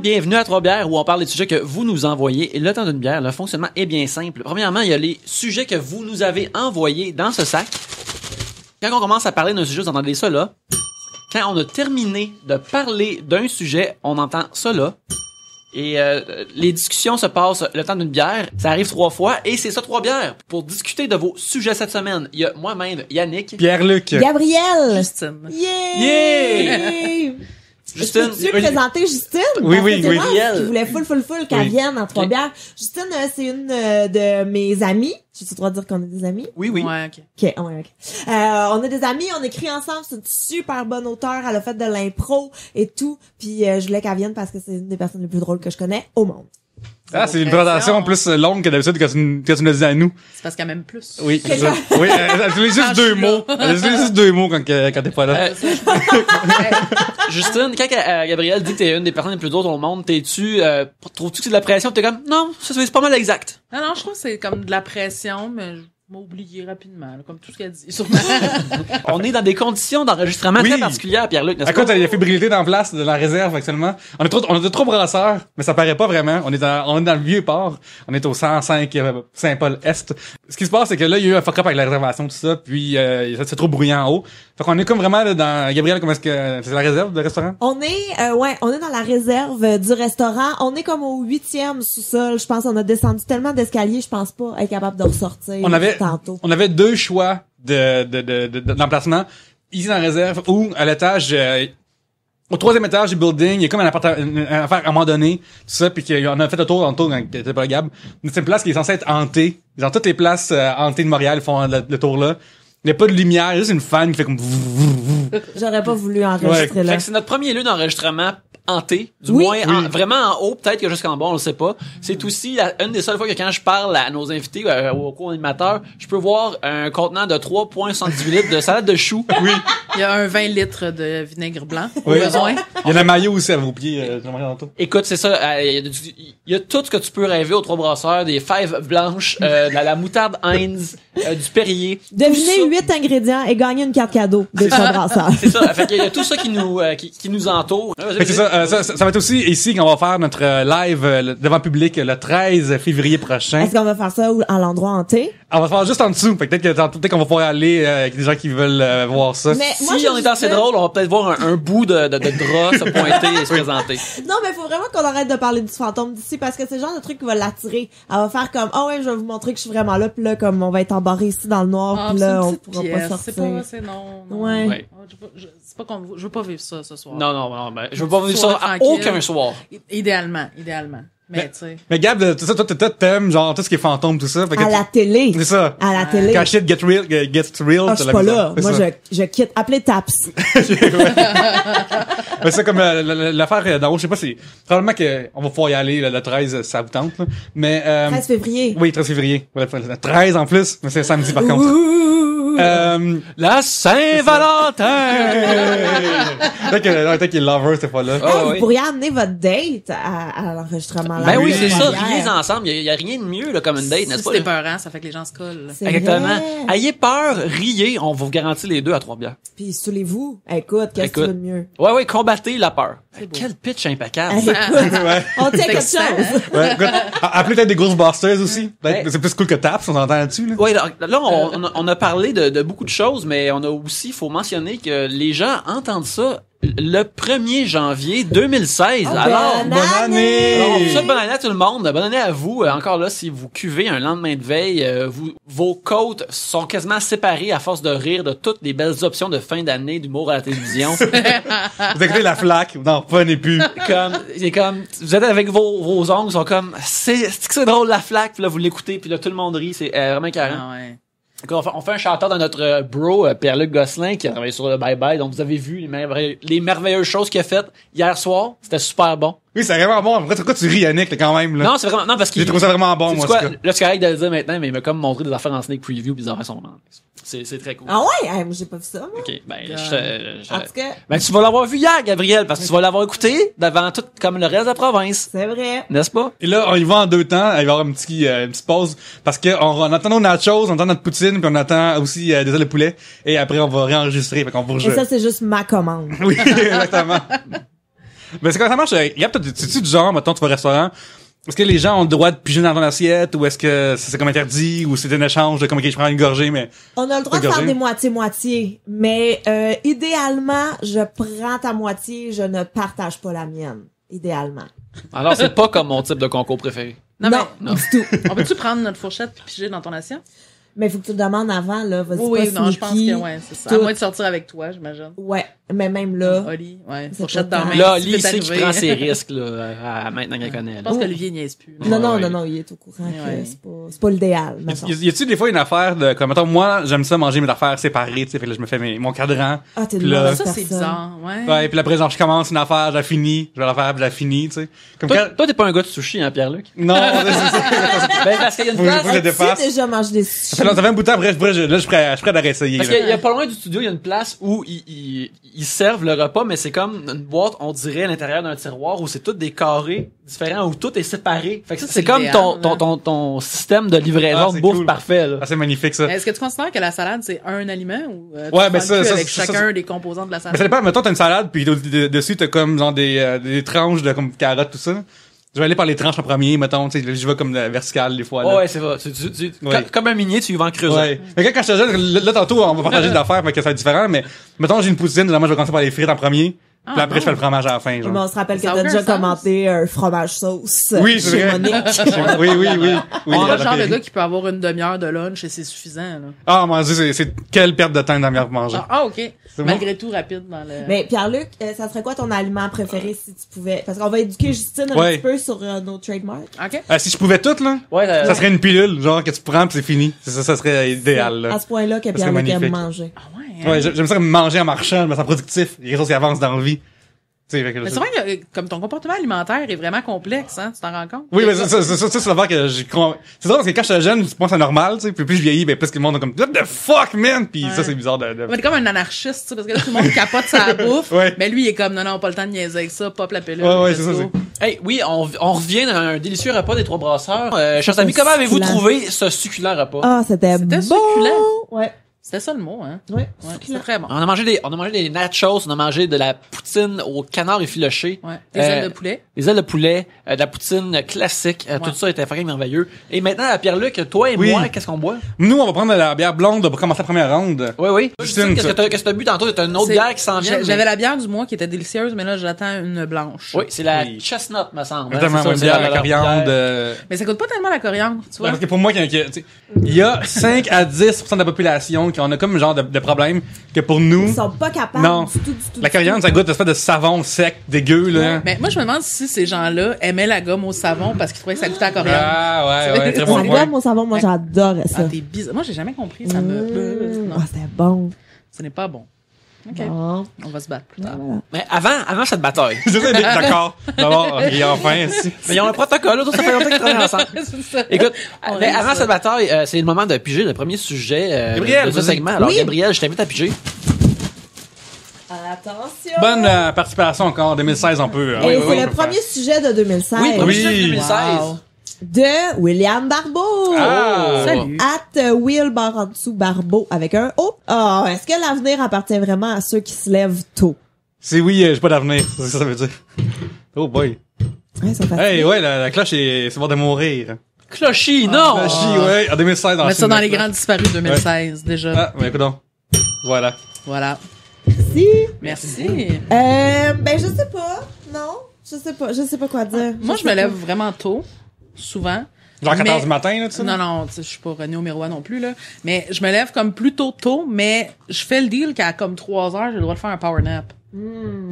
Bienvenue à Trois-Bières où on parle des sujets que vous nous envoyez. Et le temps d'une bière, le fonctionnement est bien simple. Premièrement, il y a les sujets que vous nous avez envoyés dans ce sac. Quand on commence à parler d'un sujet, vous entendez ça là. Quand on a terminé de parler d'un sujet, on entend ça là. Et les discussions se passent le temps d'une bière. Ça arrive 3 fois et c'est ça 3 bières. Pour discuter de vos sujets cette semaine, il y a moi-même, Yannick. Pierre-Luc. Gabrielle. Justine. Yeah! Justine. Tu veux présenter Justine? Oui. Je voulais full qu'elle vienne en 3 bières. Justine, c'est une de mes amies. J'ai le droit de dire qu'on est des amis? Oui. Ouais, ok. Ok. On a des amis, on écrit ensemble, c'est une super bonne auteure, elle a fait de l'impro et tout, puis je voulais qu'elle vienne parce que c'est une des personnes les plus drôles que je connais au monde. Ah, c'est une présentation plus longue que d'habitude quand tu nous le dis à nous. C'est parce qu'elle m'aime plus. Oui, c'est ça. Oui, elle utilise juste 2 mots. Elle utilise juste 2 mots quand t'es pas là. Justine, quand Gabrielle dit que t'es une des personnes les plus drôles au monde, trouves-tu que c'est de la pression? T'es comme, non, ça c'est pas mal exact. Non, je trouve que c'est comme de la pression, mais je m'ai oublié rapidement, là, comme tout ce qu'elle dit, sûrement. On est dans des conditions d'enregistrement très particulières, Pierre-Luc, n'est-ce pas? Écoute, il y a fébrilité dans la place de la réserve actuellement. On a de trop brasseurs, mais ça paraît pas vraiment. On est dans le vieux port. On est au 105 Saint-Paul-Est. Ce qui se passe, c'est que là, il y a eu un fuck-up avec la réservation, tout ça, puis c'est trop bruyant en haut. Fait qu'on est comme vraiment là, dans... Gabriel, comment est-ce que... C'est la réserve de restaurant? On est dans la réserve du restaurant. On est comme au 8e sous-sol. Je pense qu'on a descendu tellement d'escaliers, je pense pas être capable de ressortir tantôt. On avait 2 choix d'emplacement. Ici dans la réserve ou à l'étage... au 3e étage du building, il y a comme un affaire à un moment donné, tout ça, puis qu'on a fait le tour quand t'étais pas Gab. C'est une place qui est censée être hantée. Genre, toutes les places hantées de Montréal font le tour là. Il n'y a pas de lumière, il y a juste une fan qui fait comme... J'aurais pas voulu enregistrer là. Fait que c'est notre premier lieu d'enregistrement hanté, du moins vraiment en haut, peut-être que jusqu'en bas, on le sait pas. C'est aussi une des seules fois que quand je parle à nos invités, au co-animateur, je peux voir un contenant de 3,78 litres de salade de choux. Oui. Il y a un 20 litres de vinaigre blanc. Oui. Au besoin. Il y a le maillot aussi à vos pieds. Écoute, c'est ça. Il y a tout ce que tu peux rêver aux 3 brasseurs, des fèves blanches, de la moutarde Heinz, du Perrier. Devinez 8 ingrédients et gagnez une carte cadeau des 3 brasseurs. C'est ça. Fait qu'il y a tout ça qui nous entoure. Fait que ça va être aussi ici qu'on va faire notre live devant le public le 13 février prochain. Est-ce qu'on va faire ça à l'endroit hanté? On va faire juste en dessous. Fait que peut-être qu'on va pouvoir aller avec des gens qui veulent voir ça. Mais si on est assez drôle, on va peut-être voir un bout de drap se pointer et se présenter. Non, mais faut vraiment qu'on arrête de parler du fantôme d'ici parce que c'est le genre de truc qui va l'attirer. Elle va faire comme, je vais vous montrer que je suis vraiment là, puis là, comme on va être embarré ici dans le noir, puis là, on pourra pas sortir. C'est non. Ouais. C'est pas qu'on je veux pas vivre ça ce soir. Non, je veux pas vivre ça à aucun soir. Idéalement. Mais tu sais. Mais Gab, tout ça, toi t'aimes genre tout ce qui est fantôme, tout ça. Fait que la télé. C'est ça. À la télé. Quand shit gets real, je suis pas là. Moi, je quitte. Appelez Taps. Mais c'est comme l'affaire d'en haut, je sais pas, c'est probablement que on va pouvoir y aller le 13, ça vous tente, là. Mais 13 février. Oui, 13 février. Le 13 en plus, mais c'est samedi par contre. La Saint-Valentin! Peut-être qu'il est lover cette fois-là. Vous pourriez amener votre date à l'enregistrement là. Ben oui, c'est ça. Riez ensemble. Il y a rien de mieux, là, comme une date, n'est-ce pas? C'est peurant, ça fait que les gens se collent. Exactement. Ayez peur, riez. On va vous garantir les 2 à 3 bières. Puis, saoulez-vous. Écoute, qu'est-ce que tu veux de mieux? Ouais, combattez la peur. Quel pitch impeccable. Écoute, on tient quelque chose. Ouais, écoute, appelez peut-être des Ghostbusters aussi. C'est plus cool que Taps, on entend là-dessus, là. Ouais, là, on a parlé de beaucoup de choses, mais on a aussi, faut mentionner que les gens entendent ça le 1er janvier 2016. Alors, bonne année! Alors, bonne année à tout le monde. Bonne année à vous. Encore là, si vous cuvez un lendemain de veille, vos côtes sont quasiment séparées à force de rire de toutes les belles options de fin d'année d'humour à la télévision. Vous écoutez la flaque, vous n'en revenez plus. Vous êtes avec vos ongles, sont comme, c'est drôle la flaque, puis là, vous l'écoutez, puis là, tout le monde rit, c'est vraiment carré. Ah ouais. On fait un shout-out dans notre bro, Pierre-Luc Gosselin, qui a travaillé sur le Bye Bye. Donc, vous avez vu les merveilleuses choses qu'il a faites hier soir. C'était super bon. Oui, c'est vraiment bon. Pourquoi tu ris, Yannick, quand même, là? Non, c'est vraiment, non, parce qu'il... J'ai trouvé ça vraiment bon, moi, quoi? Là, c'est correct de le dire maintenant, mais il m'a comme montré des affaires en sneak preview, pis des affaires sont c'est très cool. Ah ouais? Moi, j'ai pas vu ça, moi. Ok, En tout cas. Ben, tu vas l'avoir vu hier, Gabriel, parce que tu vas l'avoir écouté devant tout, comme le reste de la province. C'est vrai. N'est-ce pas? Et là, on y va en 2 temps. Il va y avoir une petite pause. Parce que on attend nos nachos, on attend notre poutine, puis on attend aussi des ailes de poulet. Et après, on va réenregistrer. Fait qu'on vous Et ça, c'est juste ma commande. Oui, exactement. Mais c'est comment ça marche? Regarde, toi, tu du genre, mettons, tu vas au restaurant, est-ce que les gens ont le droit de piger dans ton assiette ou est-ce que c'est comme interdit ou c'est un échange de comme OK, je prends une gorgée, mais... On a le droit de Gorgée. faire des moitiés-moitiés, mais idéalement, je prends ta moitié, je ne partage pas la mienne. Idéalement. Alors, c'est pas comme mon type de concours préféré. Non, Non. du tout. On peut-tu prendre notre fourchette puis piger dans ton assiette? Mais faut que tu le demandes avant, là. Vas-y, Oui, pas non, je pense sneaky. que ouais, c'est ça. tout. À moins de sortir avec toi, j'imagine. Ouais, mais même là. Oli, ouais, C'est fourchette pas dans la main. Là, ça Oli, peut il sait qu'il t'arriver. prend ses risques, là, maintenant qu'elle connaît. Je là. pense qu'Olivier niaise plus. Non, non, ouais. non, non, il est au courant Ouais. que c'est pas l'idéal. mettons. Y a-tu des fois une affaire de, comme, mettons, moi, j'aime ça manger mes affaires séparées, tu sais, fait que là, je me fais mon cadran. Ah, t'es Puis une là- mauvaise Ça, c'est personne. bizarre, ouais. Ouais, puis après, genre, je commence une affaire, je la finis, je vais la faire, puis je la finis, tu sais. Comme Toi, quand... toi, t'es pas un gars de sushi, hein, Pierre-Luc? Non, c'est ça. Ben, parce qu'il y a une Faut- place. faut que je Tu dépasse. sais déjà manger des Ça sushis. fait longtemps, un bout de temps, bref, là, je suis prêt à réessayer. Parce là. qu'il y a pas loin du studio, il y a une place où ils servent le repas, mais c'est comme une boîte, on dirait, à l'intérieur d'un tiroir où c'est tout des carrés différents, où tout est séparé. Fait que Ça, c'est c'est comme idéal, ton système de livraison Ah, de c'est bouffe cool. parfait, là. Ah, c'est magnifique, ça. Est-ce que tu considères que la salade, c'est un aliment ou tu Ouais, prends ben le ça, cul ça, avec ça, chacun ça- des composants de la Mais salade? ça dépend, mettons, t'as une salade, puis dessus, t'as comme, genre, des tranches de, comme, carottes, tout ça. Je vais aller par les tranches en premier, mettons, tu sais, je vais comme la verticale, des fois, là. Ouais, c'est vrai. Ouais. Comme un minier, tu y vas en creusant. Ouais. Mais quand j'étais jeune, là, tantôt, on va partager des affaires, fait que ça va être différent, mais, mettons, j'ai une poutine, moi, je vais commencer par les frites en premier, puis après, je fais le fromage à la fin, Mais genre. on se rappelle que Ça a t'as aucun déjà sens. commenté un fromage sauce Oui, c'est chez vrai. Monique. oui, oui, oui. Oui, On la a le genre de péri. gars qui peut avoir une demi-heure de lunch et c'est suffisant, là. Ah, mon dieu, c'est quelle perte de temps dans la manger. OK. C'est Malgré tout, rapide dans le... Mais Pierre-Luc, ça serait quoi ton aliment préféré si tu pouvais? Parce qu'on va éduquer Justine un Ouais. petit peu sur nos trademarks. OK. Si je pouvais tout, là, Ouais, ça serait une pilule, genre, que tu prends pis c'est fini. Ça serait idéal, là. À ce point-là que serait Pierre-Luc aime magnifique. manger. Ah ouais. Ouais, j'aime ça manger en marchant, je me sens productif. Il y a quelque chose qui avance dans la vie. Tu sais, fait que Mais c'est vrai que comme ton comportement alimentaire est vraiment complexe, hein, tu t'en rends compte? Oui, mais ça, c'est l'affaire que j'ai c'est drôle parce que quand j'étais jeune, je pense que c'est normal, tu sais, puis plus je vieillis, ben plus que le monde est comme what the fuck man, puis ça c'est bizarre de Mais t'es comme un anarchiste, tu sais, parce que là, tout le monde capote sa bouffe. Ouais. Mais lui, il est comme, non, pas le temps de niaiser avec ça, pop la pilule. Ouais, let's c'est ça, go. Hey, oui, on revient dans un délicieux repas des Trois Brasseurs. Chers amis, comment avez-vous Succulent. trouvé ce succulent repas? Ah, c'était C'était bon! succulent. Ouais. C'était ça le mot, hein? Ouais. Ouais, c'est très bon. On a mangé des nachos, on a mangé de la poutine au canard effiloché. Ouais. Des ailes de poulet. Des ailes de poulet, de la poutine classique, tout ça était fucking merveilleux. Et maintenant, Pierre-Luc, toi et Oui. moi, qu'est-ce qu'on boit? Nous, on va prendre la bière blonde pour commencer la première ronde. Oui, oui. Justine, Qu'est-ce que t'as bu tantôt? T'as une autre C'est- bière qui s'en vient. J'avais la bière du mois qui était délicieuse, mais là, j'attends une blanche. Oui, c'est la Oui. chestnut, me semble. Notamment, C'est ça, une c'est bière à la coriandre. bière. Mais ça coûte pas tellement la coriandre, tu vois. Parce que pour moi, il y a 5 à 10% de la population qui en a comme genre de problème que pour nous, Ils sont pas capables Non. du tout. la coriandre, ça goûte l'espèce de savon sec, dégueu, là. Mais moi, je me demande si ces gens-là aimaient la gomme au savon parce qu'ils trouvaient que ça goûtait la coriandre. Ah, ouais, très Ça bon point. gomme au savon, moi j'adorais ça. Ah, t'es bizarre. Moi, j'ai jamais compris. Ça me... Non, Ah, c'était bon. ce n'est pas bon. OK. Bon. On va se battre plus tard. Voilà. Mais avant cette bataille. C'est ça, d'accord. D'abord, et enfin, si. Mais ils ont un protocole, là, ça fait longtemps qu'ils travaillent ensemble. C'est ça. Écoute, On mais aime avant ça. cette bataille, c'est le moment de piger le premier sujet Gabriel, de ce vas-y. segment. Alors, Oui. Gabriel, je t'invite à piger. Attention! Bonne participation encore, 2016 on peut. Et c'est le premier sujet de 2016 Oui, premier Oui. sujet de 2016. Wow. de William Barbeau. Ah. Salut. At Will Barandou Barbeau avec un O. Ah, est-ce que l'avenir appartient vraiment à ceux qui se lèvent tôt? C'est oui, j'ai pas d'avenir, c'est ça que ça veut dire. Oh boy. Ouais, ça fait Hey, ouais, la cloche c'est bon de mourir. Clochis, non! Cloche, ouais, en 2016 On met ça dans les grands. grands disparus 2016, déjà. Ah, ben écoute donc. Voilà. Voilà. Si. Merci. Ben, je sais pas. Non. Je sais pas quoi dire. Moi, je me lève vraiment tôt, souvent. Genre 14 Mais- du matin, là, tu sais? Non, non, tu sais, je suis pas René au miroir non plus, là. Mais je me lève comme plutôt tôt, mais je fais le deal qu'à comme 3 heures, j'ai le droit de faire un power nap. Tu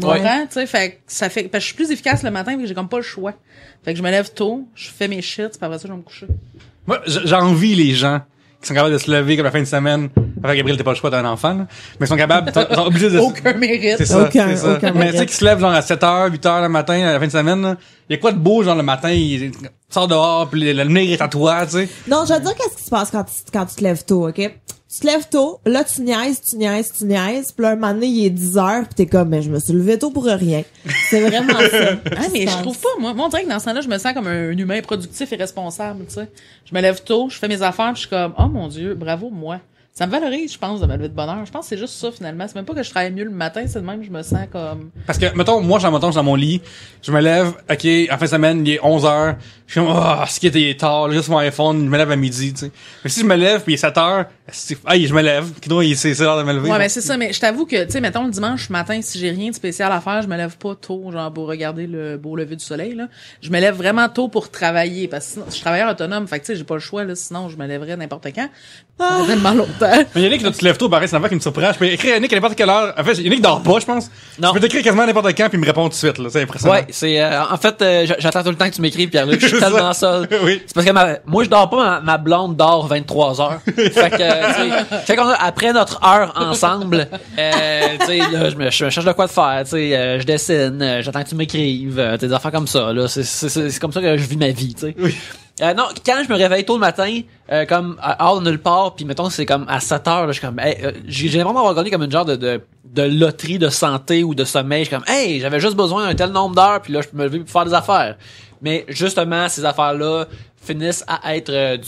comprends? Tu sais, fait que ça fait, parce que je suis plus efficace le matin, fait que j'ai comme pas le choix. Fait que je me lève tôt, je fais mes shit, puis après ça, je vais me coucher. Moi, j'envie les gens qui sont capables de se lever comme la fin de semaine. Enfin, Gabriel, t'es pas le choix d'un enfant, là. Mais ils sont capables, ils sont obligés de Aucun mérite. C'est ça, Aucun- c'est ça. aucun Mais mérite. tu sais, qui se lève genre à 7h, 8h le matin, à la fin de semaine, là. Il y a quoi de beau, genre, le matin, il sort dehors, puis le nez est à toi, tu sais. Non, je vais te dire qu'est-ce qui se passe quand tu te lèves tôt, OK? Tu te lèves tôt, là, tu niaises, puis là, un moment donné, il est 10h, pis t'es comme, mais je me suis levé tôt pour rien. C'est vraiment ça. Ah, mais je trouve pas, moi, on dirait que dans ce temps-là, je me sens comme un humain productif et responsable, tu sais. Je me lève tôt, je fais mes affaires, puis je suis comme, oh mon Dieu, bravo, moi. Ça me valorise, je pense, de me lever de bonne heure. Je pense que c'est juste ça, finalement. C'est même pas que je travaille mieux le matin, c'est de même que je me sens comme... Parce que, mettons, moi, je suis dans mon lit, je me lève, ok, en fin de semaine, il est 11h, je suis comme, ce qui était tard, là, juste mon iPhone, je me lève à midi, tu sais. Mais si je me lève, puis il est 7h, je me lève, c'est l'heure de me lever. Ouais, mais c'est ça, mais je t'avoue que, tu sais, mettons, le dimanche matin, si j'ai rien de spécial à faire, je me lève pas tôt, genre, pour regarder le beau lever du soleil, là. Je me lève vraiment tôt pour travailler, parce que sinon, je suis travailleur autonome, fait que, tu sais, j'ai pas le choix, là, sinon, je me lèverais n'importe quand. Ça fait tellement longtemps. Mais Yannick, là, tu te lèves tôt, pareil, c'est une affaire qui me surprend. Je peux écrire Yannick à n'importe quelle heure. En fait, Yannick dort pas, je pense. Non. Je peux t'écrire quasiment à n'importe quand puis il me répond tout de suite, là. C'est impressionnant. Ouais, c'est en fait j'attends tout le temps que tu m'écrives, Pierre-Luc. Je suis tellement seul. Oui. C'est parce que moi je dors pas, ma blonde dort 23 heures. Fait que tu sais après notre heure ensemble, tu sais là je me cherche de quoi de faire, tu sais je dessine, j'attends que tu m'écrives, des affaires comme ça là, c'est comme ça que je vis ma vie, tu sais. Oui. Non, quand je me réveille tôt le matin, comme hors de nulle part, puis mettons c'est comme à 7 heures, là, je suis comme j'ai vraiment regardé comme une genre de loterie de santé ou de sommeil. Je suis comme hey, j'avais juste besoin d'un tel nombre d'heures, puis là je peux me lever pour faire des affaires. Mais justement, ces affaires-là finissent à être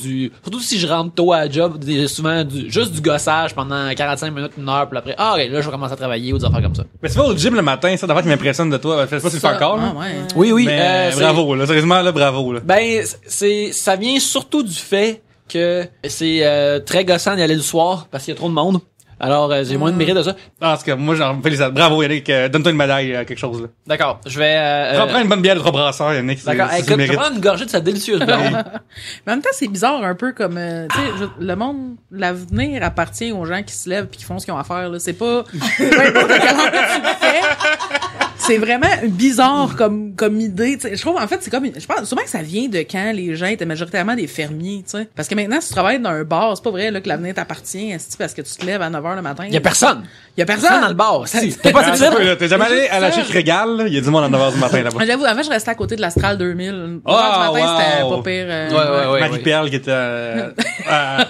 surtout si je rentre tôt à la job, souvent juste du gossage pendant 45 minutes, une heure, puis après ok, là je vais commencer à travailler ou des affaires comme ça. Mais tu vas au gym le matin, ça d'abord qui m'impressionne de toi. Je sais pas si tu le fais encore, là. Ah, ouais. Oui. Mais bravo, là. Sérieusement, là, bravo, là. Ben, ça vient surtout du fait que c'est très gossant d'y aller le soir parce qu'il y a trop de monde. Alors, j'ai moins de mérite de ça. Ah, en tout cas, moi, j'en félicite. Bravo, Yannick. Donne-toi une médaille, quelque chose, là. D'accord, je vais... Prends une bonne bière de 3 brasseurs, Yannick. D'accord, si tu écoute, je mérites. prends une gorgée de sa délicieuse blonde. Mais en même temps, c'est bizarre un peu comme, tu sais, le monde, l'avenir appartient aux gens qui se lèvent pis qui font ce qu'ils ont à faire, là. C'est pas, peu importe à quelle heure tu le fais. C'est vraiment bizarre comme idée, tu sais. Je trouve, en fait, c'est comme, je pense sûrement que ça vient de quand les gens étaient majoritairement des fermiers, tu sais. Parce que maintenant, si tu travailles dans un bar, c'est pas vrai, là, que l'avenir t'appartient, parce que tu te lèves à 9h le matin. Il y a personne. Il y a personne dans le bar. Si. T'es pas T'es jamais allé à la chic régale, là? Il y a du monde à 9h du matin, là-bas. J'avoue, avant, je restais à côté de l'Astral 2000. 9h du Ah, matin, c'était wow. pas pire. Ouais. Marie-Perle qui était, la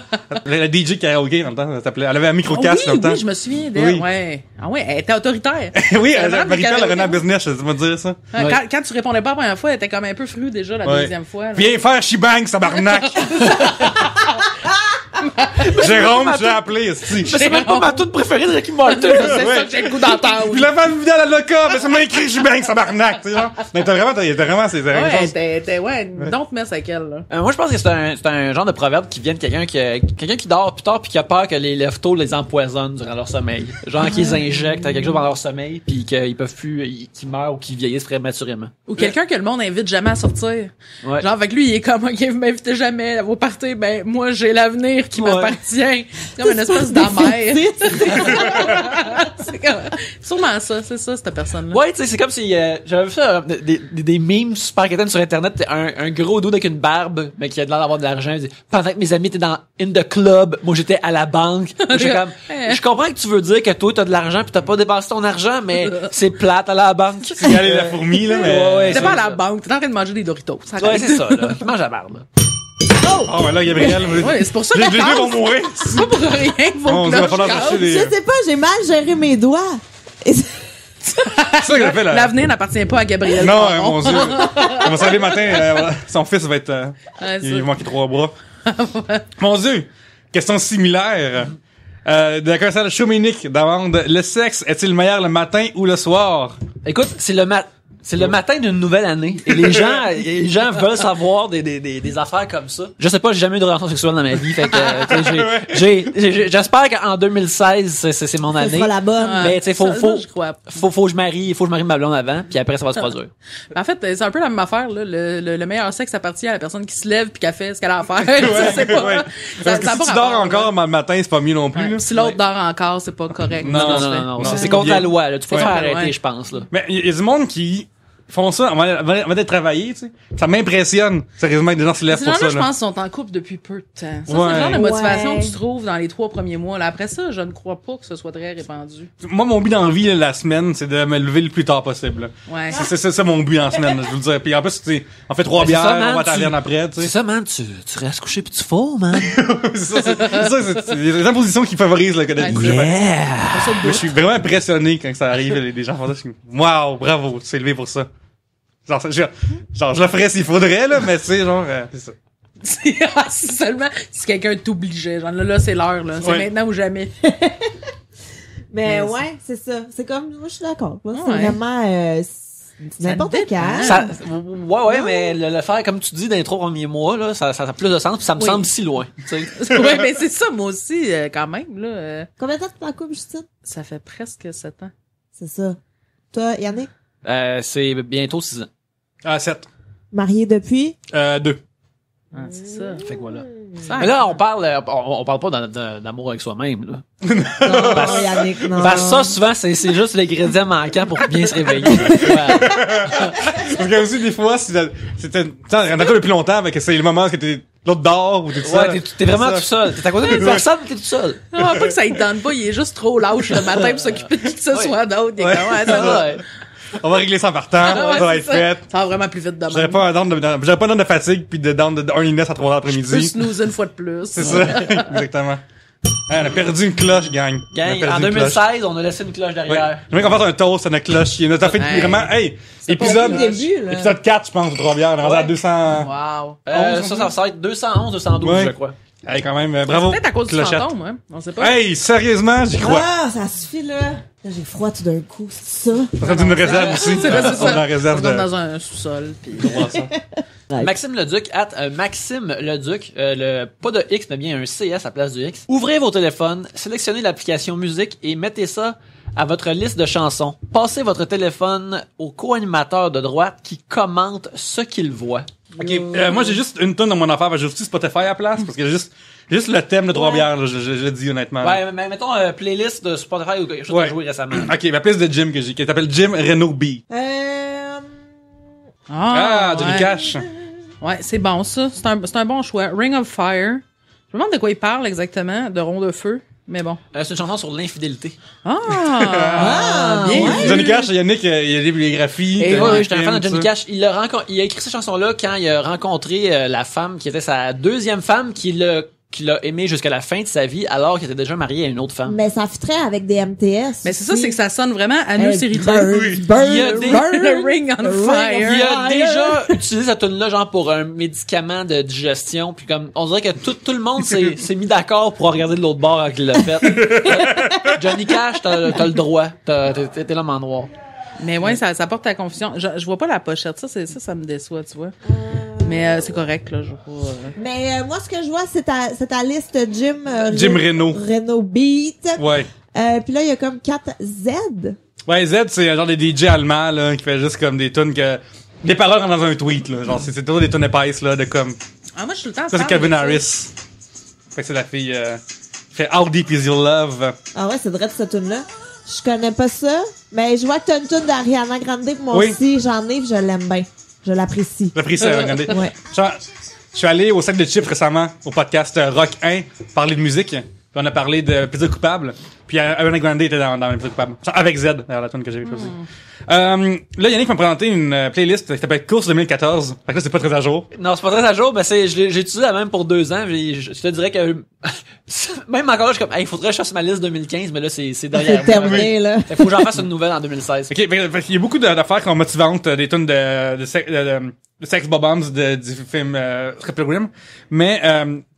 DJ karaoké, dans le temps, ça s'appelait. Elle avait un micro-casque, dans le temps. Oui, je me souviens d'elle, Oui. ouais. Ah ouais, elle était autoritaire. Oui, Elle avait Marie-Perle, des elle revenait en business, tu vas dire ça. Ouais, quand tu répondais pas la première fois, elle était comme un peu frue déjà la deuxième fois. Là. Viens faire Shibang, tabarnak! Jérôme, je l'ai appelé, aussi. C'est même pas ma toute préférée de Ricky Martin. C'est ça que j'ai le goût d'entendre. Je l'avais vu dans la loca, mais ça m'a écrit Shibang, tabarnak, tu sais, genre. Mais t'as vraiment, c'est Ouais, chose. don't mess avec elle, là. Moi, je pense que c'est un genre de proverbe qui vient de quelqu'un qui dort plus tard puis qui a peur que les lève-tôt les empoisonnent durant leur sommeil. Genre qu'ils injectent quelque chose dans leur sommeil puis qu'ils peuvent plus, qu'ils meurent ou qu'ils vieillissent prématurément. Ou quelqu'un que le monde invite jamais à sortir. Ouais. Genre, avec lui, il est comme, ok, vous m'invitez jamais à vos parties, ben, moi, j'ai l'avenir qui m'appartient. C'est comme une espèce d'amère. C'est comme, sûrement ça, c'est ça, cette personne-là. Ouais, tu sais, c'est comme si j'avais vu ça des memes super quétaines sur internet, un gros dos avec une barbe mais qui a l'air d'avoir de l'argent. Il dit, pendant que mes amis étaient in the club, moi j'étais à la banque. J'ai comme je comprends que tu veux dire que toi t'as de l'argent puis t'as pas dépensé ton argent, mais c'est plate à la banque. Il y a la fourmi, là, mais. Ouais, T'es pas à la banque, t'es en train de manger des Doritos. Ouais, c'est ça, là. Mange la barbe. Oh, ben là, Gabriel. Ouais, c'est pour ça que Les je deux casse. vont mourir. C'est pas pour rien que vos On va cloches falloir cassent. acheter des. Je sais pas, j'ai mal géré mes doigts. Et C'est ça que fait, là. L'avenir n'appartient pas à Gabriel. Non, Caron. mon Dieu. On va se lever le matin, voilà. Son fils va être, Ouais, il va ça. manquer 3 bras. Mon Dieu. Question similaire. D'accord, ça, le Chominique demande, le sexe est-il meilleur le matin ou le soir? Écoute, c'est le matin d'une nouvelle année et les gens veulent savoir des affaires comme ça. Je sais pas, j'ai jamais eu de relation sexuelle dans ma vie, fait que tu sais, j'espère qu'en 2016 c'est mon ce année. sera la bonne. Mais tu sais faut je crois. que je marie ma blonde avant puis après ça va se produire. En fait, c'est un peu la même affaire, là. Le meilleur sexe appartient à la personne qui se lève puis qui a fait ce qu'elle a à faire. Ça, c'est pas, Ouais. ça, Parce que ça a si pas tu dors rapport, encore le matin, c'est pas mieux non plus, là. là. Si l'autre dort encore, c'est pas correct. Non, ce que je fais. non, c'est contre la loi là, tu peux Ouais. faire arrêter Ouais. je pense là. Mais il y a du monde qui font ça avant d'être travaillé, tu sais. Ça m'impressionne, sérieusement, que des gens se lèvent Ces pour gens-là, ça, je là. pense, sont en couple depuis peu de temps. Ça, Ouais. c'est le genre de motivation Ouais. que tu trouves dans les 3 premiers mois. Là, après ça, je ne crois pas que ce soit très répandu. Moi, mon but dans la vie, là, la semaine, c'est de me lever le plus tard possible, là. Ouais. C'est ça mon but en semaine, là, je vous le dis. Puis en plus, tu sais, on fait 3 Ben, c'est bières, ça, man, on va à la tu- taverne après, tu C'est sais. ça man, tu restes couché puis tu fous man. c'est les impositions qui favorisent, là, que d'être Ouais, couché. Yeah. Pas ça de Mais doute. je suis vraiment impressionné quand ça arrive, les gens font ça, je suis, waouh, bravo, tu t'es levé pour ça. Genre, je le ferais s'il faudrait, là, mais tu sais, genre, c'est ça. Si seulement si quelqu'un t'obligeait. Genre là, c'est l'heure, là. C'est maintenant ou jamais. Mais ouais, c'est ça. C'est comme, moi, je suis d'accord. Moi, c'est Ouais. vraiment, c'est n'importe quand. Ça, mais le faire, comme tu dis, dans les 3 premiers mois, là, ça a plus de sens, puis ça me semble si loin, tu sais. Ouais, mais c'est ça, moi aussi, quand même, là. Combien de temps tu es en couple, Justine? Ça fait presque 7 ans. C'est ça. Toi, Yannick? C'est bientôt 6 ans. Ah, 7. Marié depuis? 2. Ah, c'est ça. Fait que voilà. Ça, Mais là, on parle pas d'amour avec soi-même, là. Non, Yannick, non. Parce que ça, souvent, c'est juste l'ingrédient manquant pour bien se réveiller. Ouais. Parce que aussi, des fois, c'était, on a depuis longtemps, mais que c'est le moment que l'autre dort ou tout ça. Ouais, t'es vraiment tout seul. T'es à côté d'une personne, mais t'es tout seul. non, pas que ça ne tente pas, il est juste trop lâche le matin pour s'occuper de qui que ce soit d'autre. Il est comme, ouais, ça va. Ouais. On va régler ça en partant, Ah, ouais, ça va c'est être ça. fait. Ça va vraiment plus vite demain. J'aurais pas un down de fatigue pis de down de horniness à 3h Plus l'après-midi. snooze une fois de plus. C'est ça. Exactement. Hey, on a perdu une cloche, gang. On a Gang, perdu en une cloche. 2016, on a laissé une cloche Ouais. derrière. J'aimerais qu'on fasse un toast à notre cloche. Il nous a fait Hey. vraiment, hey, Pas épisode, au début, là. épisode 4, je pense, de Trois-Bières. On est rendu à 200. Wow. Ça va être 211, 212, Ouais. je crois. Hey, quand même, bravo. Peut-être à cause du Clochette. fantôme, hein. On sait pas. Hey, sérieusement, j'y crois. Ah, ça suffit, là. Là, j'ai froid tout d'un coup, c'est ça. Ça serait une réserve aussi. C'est vrai, c'est On est ça. en réserve On est de. dans un sous-sol, puis Ouais. Maxime Leduc, Maxime Leduc, pas de X, mais bien un CS à place du X. Ouvrez vos téléphones, sélectionnez l'application musique et mettez ça à votre liste de chansons. Passez votre téléphone au co-animateur de droite qui commente ce qu'il voit. Ok, moi j'ai juste une tonne dans mon affaire, j'ai aussi Spotify à la place, parce que j'ai juste le thème de Trois-Bières, là, je le dis honnêtement. Ouais, mais mettons playlist de Spotify ou quelque chose Ouais. que j'ai joué récemment. Ok, ma place de Jim que j'ai, qui s'appelle Jim Renault B. Ah, Johnny ouais. Cash. Ouais, c'est bon, ça. C'est un bon choix. Ring of Fire. Je me demande de quoi il parle exactement, de Rond de Feu. Mais bon. C'est une chanson sur l'infidélité. Ah! Bien ouais. vu. Johnny Cash, Yannick, il y a des bibliographies. Et t'as ouais, des j'étais un fan de films, Johnny ça. Cash. Il a écrit cette chanson-là quand il a rencontré la femme qui était sa deuxième femme qu'il a aimée jusqu'à la fin de sa vie alors qu'il était déjà marié à une autre femme. Mais ça fitterait avec des MTS. Mais c'est ça, c'est que ça sonne vraiment à nous, série Oui. Il y a des- Le Ring on Fire. Il a déjà utilisé cette tune là genre pour un médicament de digestion puis comme on dirait que tout le monde s'est mis d'accord pour regarder de l'autre bord quand il l'a fait. Johnny Cash, t'as le droit. T'es l'homme en noir. Mais ouais, ça porte à confusion. Je vois pas la pochette. Ça me déçoit, tu vois. Mais c'est correct, là. Je vois pas. Mais moi, ce que je vois, c'est ta liste Jim Renault. Renault Beat. Ouais. Puis là, il y a comme 4 Z. Ouais, Z, c'est un genre de DJ allemand, là, qui fait juste comme des tunes que, des paroles rentrent dans un tweet, là. Genre, c'est toujours des tunes épaisses, là, de comme, Ah, moi, je suis tout le temps ça, c'est fan Calvin de ça. Harris. Fait que c'est la fille, qui fait How Deep Is Your Love. Ah ouais, c'est vrai de cette tune-là. Je connais pas ça, mais je vois que t'as une tune d'Ariana Grande, puis moi Oui. aussi, j'en ai, puis je l'aime bien. Je l'apprécie. J'ai pris ça, regardez. Ouais. Je suis allé au sac de chips récemment, au podcast Rock 1, parler de musique. Puis on a parlé de Plaisir coupable. Puis Ariana Grande était dans Plaisir coupable. Avec Z, d'ailleurs, la tune que j'ai choisie. Là, Yannick m'a présenté une playlist qui s'appelle Course 2014. Fait que là, c'est pas très à jour. Non, c'est pas très à jour, mais j'ai utilisé la même pour 2 ans. Je te dirais que même encore là, je suis comme, il faudrait que je fasse ma liste 2015, mais là, c'est derrière C'est moi. terminé, là. Fait faut que j'en fasse une nouvelle en 2016. Ok, fait qu'il y a beaucoup d'affaires qui sont motivantes, des tunes de sex bob-bombs du film Scott Pilgrim. Mais,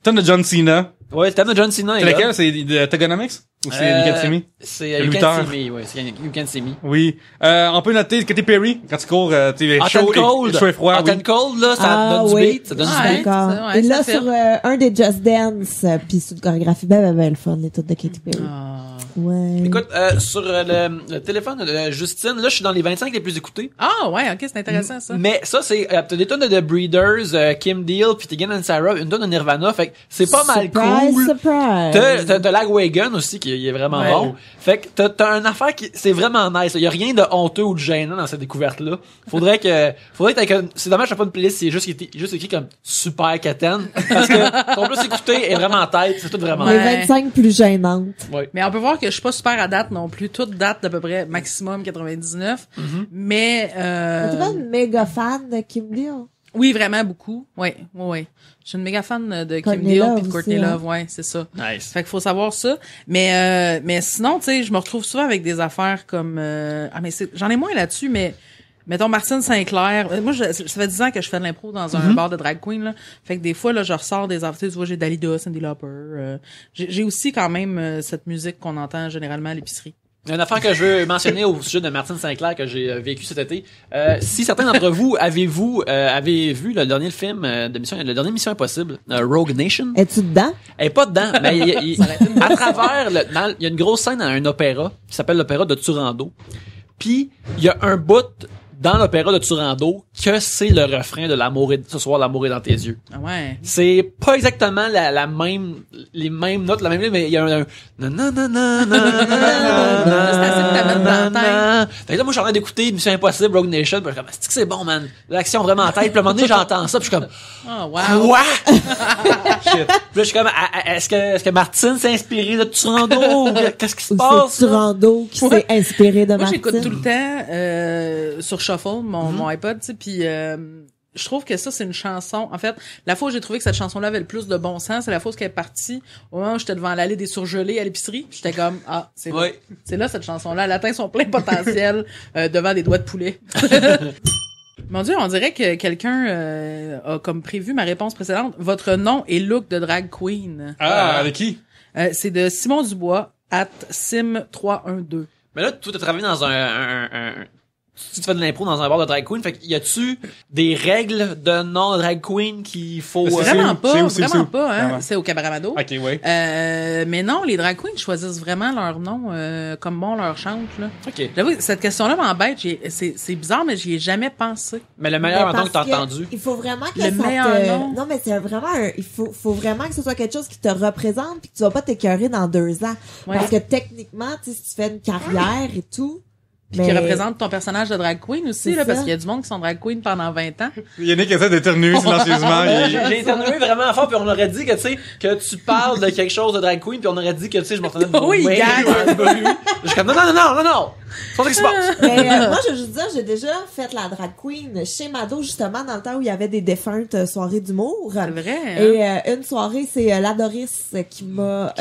tonne de John Cena. Ouais, le thème de John Cena est C'est là. lequel? C'est de Togonomics? Ou c'est You Can See Me? C'est Le You lutteur. Can See Me, ouais, c'est You Can See Me. Oui. On peut noter Katy Perry, quand tu cours, tu es Hot chaud and Cold. chaud et froid, Hot oui. and Cold, là, ça Ah, donne du oui. beat, ça donne Ouais. du beat. D'accord. ça, ouais, Et là, ça fait. sur un des Just Dance, puis sur une chorégraphie ben le fun, les toutes de Katy Perry. Ah. Ouais. Écoute, sur le téléphone de Justine, là, je suis dans les 25 les plus écoutés. Ah, ouais, ok, c'est intéressant, ça. Mais ça, c'est, t'as des tonnes de The Breeders, Kim Deal, puis Tegan and Sarah, une tonne de Nirvana, fait que c'est pas mal Surprise, cool. surprise. T'as Lagwagon aussi, qui est vraiment Ouais. bon. Fait que t'as une affaire qui, c'est vraiment nice. Y a rien de honteux ou de gênant dans cette découverte-là. Faudrait que c'est dommage, j'ai pas une playlist, c'est juste écrit comme super Katen. Parce que, ton plus écouté est vraiment en tête, c'est tout vraiment. Les Ouais. 25 plus gênantes. Ouais. Mais on peut voir que je suis pas super à date non plus. Toutes datent d'à peu près maximum 99. Mais, T'es pas une méga fan de Kim Deal? oui, vraiment beaucoup. Ouais. Je suis une méga fan de Kim Courtney Deal Love puis de Courtney aussi, hein. Love, ouais, c'est ça. Nice. Fait qu'il faut savoir ça. Mais sinon, tu sais, je me retrouve souvent avec des affaires comme, mais j'en ai moins là-dessus, mais Mettons Martine Sinclair. Moi, ça fait 10 ans que je fais de l'impro dans un bar de drag queen, là. Fait que des fois, là, je ressors des artistes. Tu vois, j'ai Dalida, Cyndi Lauper. J'ai aussi quand même cette musique qu'on entend généralement à l'épicerie. Il y a une affaire que je veux mentionner au sujet de Martine Sinclair que j'ai vécu cet été. Si certains d'entre vous avez vu le dernier film de Mission, le dernier Mission Impossible, Rogue Nation. Es-tu dedans? Elle est pas dedans, mais à travers, il y a une grosse scène dans un opéra qui s'appelle l'opéra de Turandot. Puis il y a un bout dans l'opéra de Turandot que c'est le refrain de l'amour ce soir l'amour est dans tes yeux. Ah ouais. C'est pas exactement la même les mêmes notes, la même ligne, mais il y a un C'est assez de ta mettre dans la tête. Fait que là, moi, je suis en train d'écouter Mission Impossible, Rogue Nation, puis je suis comme, c'est bon, man. L'action vraiment en tête. Puis à un moment donné, j'entends ça, puis je suis comme, Oh, wow. quoi? Shit. Puis là, je suis comme, est-ce que Martine s'est inspirée de Turandot? Qu'est-ce qui se Ou passe? c'est Turandot qui s'est inspiré de Moi, Martine? j'écoute tout le temps sur Shuffle, mon iPod, tu sais, puis je trouve que ça, c'est une chanson. En fait, la fois où j'ai trouvé que cette chanson-là avait le plus de bon sens, c'est la fois où elle est partie au moment où j'étais devant l'allée des surgelés à l'épicerie. J'étais comme, c'est là. Ouais. C'est là, cette chanson-là. Elle atteint son plein potentiel devant des doigts de poulet. Mon Dieu, on dirait que quelqu'un a comme prévu ma réponse précédente. Votre nom et look de drag queen. Ah, avec qui? C'est de Simon Dubois, @sim312. Mais là, toi, t'as travaillé dans tu fais de l'impro dans un bar de drag queen, fait que y a-tu des règles de nom de drag queen qu'il faut... Vraiment pas, c'est où? vraiment pas, hein. Vraiment. C'est au Cabaret Mado. Ok, ouais. Mais non, les drag queens choisissent vraiment leur nom comme bon leur chante, là. OK. J'avoue, cette question-là m'embête. C'est bizarre, mais j'y ai jamais pensé. Mais le meilleur Mais nom que t'as parce que entendu. Il faut vraiment que Le ça meilleur te... nom. Non, mais c'est vraiment il faut vraiment que ce soit quelque chose qui te représente puis que tu vas pas t'écœurer dans 2 ans. Ouais. Parce que techniquement, tu sais, si tu fais une carrière et tout... Puis qui représente ton personnage de drag queen aussi, C'est là, ça. parce qu'il y a du monde qui sont drag queen pendant 20 ans. Yannick essaie d'éternuer silencieusement. J'ai éternué vraiment fort, puis on aurait dit que, tu sais, que tu parles de quelque chose de drag queen, puis on aurait dit que, tu sais, je m'entendais de Oui, ouais, gag. Je suis comme, non. C'est pas ça qui se passe. Mais moi, je veux juste dire, j'ai déjà fait la drag queen chez Mado, justement, dans le temps où il y avait des défuntes soirées d'humour. C'est vrai, hein? Et une soirée, c'est Ladoris qui m'a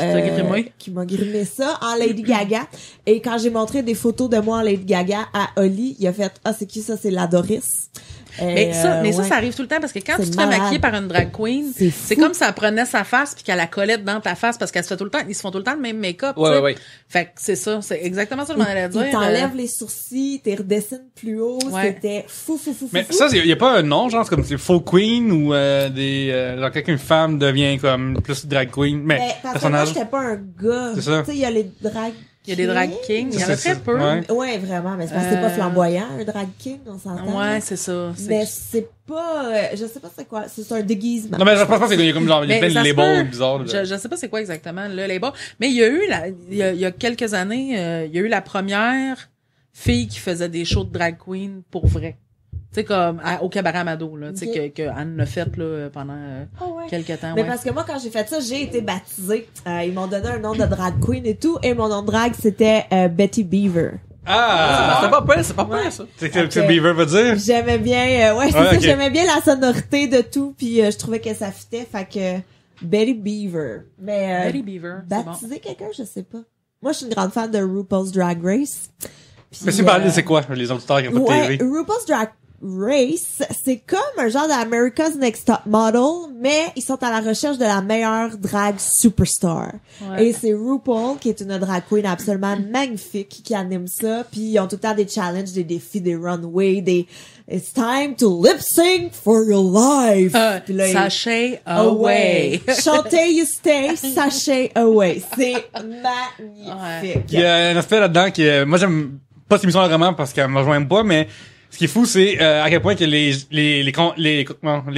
qui m'a grimé ça en Lady Gaga. Et quand j'ai montré des photos de moi en Lady Gaga à Oli, il a fait c'est qui ça? C'est Ladoris. Mais ça ouais. arrive tout le temps parce que quand C'est tu te fais malade. maquiller par une drag queen, C'est c'est fou. comme si elle prenait sa face puis qu'elle la collait dans ta face parce qu'elle se fait tout le temps, ils se font tout le temps le même make-up. Ouais, tu sais. ouais. Fait que c'est ça, c'est exactement ça que je m'en allais dire. Il t'enlève les sourcils, t'es redessines plus haut, Ouais. c'était fou. Mais ça, il y a pas un nom, genre, c'est comme c'est faux queen ou genre qu'une femme devient comme plus drag queen. Mais parce que moi, personnage. j'étais pas un gars. C'est ça. Tu sais, il y a les drag Il y a des drag kings, il y en a C'est très ça. peu. Ouais. Ouais, vraiment, mais c'est parce que c'est pas flamboyant, un drag king, on s'entend. Ouais, c'est ça. Mais c'est pas, je sais pas c'est quoi, c'est un déguisement. Non, mais je pense pas qu'il y a comme genre, il y a Mais plein de ça se labels peut. bizarres. là. Je sais pas c'est quoi exactement le label, mais il y a eu il y a quelques années, il y a eu la première fille qui faisait des shows de drag queen pour vrai. Tu sais comme au Cabaret Amado là, tu sais que Anne l'a fait là pendant quelques temps. Mais ouais. parce que moi, quand j'ai fait ça, j'ai été baptisée. Ils m'ont donné un nom de drag queen et tout, et mon nom de drag, c'était Betty Beaver. Ah! C'est pas pire, c'est pas pire, ça. C'est que Beaver veut dire? J'aimais bien, c'est Ouais, ça, ok. j'aimais bien la sonorité de tout, puis je trouvais que ça fitait, fait que Betty Beaver. Mais Betty Beaver, c'est bon. baptiser quelqu'un, je sais pas. Moi, je suis une grande fan de RuPaul's Drag Race. Puis, Mais c'est parler, c'est quoi, les auditeurs qui ont pas de ouais, TV? RuPaul's Drag Race, c'est comme un genre d'America's Next Top Model, mais ils sont à la recherche de la meilleure drag superstar. Ouais. Et c'est RuPaul, qui est une drag queen absolument magnifique, qui anime ça, puis ils ont tout le temps des challenges, des défis, des runways, des It's time to lip sync for your life. Puis là, Sachet away. Chantez you stay, sachet away. C'est magnifique. Il y a un aspect là-dedans qui est, moi j'aime pas cette émission-là vraiment parce qu'elle me rejoint pas, mais ce qui est fou, c'est à quel point que les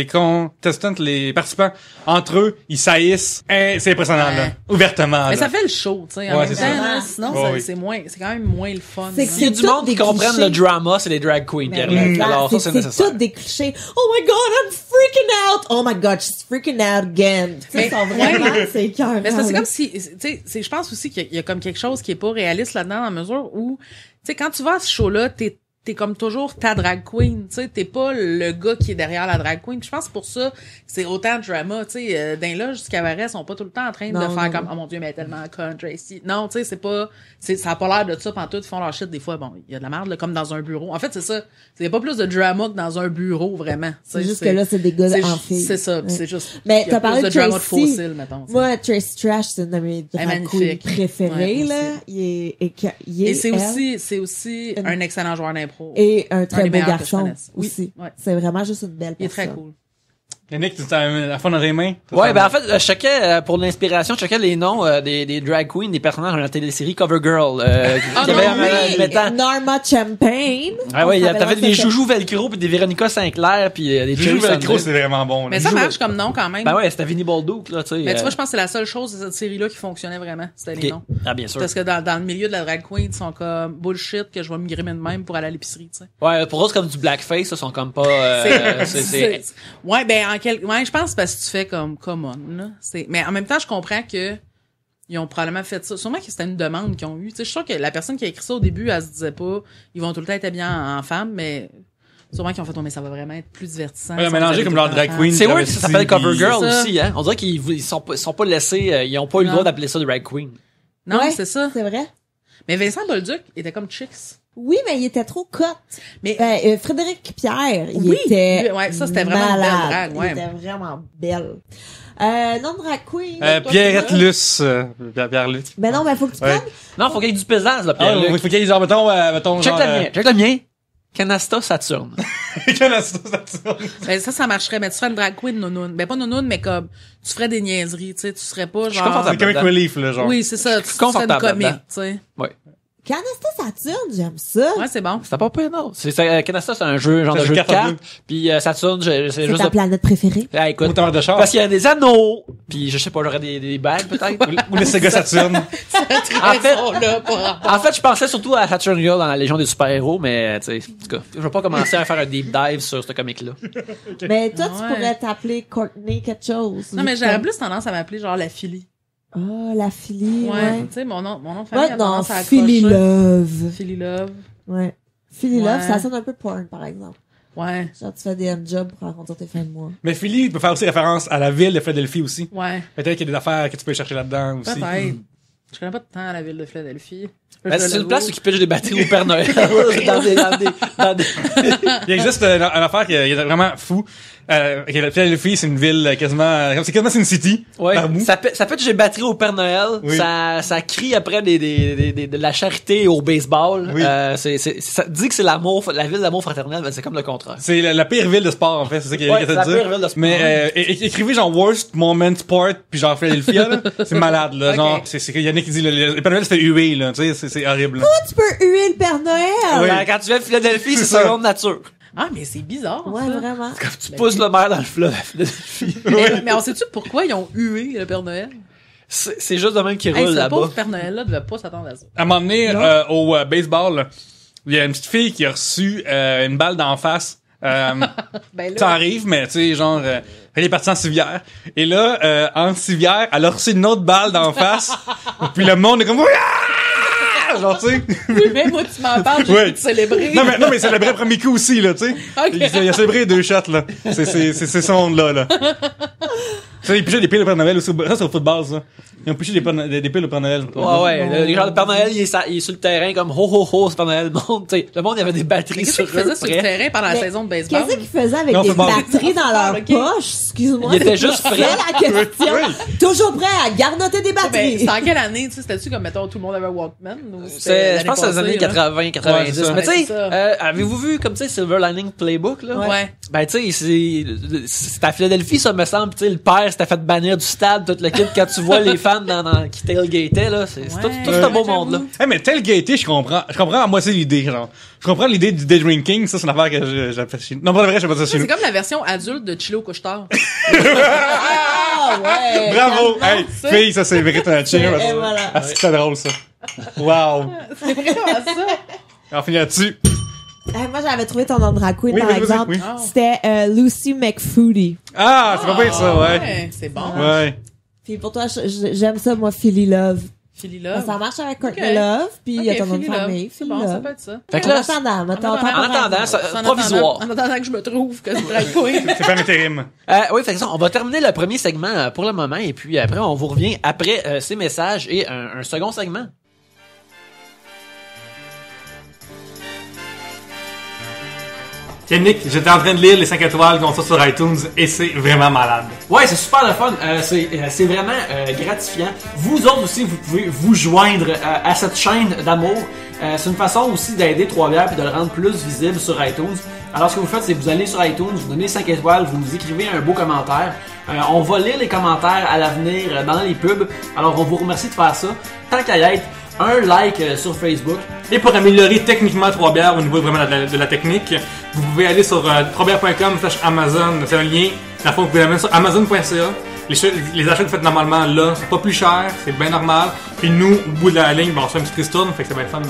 contestants, les participants, entre eux, ils saillissent. C'est impressionnant, Ouais. là. Ouvertement, Mais là. ça fait le show, tu sais. En Ouais, même c'est temps, ça. là, sinon, Ouais, oui. c'est quand même moins le fun. C'est là. que S'il y a du tout monde qui des comprenne clichés. le drama, c'est les drag queens. Mais Pierre. Alors ça, c'est c'est nécessaire. tout des clichés. Oh my god, I'm freaking out. Oh my god, she's freaking out again. Tu sais, Mais- ils sont vraiment, c'est écœurant, Mais c'est parce que là. comme si, tu sais, je pense aussi qu'il y a comme quelque chose qui est pas réaliste là-dedans, dans la mesure où, tu sais, quand tu vas à ce show-là, t'es t'es comme toujours ta drag queen, tu sais, t'es pas le gars qui est derrière la drag queen. Puis je pense que pour ça, c'est autant de drama, tu sais, dans les loges du cabaret, sont pas tout le temps en train de faire comme, oh mon Dieu, mais elle est tellement conne, Tracy. Non, tu sais, ça a pas l'air de ça, pantoute, ils font leur shit des fois, bon, il y a de la merde, là, comme dans un bureau. En fait, c'est ça. C'est pas plus de drama que dans un bureau, vraiment. C'est juste que là, c'est des gars en filles. C'est ça, c'est juste. Mais t'as parlé de drama de Tracy. Fossile, mettons. Moi, Tracy Trash, c'est une de mes drag queens préférées, là. Et c'est aussi un excellent joueur d'impro. Et un très beau garçon aussi. Ouais. C'est vraiment juste une belle personne. Il est très cool. Yannick, tu t'as la fond dans tes mains? Ouais, ben en fait, je checkais, pour l'inspiration, je checkais les noms des drag queens, des personnages de la télésérie Covergirl. Norma Champagne. Ah ouais, t'avais des Joujou Velcro puis des Véronica Sinclair puis des Joujou Velcro, c'est vraiment bon. Mais ça marche comme nom quand même. Ben ouais, c'était Vinnie Bolduc, là, tu sais. Mais tu vois, je pense que c'est la seule chose de cette série-là qui fonctionnait vraiment. C'était les noms. Ah, bien sûr. Parce que dans le milieu de la drag queen, ils sont comme bullshit que je vais me grimer de même pour aller à l'épicerie, tu sais. Ouais, pour eux, c'est comme du blackface, ça, sont comme pas, Ouais, ben, ouais, je pense parce que tu fais comme, come on, là. Mais en même temps, je comprends que ils ont probablement fait ça. Sûrement que c'était une demande qu'ils ont eue. Tu sais, je suis sûr que la personne qui a écrit ça au début, elle se disait pas, ils vont tout le temps être habillés en femme, mais sûrement qu'ils ont fait, mais ça va vraiment être plus divertissant. Ouais, mélanger comme leur drag queen. C'est vrai que ça s'appelle Covergirl aussi, hein. On dirait qu'ils sont pas laissés, ils ont pas eu le droit d'appeler ça drag queen. Non, c'est ça. C'est vrai. Mais Vincent Bolduc était comme Chicks. Oui, mais il était trop cut. Mais Frédéric Pierre, il oui, était ouais, ça c'était vraiment une belle drague, ouais. Il était vraiment belle. Non drag queen. Pierrette Luce, Pierre-Luc. Ben non, mais faut que tu prennes. Non, faut qu'il y ait du pesage, là, Pierre-Luc. Faut qu'il y ait genre, mettons, check le mien. Canasta Saturne. Canasta Saturne. Ben ça marcherait, mais tu serais une drag queen nounoun. Ben pas nounoun, mais comme, tu ferais des niaiseries, tu sais, tu serais pas genre... C'est comic relief, là, genre. Oui, c'est ça, tu serais une comique, tu sais. Ouais. Canasta Saturne, j'aime ça. Ouais, c'est bon. C'était pas pire, non. Canasta, c'est un jeu, genre de jeu de cartes. Puis Saturne, c'est juste... ta planète préférée? Ah, écoute. De char. Parce qu'il y a des anneaux. Puis je sais pas, j'aurais des bagues, peut-être. Ou les Sega Saturne. En fait, je pensais surtout à Saturn Girl dans la Légion des super-héros, mais, tu sais, en tout cas, je vais pas commencer à faire un deep dive sur ce comic-là. Okay. Mais toi, tu pourrais t'appeler Courtney quelque chose. Non, mais j'aurais plus tendance à m'appeler genre la Philly. Oh, la Philly, ouais. Tu sais, mon nom de famille a tendance à Philly Love. Philly Love. Ouais. Philly Love, ça sonne un peu porn, par exemple. Ouais. Genre, tu fais des handjobs pour rencontrer tes fins de mois. Mais Philly peut faire aussi référence à la ville de Philadelphie aussi. Ouais. Peut-être qu'il y a des affaires que tu peux chercher là-dedans aussi. Peut-être. Je connais pas de temps à la ville de Philadelphie. Ben, c'est une place où ils pitchent des batteries au Père Noël. dans des... Il existe une affaire qui est vraiment fou. Philadelphie, c'est une ville quasiment, c'est quasiment une city. Ouais. Ça pitch des batteries au Père Noël. Oui. Ça crie après de la charité au baseball. Oui. Ça dit que c'est l'amour, la ville d'amour fraternel, mais c'est comme le contraire. C'est la pire ville de sport, en fait. C'est ça qu'il y a à dire. La pire ville de sport. Mais, écrivez genre worst moment sport puis genre Philadelphia, là. C'est malade, là. Okay. Genre, c'est que Yannick qui dit, le Père Noël se fait huer, là. Tu sais, c'est horrible. Comment tu peux huer le Père Noël? Oui. Ben, quand tu viens de Philadelphie, c'est seconde nature. Ah, mais c'est bizarre. Ouais, ça. Vraiment. Quand tu pousses le maire dans le fleuve. Mais on sait-tu pourquoi ils ont hué le Père Noël? C'est juste de même qui roule là-bas. Le Père Noël-là devait pas s'attendre à ça. À un moment donné, au baseball, là, il y a une petite fille qui a reçu une balle d'en face. Ben ça arrive, mais tu sais, genre, elle est partie en civière. Et là, en civière, elle a reçu une autre balle d'en face. Puis le monde est comme... genre, tu sais. Oui, mais moi, tu m'en parles, j'ai pu célébrer. Non, mais célébrer le premier coup aussi, là, tu sais. Okay. Il a célébré 2 shots, là. C'est ce monde-là, là. Tu sais, ils pigeaient des piles au Père Noël aussi. Ça, c'est au football, ça. Ils ont piché des piles au Père Noël. Ouais. Le Père Noël, il est sur le terrain comme ho ho ho, c'est Père Noël. Le monde, il y avait des batteries sur eux. Qu'est-ce qu'ils faisaient sur le terrain pendant la saison de baseball? Qu'est-ce qu'ils faisaient avec des batteries dans leur poche? Excuse-moi. Il était juste prêt. La question. Toujours prêt à garnoter des batteries. C'était en quelle année, tu sais? C'était-tu comme, mettons, tout le monde avait un Walkman? Je pense que c'est les années 80, 90. Mais tu sais, avez-vous vu, comme tu sais, Silver Lining Playbook, là? Ouais. Ben, tu sais, c'est à Philadelphie, ça me semble. Tu sais, le père s'était fait bannir du stade, tout le kit, quand tu vois les fans qui tailgataient, là. C'est tout ce beau monde-là. Hey, mais tailgater, je comprends à moitié l'idée, genre. Je comprends l'idée du day drinking, ça, c'est une affaire que j'apprécie. Non, pas vrai, je sais pas ça chez nous. C'est comme la version adulte de Chilo Couche-Tard. Ah, ouais. Bravo! Hey, fille, ça, c'est mérite un cheer. Et voilà. Ah, c'est drôle, ça. Wow. C'est vraiment ça. On finit là-dessus. Moi, j'avais trouvé ton nom de drag queen, par exemple. Oui. C'était Lucy McFoodie. Ah, c'est pas pire, ça, ouais. C'est bon. Ouais. Puis pour toi, j'aime ça, moi, Philly Love. Philly Love. Ça marche avec Courtney Love, puis il y a ton nom de famille, Philly Bon, Love. ça peut être ça. Fait que là, en attendant, provisoire. En attendant que je me trouve que c'est drag queen. C'est pas un intérim. Oui, fait que ça, on va terminer le premier segment pour le moment, et puis après, on vous revient après ces messages et un second segment. Yannick, j'étais en train de lire les 5 étoiles qu'on sort sur iTunes et c'est vraiment malade. Ouais, c'est super le fun. C'est vraiment gratifiant. Vous autres aussi, vous pouvez vous joindre à cette chaîne d'amour. C'est une façon aussi d'aider Trois-Bières et de le rendre plus visible sur iTunes. Alors, ce que vous faites, c'est que vous allez sur iTunes, vous donnez 5 étoiles, vous nous écrivez un beau commentaire. On va lire les commentaires à l'avenir dans les pubs. Alors, on vous remercie de faire ça. Tant qu'à y être, un like sur Facebook. Et pour améliorer techniquement Trois-Bières au niveau vraiment de la technique, vous pouvez aller sur troisbières.com/Amazon. C'est un lien. Dans le fond, vous pouvez aller sur Amazon.ca. Les achats que vous faites normalement là sont pas plus chers, c'est bien normal. Puis nous, au bout de la ligne, on se fait une petite ristourne, fait que c'est bien fun.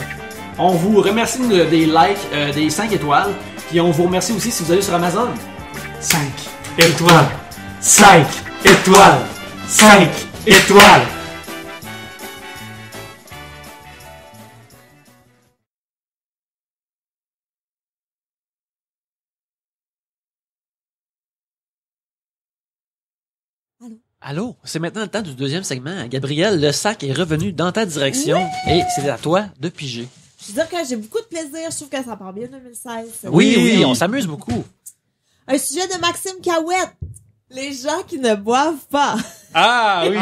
On vous remercie des likes, des 5 étoiles. Puis on vous remercie aussi si vous allez sur Amazon. 5 étoiles. 5 étoiles. 5 étoiles. Allô, c'est maintenant le temps du deuxième segment. Gabriel, le sac est revenu dans ta direction et c'est à toi de piger. Je veux dire que j'ai beaucoup de plaisir. Je trouve que ça part bien 2016. Oui, on s'amuse beaucoup. Un sujet de Maxime Cahouette. Les gens qui ne boivent pas. Ah oui.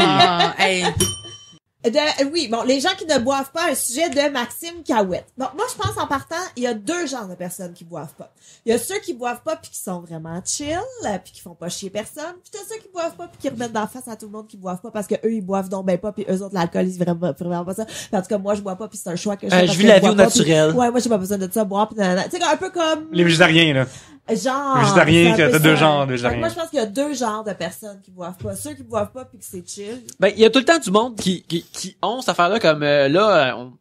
Hey. Oui, bon, les gens qui ne boivent pas, un sujet de Maxime Cahouette. Bon, moi, je pense en partant, il y a deux genres de personnes qui boivent pas. Il y a ceux qui boivent pas puis qui sont vraiment chill, puis qui font pas chier personne. Puis t'as ceux qui boivent pas puis qui remettent d'en face à tout le monde qui boivent pas parce que eux ils boivent donc ben pas puis eux autres l'alcool ils vraiment pas ça. En tout cas, moi je bois pas puis c'est un choix que je fais. Je vis la vie au naturel. Ouais, moi j'ai pas besoin de ça boire puis tu sais un peu comme Les végétariens, là. genre. Les végétariens, t'as deux genres de Fait que végétariens. moi je pense qu'il y a deux genres de personnes qui boivent pas. Ceux qui boivent pas puis que c'est chill. Ben, il y a tout le temps du monde qui ont cette affaire-là comme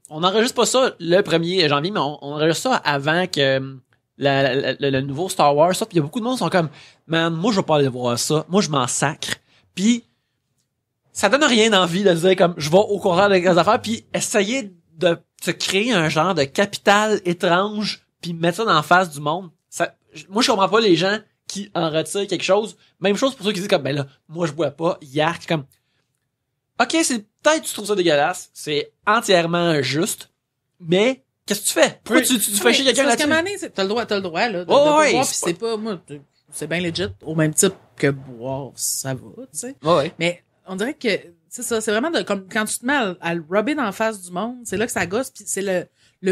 on enregistre pas ça le 1er janvier, mais on enregistre ça avant que le nouveau Star Wars sorte. Puis il y a beaucoup de monde qui sont comme, man, moi je vais pas aller voir ça, moi je m'en sacre. Puis ça donne rien d'envie de dire comme je vais au contraire des affaires, puis essayer de se créer un genre de capital étrange, puis mettre ça dans la face du monde. Moi je comprends pas les gens qui en retirent quelque chose. Même chose pour ceux qui disent comme ben là, moi je bois pas, yark, comme OK, c'est peut-être tu trouves ça dégueulasse, c'est entièrement juste, mais qu'est-ce que tu fais? Pourquoi tu fais chier quelqu'un là-dessus? Parce qu'à t'as le droit, là, de ouais, boire, pis c'est pas, moi, c'est bien legit, au même type que boire, ça va, tu sais. Ouais. Mais, on dirait que, c'est ça, c'est vraiment comme, quand tu te mets à le rubber dans la face du monde, c'est là que ça gosse, pis c'est le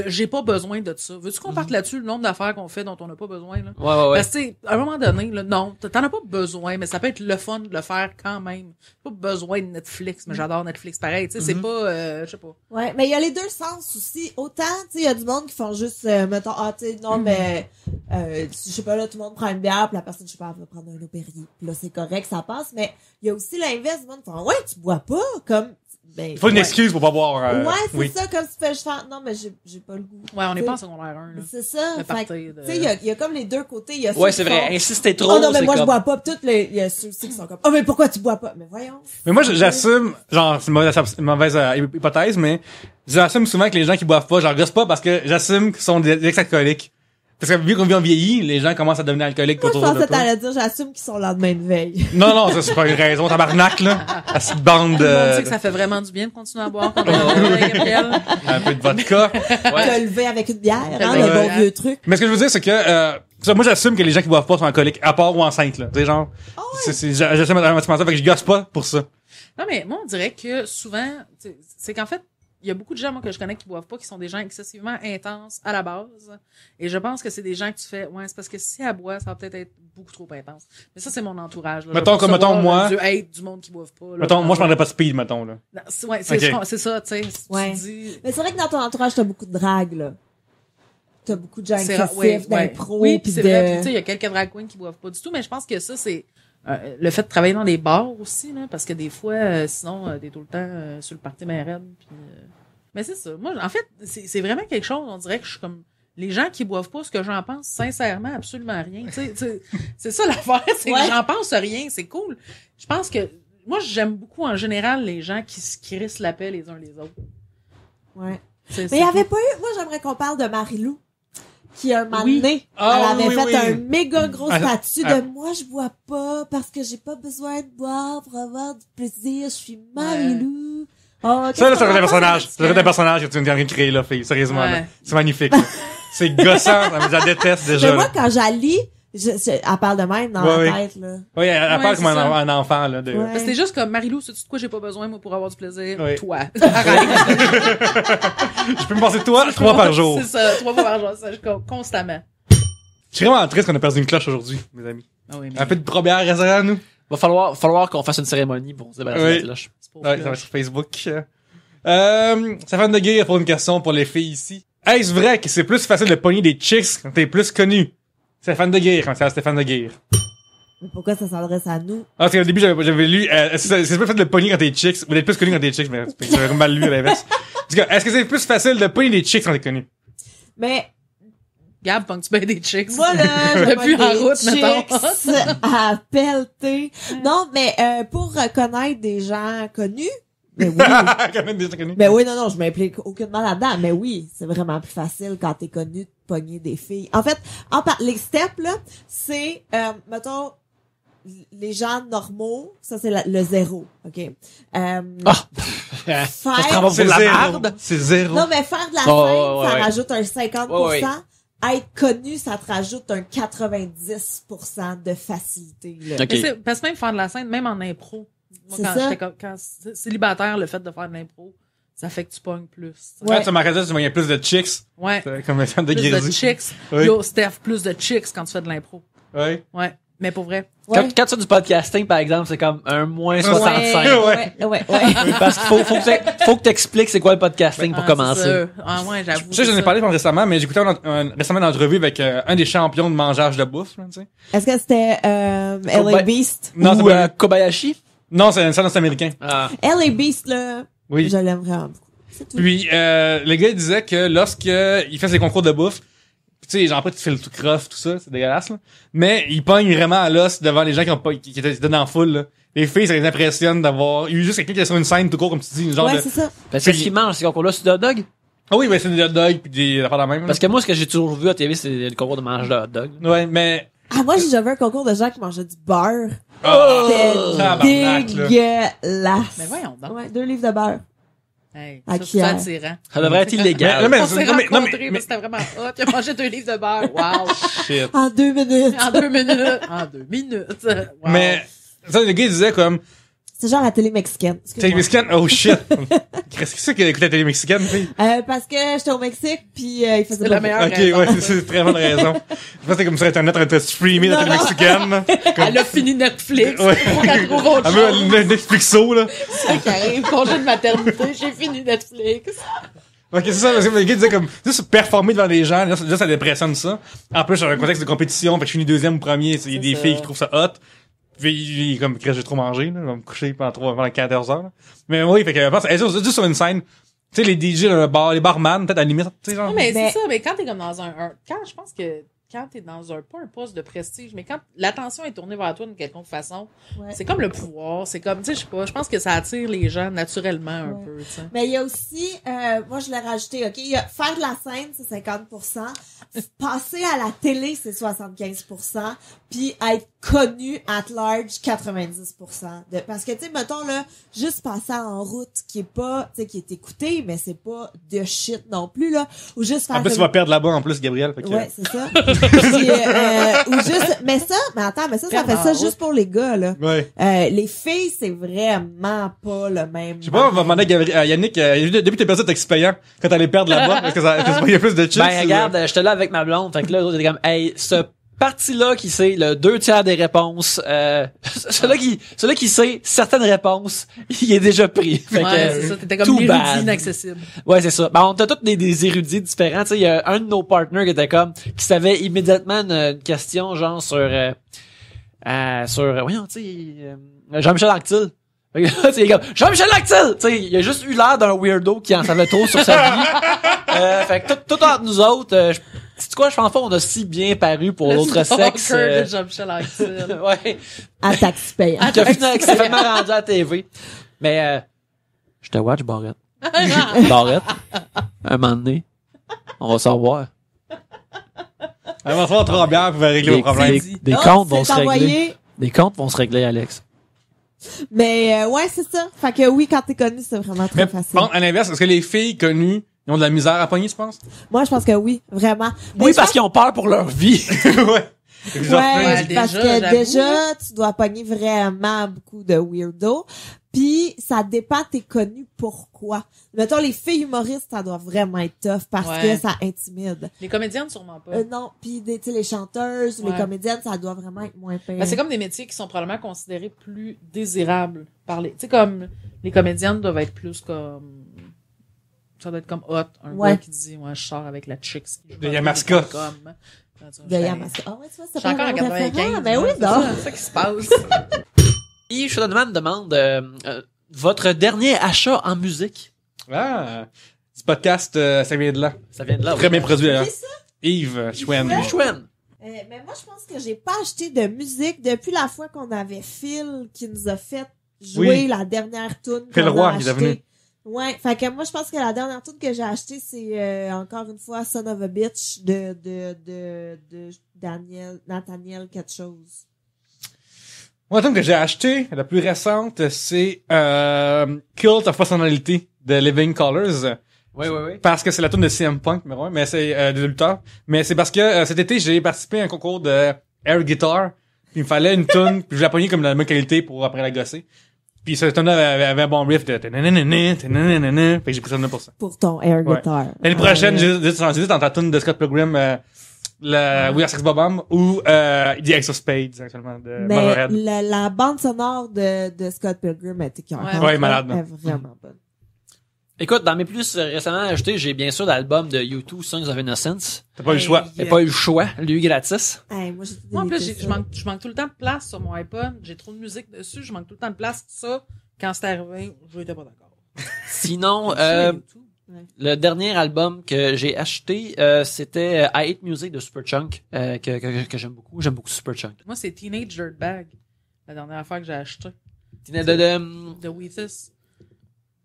j'ai pas besoin de ça. Veux-tu qu'on parte là-dessus, le nombre d'affaires qu'on fait dont on n'a pas besoin, là? Ouais. Parce que, tu sais, à un moment donné, là, non, t'en as pas besoin, mais ça peut être le fun de le faire quand même. Pas besoin de Netflix, mais j'adore Netflix pareil, tu sais, c'est pas, je sais pas. Ouais, mais il y a les deux sens aussi. Autant, tu sais, il y a du monde qui font juste, mettons, tu sais, non, mais, je sais pas, là, tout le monde prend une bière, puis la personne, je sais pas, elle va prendre un Perrier. Puis là, c'est correct, ça passe, mais il y a aussi l'inverse du monde qui font, ouais, tu bois pas, comme, ben. Il faut une excuse pour pas boire. Ouais, c'est ça, comme si tu fais, je fais, non, mais j'ai pas le goût. Ouais, on est pas en secondaire 1, là. C'est ça. Le Fait party tu sais, il y a comme les deux côtés. Il y a Ouais, ceux c'est qui vrai. font, Insister trop, oh non, mais c'est moi, je comme... bois pas. Il y a ceux aussi qui sont comme, oh, mais pourquoi tu bois pas? Mais voyons. Mais moi, j'assume, genre, c'est une mauvaise hypothèse, mais j'assume souvent que les gens qui boivent pas, j'en gosse pas parce que j'assume qu'ils sont des ex-alcooliques. Parce que vu qu'on vieillit, les gens commencent à devenir alcooliques. Moi, je pensais que t'allais dire, j'assume qu'ils sont le lendemain de veille. Non, ça c'est pas une raison, tabarnak, là. À cette bande Tout le monde sait de... que ça fait vraiment du bien de continuer à boire quand on est Gabriel. Un peu de vodka. Te lever avec une bière, hein, Ouais. le bon vieux truc. Mais ce que je veux dire, c'est que, moi, j'assume que les gens qui boivent pas sont alcooliques, à part ou enceintes, là. Tu sais, genre, j'assume automatiquement ça, fait que je gosse pas pour ça. Non, mais moi, on dirait que souvent, c'est qu'en fait, il y a beaucoup de gens, moi, que je connais qui boivent pas, qui sont des gens excessivement intenses à la base. Et je pense que c'est des gens que tu fais, ouais, c'est parce que si elle boit, ça va peut-être être beaucoup trop intense. Mais ça, c'est mon entourage, là. Mettons, moi. Du hate du monde qui boivent pas, là. Mettons, moi, je prendrais pas de speed, mettons, là. Non, c'est ça, tu sais. Ouais. Tu dis, Mais c'est vrai que dans ton entourage, t'as beaucoup de drague, là. T'as beaucoup de gens c'est excessifs, d'impro, oui, pis c'est vrai. Puis, tu sais, il y a quelques drag queens qui boivent pas du tout, mais je pense que ça, c'est le fait de travailler dans des bars aussi, là, parce que des fois, sinon, t'es tout le temps sur le party bien raide, puis mais c'est ça. Moi, en fait, c'est vraiment quelque chose, on dirait que je suis comme les gens qui boivent pas, ce que j'en pense, sincèrement, absolument rien. Tu sais, c'est ça l'affaire, c'est que j'en pense rien, c'est cool. Je pense que moi, j'aime beaucoup, en général, les gens qui se crissent la paix les uns les autres. Ouais. C'est Mais il y avait pas eu, moi, j'aimerais qu'on parle de Marie-Lou. Qui, un moment donné, Ah, elle avait oui, fait oui. un méga gros Ah, statut ah. de moi, je bois pas parce que j'ai pas besoin de boire pour avoir du plaisir. Je suis Marie-Lou. Oh, Ça, là, ça devrait être un personnage. Ça devrait être un personnage que tu viens de créer, là, fille. Sérieusement, là. Ouais. C'est magnifique, là. C'est gossant. Je la déteste, déjà, Mais moi, là. quand j'allie, elle parle de même dans Ouais, la ouais. tête, là. Oui, elle parle c'est comme ça. un enfant, là. Ouais. C'était juste comme, Marie-Lou, sais-tu de quoi j'ai pas besoin, moi, pour avoir du plaisir? Oui. Toi. Arrête. Je peux me passer toi 3 par jour. C'est ça, 3 fois par jour, ça, constamment. Je suis vraiment triste qu'on ait perdu une cloche aujourd'hui, mes amis. Ah oui, mais Un peu de première réserve à nous. Va falloir qu'on fasse une cérémonie pour se débarrasser Oui. de la cloche. c'est pour Ouais, ça va sur Facebook. Stéphane de Guerre pour une question pour les filles ici. Est-ce vrai que c'est plus facile de pogner des chicks quand t'es plus connu? Stéphane de Guerre, quand c'est Stéphane de Guerre. Mais pourquoi ça s'adresse à nous? Ah, parce qu'au début, j'avais lu, c'est plus facile de pogner quand t'es chicks, ou d'être plus connu quand t'es chicks, mais j'avais mal lu à l'inverse. En tout cas, est-ce que c'est plus facile de pogner des chicks quand t'es connu? Mais, Gab, punk, tu payes des chicks. moi, là, je Depuis vois en des route, mettons. chicks à pelleter. Non, mais, pour reconnaître des gens connus, mais oui. Quand même déjà connu. Mais oui, non, je m'implique aucunement là-dedans. Mais oui, c'est vraiment plus facile quand t'es connu de pogner des filles. En fait, les steps, là, c'est, mettons, les gens normaux, ça c'est le 0, OK? Ça se prend pas pour C'est de la zéro. merde. C'est zéro. Non, mais faire de la Oh, scène, ça ouais. rajoute un 50%. Ouais. Être connu, ça te rajoute un 90% de facilité, là. Ok. Mais parce que même faire de la scène, même en impro. Moi, C'est quand ça. j'étais quand célibataire, le fait de faire de l'impro, ça fait que tu pognes plus. t'sais. Ouais. Quand tu m'arrêtais, tu voyais plus de chicks. Ouais. Comme Stéphane de Plus de Guérisy. chicks. Oui. Yo, Steph, plus de chicks quand tu fais de l'impro. Ouais. Ouais. Mais pour vrai. Ouais. Quand tu fais du podcasting, par exemple, c'est comme un moins 65. Ouais. Parce qu'il faut que t'expliques c'est quoi le podcasting pour Ah, c'est commencer. ça. Ah ouais, j'avoue. Je sais, j'en ai parlé récemment, mais j'ai écouté récemment une entrevue avec un des champions de mangeage de bouffe, là, tu sais. Est-ce que c'était, LA Beast? Non, c'est Ou pas Kobayashi. Non, c'est un américain. Ah. LA Beast, là, Oui. je l'aime vraiment beaucoup. C'est tout. Puis le gars il disait que lorsque il fait ses concours de bouffe, tu sais, genre après tu fais le tout croff, tout ça, c'est dégueulasse là. Mais il pogne vraiment à l'os devant les gens qui étaient dans la foule là. Les filles, ça les impressionne d'avoir eu juste quelqu'un qui est sur une scène tout court, comme tu dis, genre Ouais, de... c'est ça. Parce que ce qu'ils mangent, ces concours-là, c'est des hot dogs. Ah oui, ben c'est des hot dogs pis des affaires de la même. Parce que moi, ce que j'ai toujours vu à TV, c'est le concours de mange de hot dogs. Ouais, mais... Ah, moi, j'ai vu un concours de gens qui mangeaient du beurre. tabarnak, C'était là. dégueulasse. Mais voyons donc. Ouais, 2 livres de beurre. Hey, À ça, qui c'est a- attirant. Ça devrait être illégal. Mais- On s'est non, mais- non, rencontrés, mais- mais c'était vraiment hot. Il a mangé 2 livres de beurre. Wow. Shit. En 2 minutes. En 2 minutes. En 2 minutes. Wow. Mais, ça, le gars il disait comme, C'est genre la télé mexicaine. télé Excuse-moi. mexicaine, oh shit. Qu'est-ce que c'est qu'il écoutait la télé mexicaine, fille? Parce que j'étais au Mexique, puis il faisait C'est la pas beau. meilleure Ok, raison. ouais, c'est très bonne raison. Je pense que c'est comme sur Internet, en train de streamer la Non, télé non. mexicaine. Elle a fini Netflix. Ouais. Faut qu'elle trouve autre Ah, chose. mais Netflixo, là. Ça qui arrive. Congé de maternité. J'ai fini Netflix. Ok, c'est ça, parce que le gars disait comme, juste performer devant les gens, déjà, ça dépressionne ça. En plus, dans un contexte de compétition, fait que je finis deuxième ou premier, il y a des ça. filles qui trouvent ça hot. Puis, il est comme, Chris, j'ai trop mangé, là, je vais me coucher pendant 14 heures, là. Mais oui, fait que, je pense, elle est juste sur une scène, tu sais, les DJ dans le bar, les barman, peut-être à la limite, tu sais, genre. Non, mais Mais- c'est ça. Mais quand t'es comme dans quand je pense que quand t'es dans pas un poste de prestige, mais quand l'attention est tournée vers toi d'une quelconque façon, Ouais. c'est comme le pouvoir. C'est comme, tu sais, je sais pas, je pense que ça attire les gens naturellement un Ouais. peu, tu sais. Mais il y a aussi, moi je l'ai rajouté, ok, il y a faire de la scène, c'est 50%, passer à la télé, c'est 75%, puis être connu at large, 90%. Parce que, tu sais, mettons, là, juste passer en route, qui est pas, tu sais, qui est écouté, mais c'est pas de shit non plus, là, ou juste faire... En plus, tu vas perdre là-bas, en plus, Gabriel, fait que. Ouais, c'est ça. Puis, ou juste, mais ça fait Perdre ça en juste pour les gars, là. Ouais. Les filles, c'est vraiment pas le même. Je sais pas, on va demander à Yannick, depuis que t'es perdu texte payant, quand t'allais perdre là-bas, parce que il y a plus de chips. Ben, regarde, j'étais là avec ma blonde. Fait que là, l'autre était comme, hey, ce parti-là qui sait le 2/3 des réponses, celui-là qui sait certaines réponses, il est déjà pris. Fait Ouais, que, c'est ça. T'étais comme too l'érudit bad. inaccessible. Ouais, c'est ça. Ben, on était tous des érudits différents. Tu sais, il y a un de nos partners qui était comme, qui savait immédiatement une question, genre, sur voyons, tu sais, Jean-Michel Anctil. Fait que là, tu sais, il est comme, Jean-Michel Anctil! Tu sais, il a juste eu l'air d'un weirdo qui en savait trop sur sa vie. Fait que tout entre nous autres, C'est quoi, je pense pas qu'on a si bien paru pour l'autre sexe. de Jean-Michel Anctil. Ouais. À taxi payant. Qui a finalement rendu à la TV. Mais, je te watch, Barrette. Barrette. Un moment donné, on va se revoir. On va se faire 3 bières pour régler vos problèmes. Des Oh, comptes vont c'est se régler. envoyé. Des comptes vont se régler, Alex. Mais ouais, c'est ça. Fait que oui, quand t'es connu, c'est vraiment très Mais facile. bon, à l'inverse, est-ce que les filles connues ils ont de la misère à pogner, tu penses? Moi, je pense que oui, vraiment. Mais Oui, je parce pense- qu'ils ont peur pour leur vie. Ouais. Ouais, déjà, parce que j'avoue. déjà, tu dois pogner vraiment beaucoup de weirdo. Puis, ça dépend, t'es connu pourquoi. Mettons, les filles humoristes, ça doit vraiment être tough parce Ouais. que ça intimide. Les comédiennes, sûrement pas. Non, puis tu sais, les chanteuses, Ouais. les comédiennes, ça doit vraiment être moins pire. Ben, c'est comme des métiers qui sont probablement considérés plus désirables par les... Tu sais, comme les comédiennes doivent être plus comme... Ça doit être comme hot. Un Ouais. gars qui dit, ouais, je sors avec la chicks. qui joue De dans Yamaska. Comme... de Yamaska. Ah ouais, tu vois, Je c'est suis encore en pas un bon 95. référent. Ben oui, c'est non. ça, c'est ça qui se passe. Et Shadowman demande votre dernier achat en musique. Ah. Ce podcast, ça vient de là. Ça vient de là. Très bien produit, d'ailleurs. C'est ça? Yves Schwen. Chouenne. Mais moi, je pense que j'ai pas acheté de musique depuis la fois qu'on avait Phil qui nous a fait jouer Oui. la dernière tune Phil qu'on a Roy, il est achetée. venu. Ouais, fait que moi, je pense que la dernière tune que j'ai achetée, c'est encore une fois Son of a Bitch de Nathaniel quelque chose. Moi, la tune que j'ai acheté, la plus récente, c'est Cult of Personality de Living Colours. Oui, oui, oui. Parce que c'est la tune de CM Punk, numéro 1, mais c'est de lutteur. Mais c'est parce que cet été, j'ai participé à un concours de air guitar. Puis il me fallait une tune, puis je l'ai pognée comme de la même qualité pour après la gosser. Puis cette tune-là avait un bon riff de tananana, tananana. Fait que j'ai pris ça pour ça. Pour ton air Ouais. guitar. L'année prochaine, j'ai dans ta tune de Scott Pilgrim, We Are Sex Bob-Omb ou The Ace of Spades, actuellement, de Mais Motorhead. la bande sonore de Scott Pilgrim était Ouais, malade, non? est vraiment bonne. Écoute, dans mes plus récemment achetés, j'ai bien sûr l'album de U2, Songs of Innocence. T'as pas eu le choix. J'ai pas eu le choix, lui gratis. Hey, moi, j'ai Moi, en plus, délété je ça. manque tout le temps de place sur mon iPod. J'ai trop de musique dessus. Je manque tout le temps de place. Ça, quand c'est arrivé, je n'étais pas d'accord. Sinon, Ouais. le dernier album que j'ai acheté, c'était I Hate Music de Superchunk, que j'aime beaucoup. J'aime beaucoup Superchunk. Moi, c'est Teenage Dirtbag. La dernière fois que j'ai acheté. De De Weezus.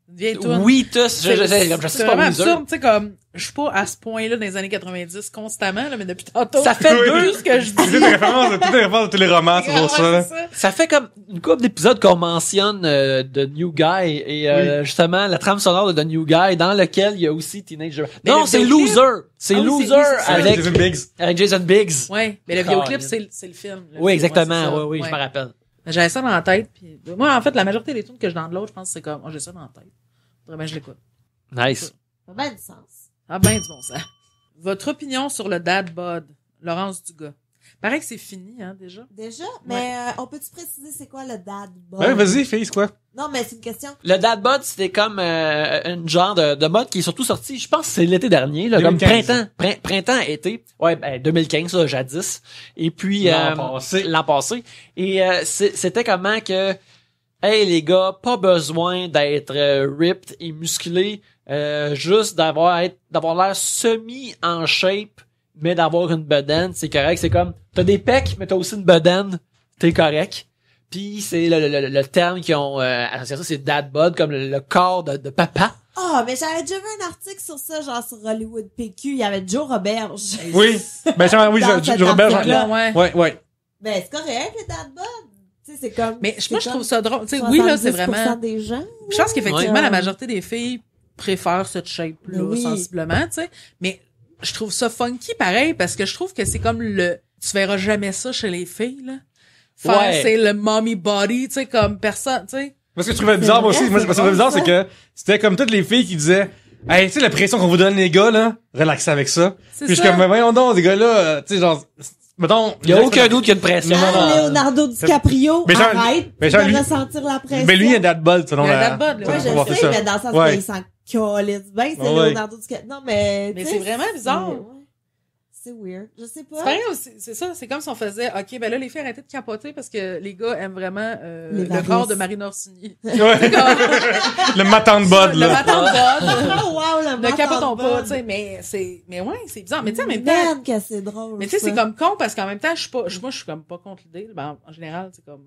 Une vieille tune. oui, tous, je sais C'est pas vraiment Weezer. absurde, tu sais, comme, je suis pas à ce point-là dans les années 90 constamment, là, mais depuis tantôt. Ça fait Oui. deux, tout ce que je dis. Toutes les références de tous les romans, c'est pour ça. Ouais, là. c'est ça. ça fait comme une couple d'épisodes qu'on mentionne The New Guy et justement la trame sonore de The New Guy dans lequel il y a aussi Teenage Dirtbag. Mais Non, le c'est vidéoclip- Loser. C'est Ah oui, Loser c'est- oui, c'est ça. avec Jason Biggs. Jason Biggs. Ouais, mais le vidéoclip, c'est le film. Le Oui, film, exactement. ouais, c'est ça. Oui, je Ouais. me rappelle. J'avais ça dans la tête, puis moi, en fait, la majorité des tunes que je dans de l'autre, je pense que c'est comme, oh, j'ai ça dans la tête. Faudrait bien que je l'écoute. Nice. Ça a bien du sens. Ah ben du bon sens. Votre opinion sur le dad bod, Laurence Dugas. Paraît que c'est fini, hein, déjà. Déjà, mais on peut-tu préciser c'est quoi le dad bod? Ouais, vas-y, fille, c'est quoi? Non, mais c'est une question. Le Dad Bod, c'était comme une genre de mode qui est surtout sorti, je pense que c'est l'été dernier, là, comme 2015. printemps-été. Ouais, ben 2015, ça, jadis. Et puis l'an passé. Et c'était comment que hey les gars, pas besoin d'être ripped et musclé, juste d'avoir l'air semi en shape, mais d'avoir une bedaine, c'est correct. C'est comme t'as des pecs, mais t'as aussi une bedaine, t'es correct. Puis c'est le terme qu'ils ont associé à ça, c'est dad bod, comme le corps de papa. Ah, mais j'avais déjà vu un article sur ça, genre sur Hollywood PQ. Il y avait Joe Roberge. Oui. Ben, oui, Dans cet je Robert, article-là. ouais. Ben, c'est correct, le dad bod. Tu sais, c'est comme. Mais c'est moi, je comme trouve ça drôle. Tu sais, oui, là, c'est 70% vraiment... des gens. Je pense qu'effectivement, Ouais. la majorité des filles préfèrent cette shape-là, Mais oui. sensiblement, tu sais. Mais je trouve ça funky pareil, parce que je trouve que c'est comme tu verras jamais ça chez les filles, là. Faire, Ouais. c'est le mommy body, tu sais, comme personne, tu sais. Moi, ce que je trouvais bizarre, moi aussi, moi, ce que je trouvais bizarre, c'est que c'était comme toutes les filles qui disaient, hey, tu sais, la pression qu'on vous donne, les gars, là, relaxez avec ça. C'est Puis je ça. suis comme, voyons donc, les gars-là, tu sais, genre, mettons. Il y a aucun doute qu'il y a une pression. Ah, Leonardo DiCaprio, Mais genre- arrête mais genre, de lui- ressentir la pression. Ben, lui, il y a dad bod, selon Il y a la. un dad bod, là. Ouais, on va je faire sais, ça. mais dans le sens Ouais. qu'il s'en calisse bien, c'est Ouais. Leonardo DiCaprio. Non, mais. Mais tu sais, c'est vraiment bizarre. ouais. c'est weird. Je sais pas. C'est pareil aussi, c'est ça, c'est comme si on faisait, ok, ben là, les filles arrêtez de capoter parce que les gars aiment vraiment le varices. corps de Marina Orsini. Ouais. Le matin de bod, Le là. matin de bod. Oh wow, le Ne capotons menton de pas, bonne. tu sais, mais ouais, c'est bizarre. Mais tu sais, en même temps, Man, que c'est drôle. mais tu sais, c'est ça. comme con parce qu'en même temps, moi, je suis comme pas contre l'idée. Ben, en général, c'est comme,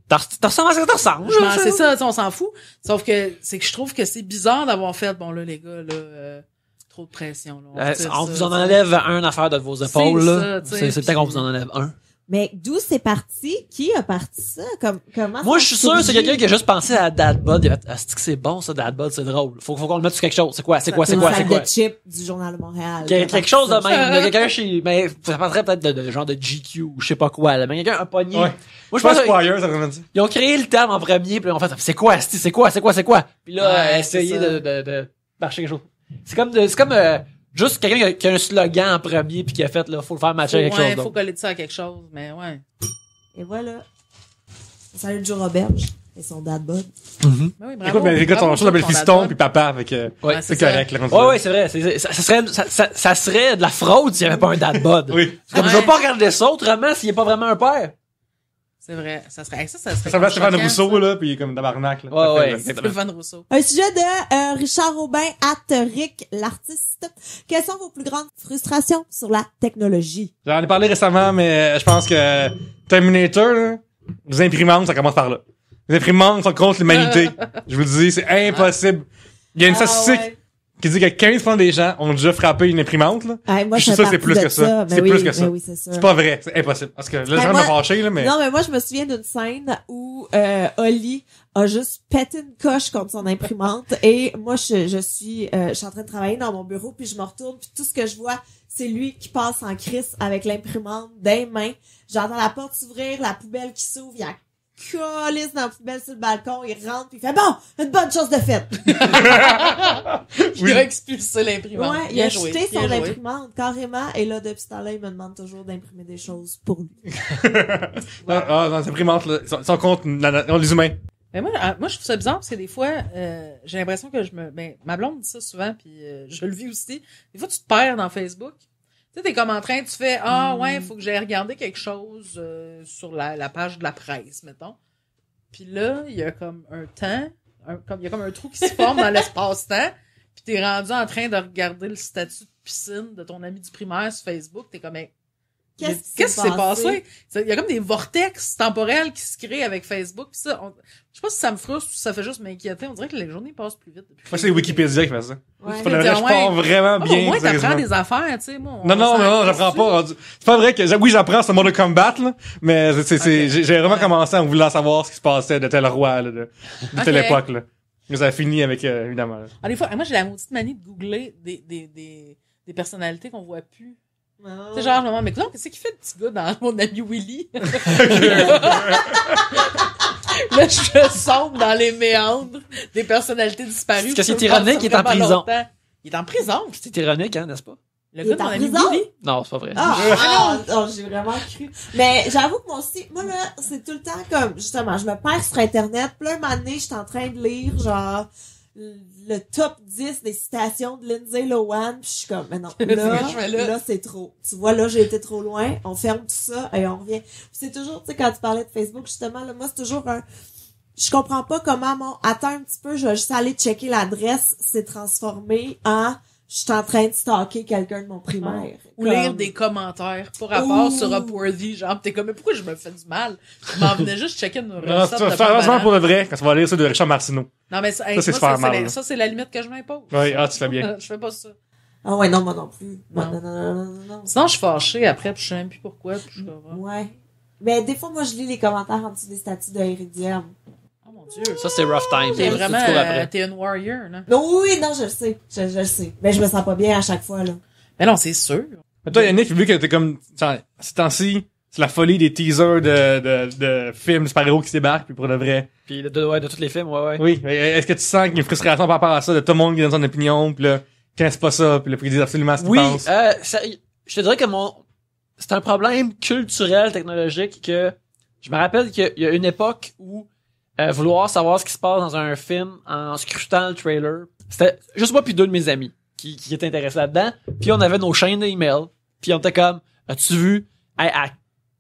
T'as ressembles à ce que t'as ressembles. c'est ça, tu sais, on s'en fout. Sauf que, c'est que je trouve que c'est bizarre d'avoir fait, bon, là, les gars, là, trop de pression, là. On vous en enlève un affaire de vos épaules, C'est là. ça, tu sais, C'est peut-être puis- qu'on vous en enlève un. Mais d'où c'est parti? Qui a parti ça? Comment Moi, ça je suis sûr que c'est surgit? quelqu'un qui a juste pensé à Dadbud. Il a fait, ah, c'est que c'est bon, ça, Dadbud, c'est drôle. Faut qu'on le mette sur quelque chose. C'est quoi? C'est un sac de chips du Journal de Montréal. Quelque chose de même. là. Quelqu'un chez, mais ça passerait peut-être de genre de GQ ou je sais pas quoi, là. Mais quelqu'un a pogné. Ouais. Moi, Je pense que Squire, ça vraiment dit. ils ont créé le terme en premier, puis ils ont fait, c'est quoi, asti? C'est quoi? Puis là, Ouais, essayer c'est ça. de marcher quelque chose. C'est comme, juste quelqu'un qui a un slogan en premier puis qui a fait, là, faut le faire matcher avec quelque chose faut d'autre. coller de ça à quelque chose, mais ouais. Et voilà. Salut Joe Roberge et son dad bod. Ben oui, bravo. Écoute, mais les gars, Bravo, ton chose s'appelle ton fiston dad puis papa, avec, Ouais, c'est ça. correct, là. Ouais, ouais, c'est vrai. Ça serait de la fraude s'il y avait pas un dadbud. Oui. Comme je veux pas regarder ça autrement s'il est pas vraiment un père. C'est vrai. Ça serait Ça s'appelle comme Stéphane choquant, Rousseau, ça. là, puis il est comme tabarnak, là. Ouais, ouais. Stéphane Rousseau. Un sujet de Richard Aubin, Rick, l'artiste. Quelles sont vos plus grandes frustrations sur la technologie? J'en ai parlé récemment, mais je pense que Terminator, là, les imprimantes, ça commence par là. Les imprimantes sont contre l'humanité. Je vous le dis, c'est impossible. Il y a une statistique qui dit que 15% des gens ont déjà frappé une imprimante, là. Hey, moi, Je suis je sûr fais que c'est plus partie que de ça. Ben C'est oui, plus que ça. ben oui, c'est sûr. C'est pas vrai, c'est impossible. Parce que là, les gens moi- m'ont fâché, là, mais... Non, mais moi, je me souviens d'une scène où Oli a juste pété une coche contre son imprimante et moi, je suis en train de travailler dans mon bureau puis je me retourne puis tout ce que je vois, c'est lui qui passe en crise avec l'imprimante des mains. J'entends la porte s'ouvrir, la poubelle qui s'ouvre, il y a calisse dans la poubelle sur le balcon, il rentre puis il fait bon, une bonne chose de faite. Il a expulsé l'imprimante. Ouais, il Bien a joué, jeté bien son joué. imprimante carrément et là depuis ce temps-là, il me demande toujours d'imprimer des choses pour lui. Non, les imprimantes, là, ils sont contre les humains. Mais moi, je trouve ça bizarre parce que des fois, j'ai l'impression que ma blonde dit ça souvent puis je le vis aussi. Des fois, tu te perds dans Facebook. Tu sais, t'es comme en train, tu fais, ouais, faut que j'aille regarder quelque chose sur la page de la presse, mettons. Puis là, il y a comme un temps, il y a comme un trou qui se forme dans l'espace-temps, puis t'es rendu en train de regarder le statut de piscine de ton ami du primaire sur Facebook, t'es comme, mais qu'est-ce qui s'est passé? Il y a comme des vortex temporels qui se créent avec Facebook, pis ça, je sais pas si ça me frustre ou si ça fait juste m'inquiéter, on dirait que les journées passent plus vite depuis. Moi, c'est Wikipédia qui fait ça. Ouais. Pour le vrai, je pars vraiment Au bien. moins, t'apprends sérieusement. des affaires, tu sais, moi. Non, j'apprends pas. C'est pas vrai que, oui, j'apprends ce Mortal Kombat, là, mais j'ai vraiment commencé en voulant savoir ce qui se passait de tel roi, là, de telle Ok. époque, là. Mais ça a fini avec, évidemment. là. Ah, des fois, moi, j'ai la maudite manie de googler des personnalités qu'on voit plus. Tu sais, genre, je me demande, mais qu'est-ce qu'il fait le petit gars dans mon ami Willy? Là, je sombre dans les méandres des personnalités disparues. Parce que c'est Je pense ironique, ça il est en fait pas prison. longtemps. Il est en prison. C'est ironique, hein, n'est-ce pas? Le Il gars est de mon en ami prison? Willy. Non, c'est pas vrai. Non, j'ai vraiment cru. Mais j'avoue que moi aussi, moi là, c'est tout le temps comme, justement, je me perds sur Internet, puis là, un moment donné, je suis en train de lire, genre, le top 10 des citations de Lindsay Lohan, puis je suis comme, mais non, que je fais là. là, c'est trop. Tu vois, là, j'ai été trop loin, on ferme tout ça, et on revient. Puis c'est toujours, tu sais, quand tu parlais de Facebook, justement, là, moi, c'est toujours je comprends pas comment attends un petit peu, je vais juste aller checker l'adresse, c'est transformé en, je suis en train de stalker quelqu'un de mon primaire. Ou Comme- lire des commentaires pour rapport Ouh. sur Upworthy. Genre, t'es comme, mais pourquoi je me fais du mal? Je m'en venais juste checker une Non, recette de c'est heureusement banane. pour le vrai, quand tu vas lire ça de Richard Martineau. Non, mais ça, Ça, c'est super mal, là. ça, c'est la limite que je m'impose. Oui, tu fais bien. Je fais pas ça. Ah ouais, non, moi non plus. Non. Non. Sinon, je suis fâchée après, puis je sais même plus pourquoi, puis je suis comme, Ouais. Mais des fois, moi, je lis les commentaires en dessous des statuts de Eric Diam. oh mon Dieu. Ça, c'est rough time. T'es Ça, vraiment, tu cours après. t'es une warrior, là. Non, oui, non, je le sais. Je le sais. Mais je me sens pas bien à chaque fois, là. Mais non, c'est sûr. Mais toi, Yannick, vu que t'es comme, ces temps-ci, c'est la folie des teasers de films super-héros qui débarquent, puis pour le vrai. Puis de tous les films, ouais. Oui, mais est-ce que tu sens qu'il y a une frustration par rapport à ça, de tout le monde qui donne son opinion, puis là, quand c'est pas ça, puis là, ils disent absolument ce qu'ils Oui, pensent. je te dirais que c'est un problème culturel, technologique, que je me rappelle qu'il y a une époque où vouloir savoir ce qui se passe dans un film en scrutant le trailer, c'était juste moi puis deux de mes amis qui étaient intéressés là-dedans, puis on avait nos chaînes d'email, Puis on était comme, as-tu vu, à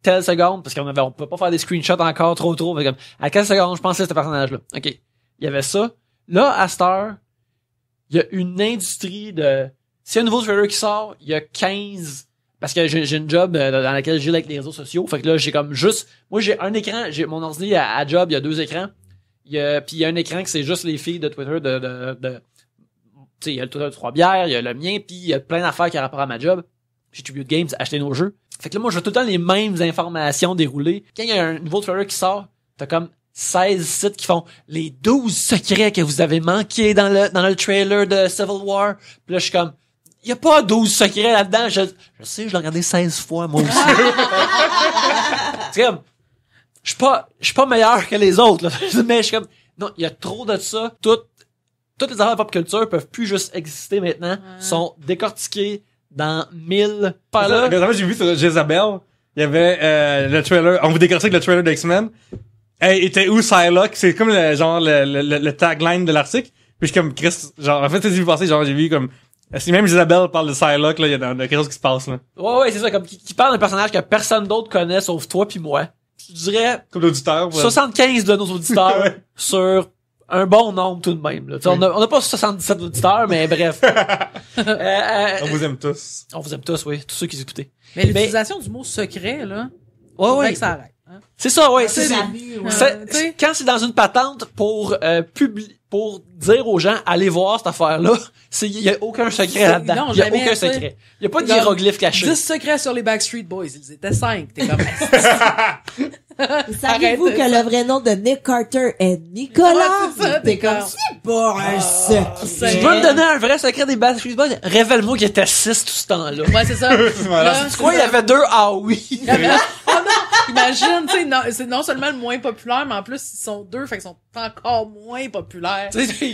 telle seconde, parce on peut pas faire des screenshots encore trop, mais comme, à quelle seconde je pensais à ce personnage-là. OK. Il y avait ça. Là, à cette heure, il y a une industrie de, s'il y a un nouveau trailer qui sort, il y a 15, parce que j'ai une job dans laquelle je deal avec les réseaux sociaux. Fait que là, j'ai comme juste, moi j'ai un écran, j'ai mon ordi à job, il y a 2 écrans. Puis il y a un écran que c'est juste les filles de Twitter tu sais, il y a le Twitter de 3 bières, il y a le mien, puis il y a plein d'affaires qui ont rapport à ma job. Chez Tribute Games, acheter nos jeux. Fait que là, moi, je vois tout le temps les mêmes informations déroulées. Quand il y a un nouveau trailer qui sort, t'as comme 16 sites qui font les 12 secrets que vous avez manqués dans le trailer de Civil War. Puis là, je suis comme, il y a pas 12 secrets là-dedans. Je sais, je l'ai regardé 16 fois, moi aussi. C'est comme, je suis pas meilleur que les autres, là. Mais je suis comme, non, il y a trop de ça. Toutes les affaires de pop culture peuvent plus juste exister maintenant. Sont décortiquées dans 1000 par là. Récemment, j'ai vu sur Jezabel, il y avait le trailer, on vous décortique le trailer d'X-Men. Hey, était où Psylocke? C'est comme le tagline de l'article. Puis je suis comme Chris, genre en fait c'est vu passer, genre j'ai vu comme si même Isabelle parle de Psylocke, là, il y a quelque chose qui se passe là. Ouais, c'est ça, comme qui parle d'un personnage que personne d'autre connaît sauf toi puis moi. Je dirais Comme l'auditeur. 75 de nos auditeurs Ouais. sur un bon nombre tout de même. Là. On a pas 77 auditeurs, mais bref. On vous aime tous. On vous aime tous, oui, tous ceux qui écoutaient. Mais l'utilisation du mot secret, là, Ouais. que ça arrête. Hein? C'est ça, ouais. C'est C'est l'abus, ouais. tu sais. quand c'est dans une patente pour pour dire aux gens allez voir cette affaire-là, il y a aucun secret là-dedans. Non, Il y a jamais, aucun tu sais. secret. Il y a pas Comme d'hiéroglyphe caché. 10 secrets sur les Backstreet Boys, ils étaient 5. T'es comme, Saviez-vous Arrête que ça. le vrai nom de Nick Carter est Nicolas? Ouais, c'est ça, T'es t'es comme, comme- c'est pas un secret. Tu veux me donner un vrai secret des Backstreet Boys? Révèle-moi qu'il était 6 tout ce temps-là. ouais, c'est ça. Voilà. Là, Tu crois qu'il y avait 2? Ah oui. Oh non, imagine, tu sais, non, c'est non seulement le moins populaire, mais en plus, ils sont 2, fait qu'ils sont encore moins populaires. Tu sais,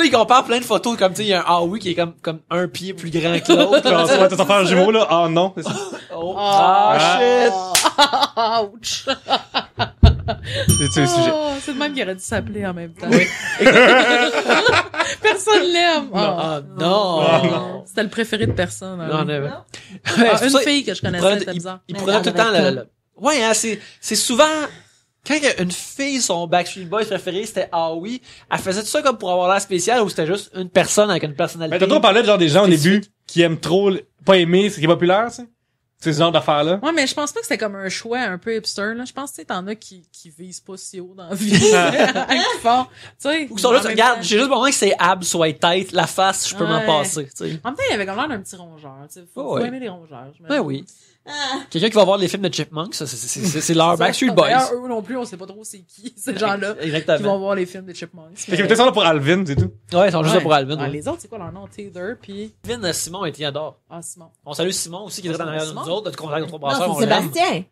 il compare plein de photos comme, tu sais, il y a un ah oui qui est comme un pied plus grand que l'autre. Genre, tu vas t'en faire un jumeau là? Ah non, c'est ça. Oh, shit. Ouch! C'est le sujet. Oh, c'est le même qui aurait dû s'appeler en même temps. Personne l'aime. Ah non. C'était le préféré de personne. hein. Non, non. Une fille que je connaissais, c'était bizarre. Il prenait tout le temps Ouais, hein, c'est souvent, quand une fille, son Backstreet Boys préféré, c'était ah oui, elle faisait tout ça comme pour avoir l'air spécial ou c'était juste une personne avec une personnalité. Mais t'as trop parlé de genre des gens au début Spécifique. qui aiment trop, pas aimer ce qui est populaire, tu sais. C'est ce genre d'affaires-là. Ouais, mais je pense pas que c'était comme un choix un peu hipster, là. Je pense que, tu sais, t'en as qui visent pas si haut dans la vie. Qui font, tu sais. Ou qui sont juste, en même regarde, temps- j'ai juste besoin que ses abs soient têtes, la face, je peux m'en Ouais. passer, tu sais. En même temps, il avait comme l'air d'un petit rongeur, tu sais. Faut Ouais. aimer les rongeurs. Ben oui. Ah. Quelqu'un qui va voir les films de Chipmunks, ça, c'est leur Backstreet Boys. D'ailleurs, eux non plus, on sait pas trop c'est qui, ces gens-là, qui vont Exactement. voir les films des Chipmunks. Fait que peut-être ça là pour Alvin, c'est tout. Ouais, ils sont juste là pour Alvin. Ah, ouais. les autres, c'est quoi leur nom? Taylor, puis Alvin, Simon et Théodore. Simon. On salue Simon aussi qui est dans derrière Simon? nous autres, notre contact, notre brasseur, Non, on c'est l'aime. Sébastien.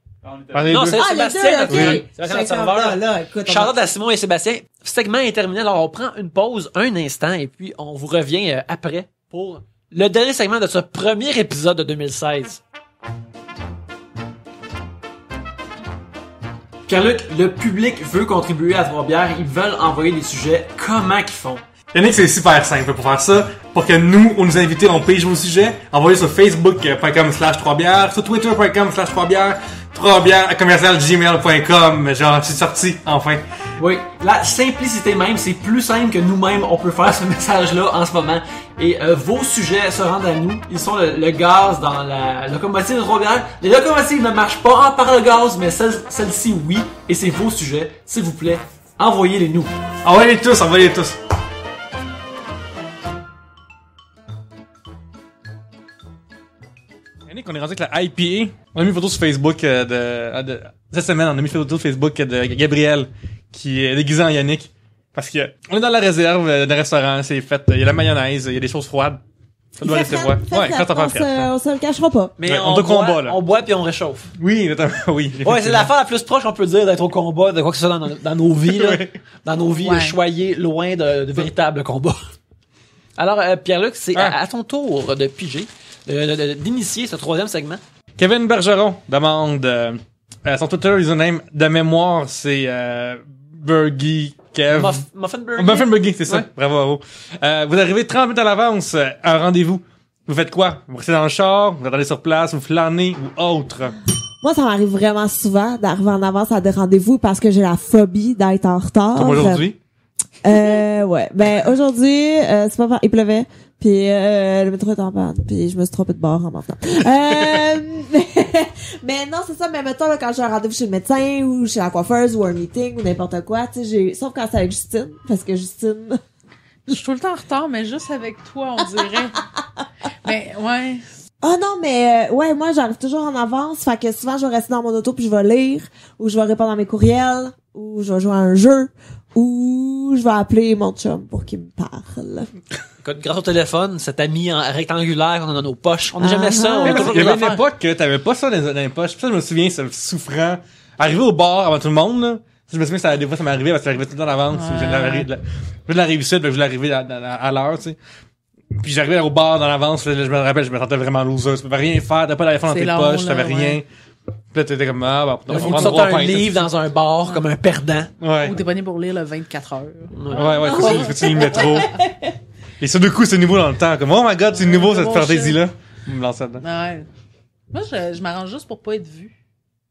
Non, c'est Ah, Sébastien, les deux, notre ok. Sébastien, notre Chacun serveur. là, écoute. on Charlotte à Simon et Sébastien. Ce segment est terminé, alors on prend une pause un instant et puis on vous revient après pour le dernier segment de ce premier épisode de 2016. Pierre-Luc, le public veut contribuer à Trois-Bières, ils veulent envoyer des sujets. Comment qu'ils font? Yannick, c'est super simple pour faire ça. Pour que nous, on nous invite, on pige vos sujets, envoyez sur facebook.com/3bières, sur twitter.com/3bières, 3bières@gmail.com. Genre, c'est sorti, enfin. Oui, la simplicité même, c'est plus simple que nous-mêmes on peut faire ce message-là en ce moment. Et vos sujets se rendent à nous. Ils sont le gaz dans la locomotive de Trois-Bières. Les locomotives ne marchent pas par le gaz, mais celle-ci, oui. Et c'est vos sujets, s'il vous plaît, envoyez-les nous. Envoyez-les tous, envoyez-les tous. Yannick, on est rendu avec la IPA. On a mis une photo sur Facebook cette semaine, on a mis une photo sur Facebook de Gabriel qui est déguisé en Yannick. Parce que on est dans la réserve d'un restaurant, c'est fait, il y a la mayonnaise, il y a des choses froides. Ça doit rester froid. Ouais, quand ça fait on se le cachera pas. Mais Ouais, on on, te boit, combat, là. on boit puis on réchauffe. Oui, notamment, oui. Ouais, c'est l'affaire la plus proche qu'on peut dire d'être au combat, de quoi que ce soit dans nos vies, là. Ouais. Dans nos vies, Ouais. choyées loin de véritables combats. Alors, Pierre-Luc, c'est Ah. à ton tour de piger, d'initier ce troisième segment. Kevin Bergeron demande son Twitter username de mémoire, c'est Burgie Kev. Muffin Burger. Muffin Burgie, c'est ça. Ouais. Bravo. Vous arrivez 30 minutes à l'avance, un rendez-vous. Vous faites quoi? Vous restez dans le char, vous attendez sur place, vous flânez ou autre? Moi, ça m'arrive vraiment souvent d'arriver en avance à des rendez-vous parce que j'ai la phobie d'être en retard. Comme aujourd'hui? Ouais. Ben, aujourd'hui, c'est pas il pleuvait. Puis le métro était en panne. Puis je me suis trompée de bord en m'en mais non, c'est ça. Mais mettons, là, quand j'ai un rendez-vous chez le médecin ou chez la coiffeuse ou un meeting ou n'importe quoi, tu sais, sauf quand c'est avec Justine. Parce que Justine... Je suis tout le temps en retard, mais juste avec toi, on dirait. Mais, ouais. Ah non, mais ouais, moi, j'arrive toujours en avance. Fait que souvent, je vais rester dans mon auto puis je vais lire, ou je vais répondre à mes courriels, ou je vais jouer à un jeu, ou je vais appeler mon chum pour qu'il me parle. Écoute, grâce au téléphone, cet ami en rectangulaire qu'on a dans nos poches, on n'a jamais ça. On Mais a toujours il y des avait une affaires. époque que t'avais pas ça dans les poches. Puis ça, je me souviens, c'est souffrant. Arrivé au bar avant tout le monde, là. Je me souviens que des fois, ça m'arrivait parce que j'arrivais tout le temps en avance. Ouais. Je voulais arriver ici, je voulais arriver à l'heure, tu sais. Puis j'arrivais au bar dans l'avance, je me rappelle, je me sentais vraiment loser. Tu pouvais rien faire, t'avais pas téléphone dans C'est tes long, poches, là, t'avais ouais. rien. Puis là, t'étais comme, Il faut que tu sortes un livre dans un bar comme un perdant. Ouais. Ou t'es pogné pour lire le 24 heures. Ouais, faut-tu le métro. Et ça, du coup, c'est nouveau dans le temps. Comme, oh my god, c'est nouveau, cette Bon fantaisie-là. Je me lance là-dedans. Ouais. Moi, je m'arrange juste pour pas être vu.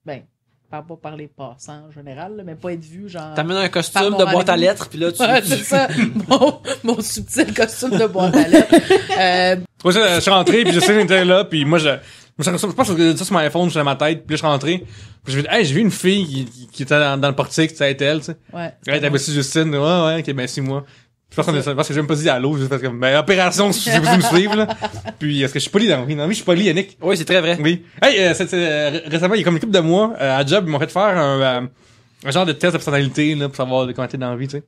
Ben, pas par les passants en général, là, mais pas être vu, genre... T'amènes un Par costume mon de boîte à rendez-vous. lettres, puis là, tu... Ouais, c'est ça. Mon subtil costume de boîte à lettres. Moi, je suis rentré, puis je sais que j'étais là, puis moi, je pense que j'ai dit ça sur mon iPhone, je dans ma tête, puis là, je suis rentré. Puis j'ai vu une fille qui était dans le portique, ça a été elle, tu sais. Ouais. Elle était aussi Justine, ouais, ok, ben, c'est moi. Je pense que j'ai même pas dit allô, j'ai fait comme, ben, opération, si vous me suivre, là. Puis, est-ce que je suis poli dans la vie? Dans la vie, je suis poli, Yannick. Oui, c'est très vrai. Oui. Hey, récemment, il y a comme une couple de mois, à job, ils m'ont fait faire un genre de test de personnalité, là, pour savoir comment t'es dans la vie, tu sais.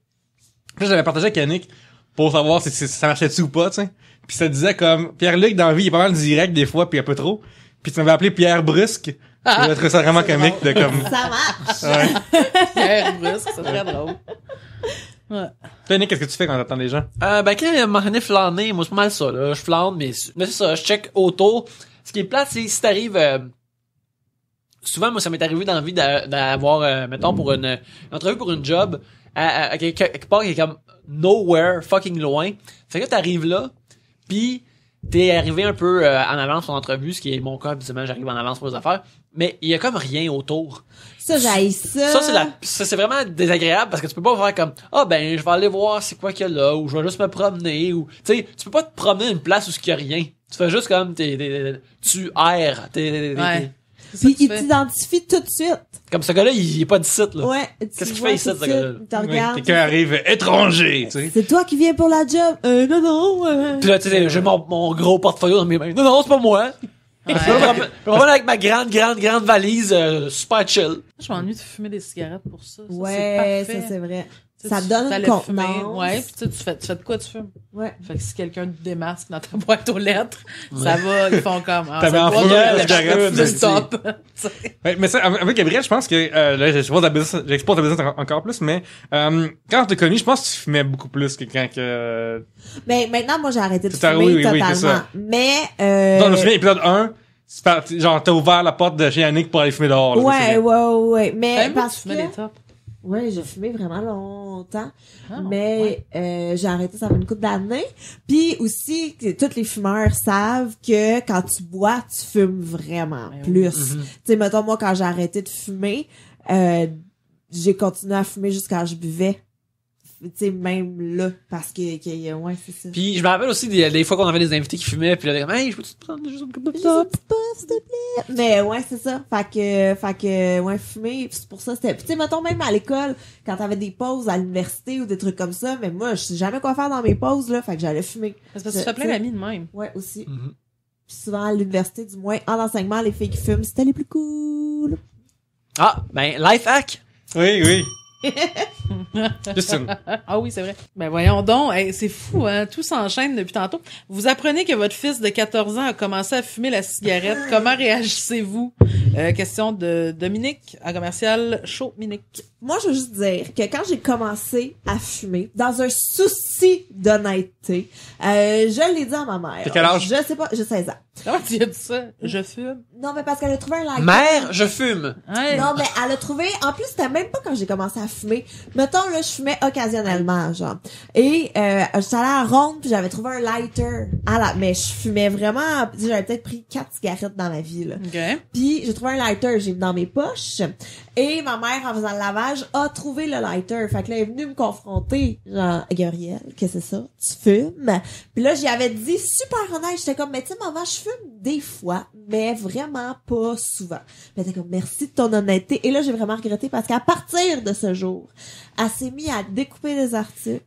Puis là, j'avais partagé avec Yannick pour savoir si ça marchait-tu ou pas, tu sais. Puis ça disait comme, Pierre-Luc, dans la vie, il est pas mal direct des fois, puis un peu trop. Puis tu m'avais appelé Pierre Brusque. Je trouvais ça vraiment comique, de comme... Ça marche! Ouais. Pierre Brusque, c'est très drôle. Ouais. Toi, Yannick, qu'est-ce que tu fais quand t'attends des gens? Ben, quand il m'a donné flâner, moi, c'est pas mal ça, là. Je flâne, mais c'est ça, je check autour. Ce qui est plate, c'est si t'arrives, souvent, moi, ça m'est arrivé dans la vie d'avoir, mettons, pour une entrevue pour une job, à quelque part qui est comme nowhere, fucking loin. Fait que t'arrives là, pis t'es arrivé un peu en avance pour l'entrevue, ce qui est mon cas, habituellement, j'arrive en avance pour les affaires. Mais il y a comme rien autour. Ça, j'haïs ça. Ça, c'est vraiment désagréable parce que tu peux pas faire comme, ah, ben, je vais aller voir c'est quoi qu'il y a là, ou je vais juste me promener, ou, tu sais, tu peux pas te promener à une place où il y a rien. Tu fais juste comme, tu erres, Ouais. Puis tu il fais. t'identifie tout de suite. comme ce gars-là, il est pas d'ici, là. Ouais. Qu'est-ce qu'il vois fait ici, tout de ce gars-là? suite, il te Oui, regarde. quelqu'un arrive étranger, tu sais. C'est toi qui viens pour la job? Non. Pis là, tu sais, j'ai mon gros portfolio dans mes mains. Non, c'est pas moi. Ouais. Je me avec ma grande valise, super chill. Je m'ennuie de fumer des cigarettes pour ça. Ça, Ouais, c'est parfait. ça c'est vrai. Tu sais, Ça tu donne t'allais une fumer. contenance. Ouais, pis tu fais de quoi tu fumes? Ouais. Fait que si quelqu'un te démasque dans ta boîte aux lettres, ça va, ils font comme, ah, T'avais ça enfumé doit la être cigarette, de tu sais. stop. Ouais, mais ça, avec Gabriel, je pense que, là, j'expose ta business encore plus, mais, quand on t'a connu, je pense que tu fumais beaucoup plus que quand que, Mais maintenant, moi, j'ai arrêté de Tout à- fumer oui, totalement. c'est ça. Mais, non, je me souviens, épisode 1, genre, t'as ouvert la porte de chez Yannick pour aller fumer dehors, là, ouais. c'est Mais Même parce tu fumais que... des tops. Ouais, j'ai fumé vraiment longtemps. Ah, mais j'ai arrêté ça fait une couple d'années. Puis aussi, que tous les fumeurs savent que quand tu bois, tu fumes vraiment Ben plus. oui. Tu sais, mettons, moi, quand j'ai arrêté de fumer, j'ai continué à fumer jusqu'à je buvais. Tu sais, même là, parce que ouais, c'est ça. Puis je me rappelle aussi des fois qu'on avait des invités qui fumaient, puis là, comme, hey, je peux te prendre juste une coupe de Juste un top. petit puff, s'il te plaît. Mais ouais, c'est ça. Fait que, ouais, fumer, c'est pour ça, c'était, tu sais, mettons, même à l'école, quand t'avais des pauses à l'université ou des trucs comme ça, mais moi, je sais jamais quoi faire dans mes pauses, là, fait que j'allais fumer. C'est parce que tu fais plein d'amis de même. Ouais, aussi. Mhm. Puis souvent, à l'université, du moins, en enseignement, les filles qui fument, c'était les plus cool. Ah, ben, life hack. Oui. Justine. Ah oui, c'est vrai. Ben voyons donc, hey, c'est fou, hein, tout s'enchaîne depuis tantôt. Vous apprenez que votre fils de 14 ans a commencé à fumer la cigarette. Comment réagissez-vous? Question de Dominique, à commercial Chaud Minique. Moi, je veux juste dire que quand j'ai commencé à fumer, dans un souci d'honnêteté, je l'ai dit à ma mère. T'as quel âge? Je sais pas, j'ai 16 ans. Comment tu as dit ça? Je fume. Non, mais parce qu'elle a trouvé un like. Mère, je fume. Ouais. Non, mais elle a trouvé, en plus, c'était même pas quand j'ai commencé à fumer. Je mettons, là, je fumais occasionnellement, genre. Et, j'étais allée à Ronde, puis j'avais trouvé un lighter. Mais je fumais vraiment, j'avais peut-être pris 4 cigarettes dans ma vie, là. OK. Puis j'ai trouvé un lighter, j'ai mis dans mes poches. Et ma mère, en faisant le lavage, a trouvé le lighter. Fait que là, elle est venue me confronter. Genre, Gabrielle, qu'est-ce que c'est ça? Tu fumes? Puis là, j'y avais dit super honnête. J'étais comme, mais tu sais, maman, je fume des fois, mais vraiment pas souvent. Puis elle était comme, merci de ton honnêteté. Et là, j'ai vraiment regretté parce qu'à partir de ce jour, elle s'est mise à découper des articles.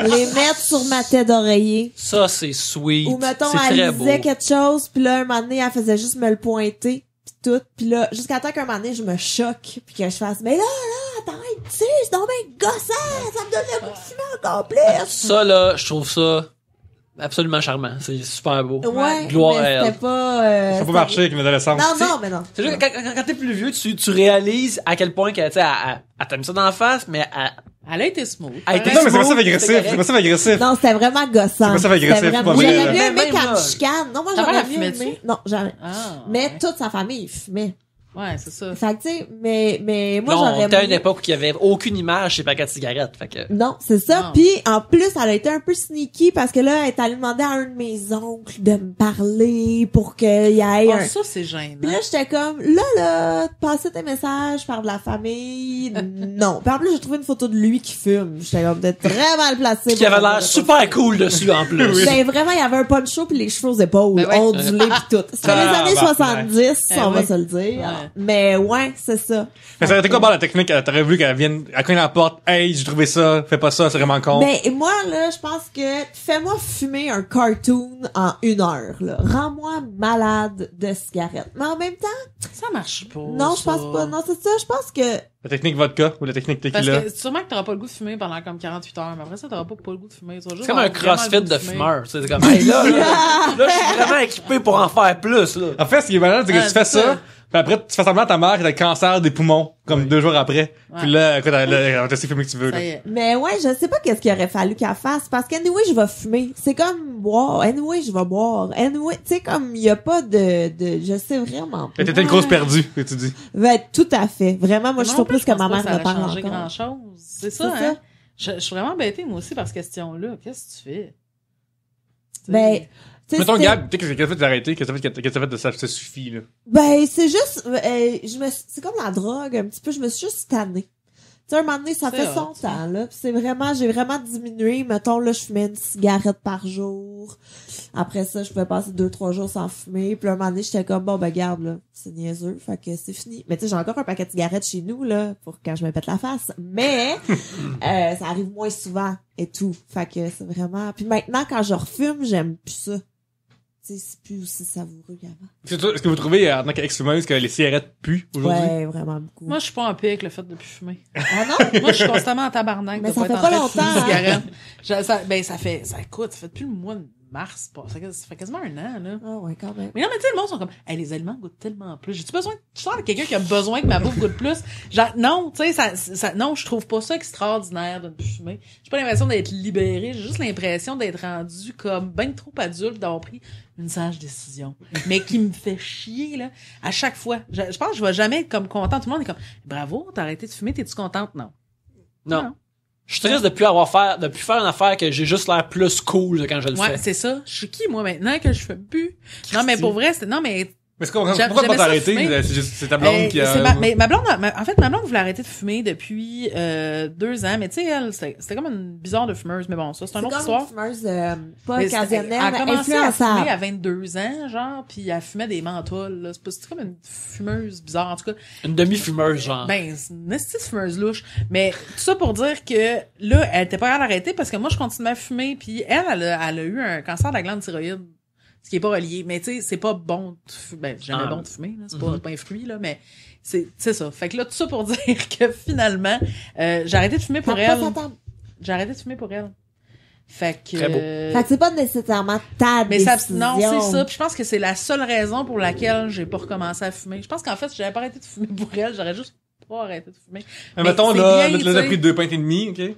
Les mettre sur ma tête d'oreiller. Ça, c'est sweet. Ou mettons, c'est elle très disait beau. quelque chose, puis là, un moment donné, elle faisait juste me le pointer, pis tout. Puis là, jusqu'à temps qu'un moment donné, je me choque, puis que je fasse, mais là, attends, tu sais, c'est donc bien gossant, ça me donne le goût de fumer encore plus. Ça, là, je trouve ça absolument charmant. C'est super beau. Ouais, Gloire à mais elle. c'était pas... Ça peut marcher avec une adolescence. Non, mais non. C'est juste que quand t'es plus vieux, tu réalises à quel point que, tu sais, elle t'a mis ça dans la face, mais Elle a été smooth. Elle était Non, mais c'est pas ça smooth, agressif. c'est C'est pas ça agressif. Non, c'était vraiment gossant. C'est pas ça agressif, C'était c'est pas vraiment... vrai, J'aurais là. mieux aimé Même qu'elle me là. chicane. Non, moi, Ta mère, j'aurais elle mieux fumait-tu? aimé... Non, jamais. Ah. Mais ouais. toute sa famille fumait. Ouais, c'est ça. Fait que, tu sais, mais moi, Non, j'aurais t'es à une mieux- époque où il y avait aucune image chez paquets de cigarettes. Fait que. Non, c'est ça. Non. Puis en plus, elle a été un peu sneaky parce que là, elle est allée demander à un de mes oncles de me parler pour qu'il y ait Ah, un... ça, c'est gênant. Puis là, j'étais comme, là, passer tes messages par de la famille, non. Puis en plus, j'ai trouvé une photo de lui qui fume. J'étais comme peut-être très mal placée. Qui avait pour l'air dire super ça. cool dessus, en plus. Ben vraiment, il y avait un poncho puis les cheveux aux épaules, Ben ouais. ondulés pis tout. C'était les années Tabarnak. 70, Eh on va oui. se le dire. Ouais. Mais ouais, c'est ça. Mais ça aurait été quoi, bon, la technique? T'aurais voulu qu'elle vienne, elle cogne la porte. Hey, j'ai trouvé ça. Fais pas ça, c'est vraiment con. Mais moi, là, je pense que fais-moi fumer un cartoon en 1 heure, là. Rends-moi malade de cigarettes. Mais en même temps, Ça marche pas. non, je ça. pense pas. Non, c'est ça. Je pense que... La technique vodka ou la technique Parce tequila. que sûrement que t'auras pas le goût de fumer pendant comme 48 heures, mais après ça, t'auras pas le goût de fumer. Tu vas juste C'est comme un avoir vraiment crossfit le goût de fumer. fumeur. C'est comme, hey, là, je suis vraiment équipé pour en faire plus, là. En fait, ce qui est malade, c'est que Ah, tu fais c'est ça, ça. puis après, tu fais semblant à ta mère qui a le cancer des poumons, comme 2 jours après. Ouais. Puis là, écoute, elle va tester fumer que tu veux, là. Ça y est. Mais ouais, je sais pas qu'est-ce qu'il aurait fallu qu'elle fasse parce qu'anyway, je vais fumer. C'est comme boire. Anyway, je vais boire. Anyway, tu sais, comme il y a pas de, je sais vraiment pas. Mais t'étais une cause perdue, que tu dis. Ouais, tout à fait. Vraiment, moi, je Non trouve plus, plus que pense ma pas mère ça me aurait parle changé encore. grand-chose. C'est ça, C'est hein? ça. Je suis vraiment embêtée, moi aussi, par cette question-là. Qu'est-ce que tu fais? Ben, tu sais, Mettons, c'est- Gab, qu'est-ce que t'as fait d'arrêter? Qu'est-ce que t'as fait de ça suffit, là? Ben, c'est juste, c'est comme la drogue, un petit peu, je me suis juste tannée. Tu sais, un moment donné, ça C'est fait hot, son temps, là. Puis c'est vraiment, j'ai vraiment diminué. Mettons, là, je fumais une cigarette par jour. Après ça, je pouvais passer 2-3 jours sans fumer. Puis un moment donné, j'étais comme, bon, ben, garde, là. C'est niaiseux. Fait que c'est fini. Mais tu sais, j'ai encore un paquet de cigarettes chez nous, là, pour quand je me pète la face. Mais, ça arrive moins souvent et tout. Fait que c'est vraiment, puis maintenant, quand je refume, j'aime plus ça. Tu sais, c'est plus aussi savoureux qu'avant. Est-ce que vous trouvez, en tant qu'ex-fumeuse, que les cigarettes puent aujourd'hui? Ouais, vraiment beaucoup. Moi, je suis pas en paix avec le fait de plus fumer. Ah non? Moi, je suis constamment en tabarnak Mais de ça pas fait être en pas train de fumer longtemps, une cigarette. Écoute, ça fait depuis le mois de mars, ça fait quasiment un an, là. Ah ouais, quand même. Mais non, mais tu sais, le monde sont comme, hey, les aliments goûtent tellement plus. J'ai-tu besoin, tu sens de quelqu'un qui a besoin que ma bouffe goûte plus? Genre, non, tu sais, non, je trouve pas ça extraordinaire de ne plus fumer. J'ai pas l'impression d'être libéré, j'ai juste l'impression d'être rendu comme ben trop adulte, d'avoir pris une sage décision. Mais qui me fait chier, là, à chaque fois. Je pense que je vais jamais être comme content. Tout le monde est comme, bravo, t'as arrêté de fumer, t'es-tu contente? Non. Non. Je suis triste de plus faire une affaire que j'ai juste l'air plus cool là, quand je le Ouais, fais. c'est ça. Je suis qui, moi, maintenant que je fume plus? Non, mais pour vrai, non, mais Mais c'est pourquoi J'aimais pas ça t'arrêter? fumer. C'est ta blonde qui a... mais ma blonde, en fait, ma blonde voulait arrêter de fumer depuis 2 ans, mais tu sais, elle, c'était comme une bizarre de fumeuse, mais bon, ça, c'est une autre histoire. Une fumeuse, pas Mais occasionnelle, elle a mais commencé à fumer influençable. à 22 ans, genre, puis elle fumait des menthols, là. C'était comme une fumeuse bizarre, en tout cas. Une demi-fumeuse, genre. Ben, c'est une petite fumeuse louche. Mais tout ça pour dire que là, elle était pas capable d'arrêter parce que moi, je continuais à fumer, puis elle a eu un cancer de la glande thyroïde. Ce qui est pas relié. Mais tu sais, c'est pas bon de fumer. Ben, c'est jamais Ah. bon de fumer, là. C'est pas un fruit, là, mais c'est ça. Fait que là, tout ça pour dire que finalement, j'ai arrêté de fumer pour elle. J'ai arrêté de fumer pour elle. Fait que... Très beau. Fait que c'est pas nécessairement ta mais ça, décision. non, c'est ça. Puis je pense que c'est la seule raison pour laquelle j'ai pas recommencé à fumer. Je pense qu'en fait, si j'avais pas arrêté de fumer pour elle, j'aurais juste pas arrêté de fumer. Mais mettons, c'est là, bien, t'as tu sais. pris 2 pintes et demi, ok?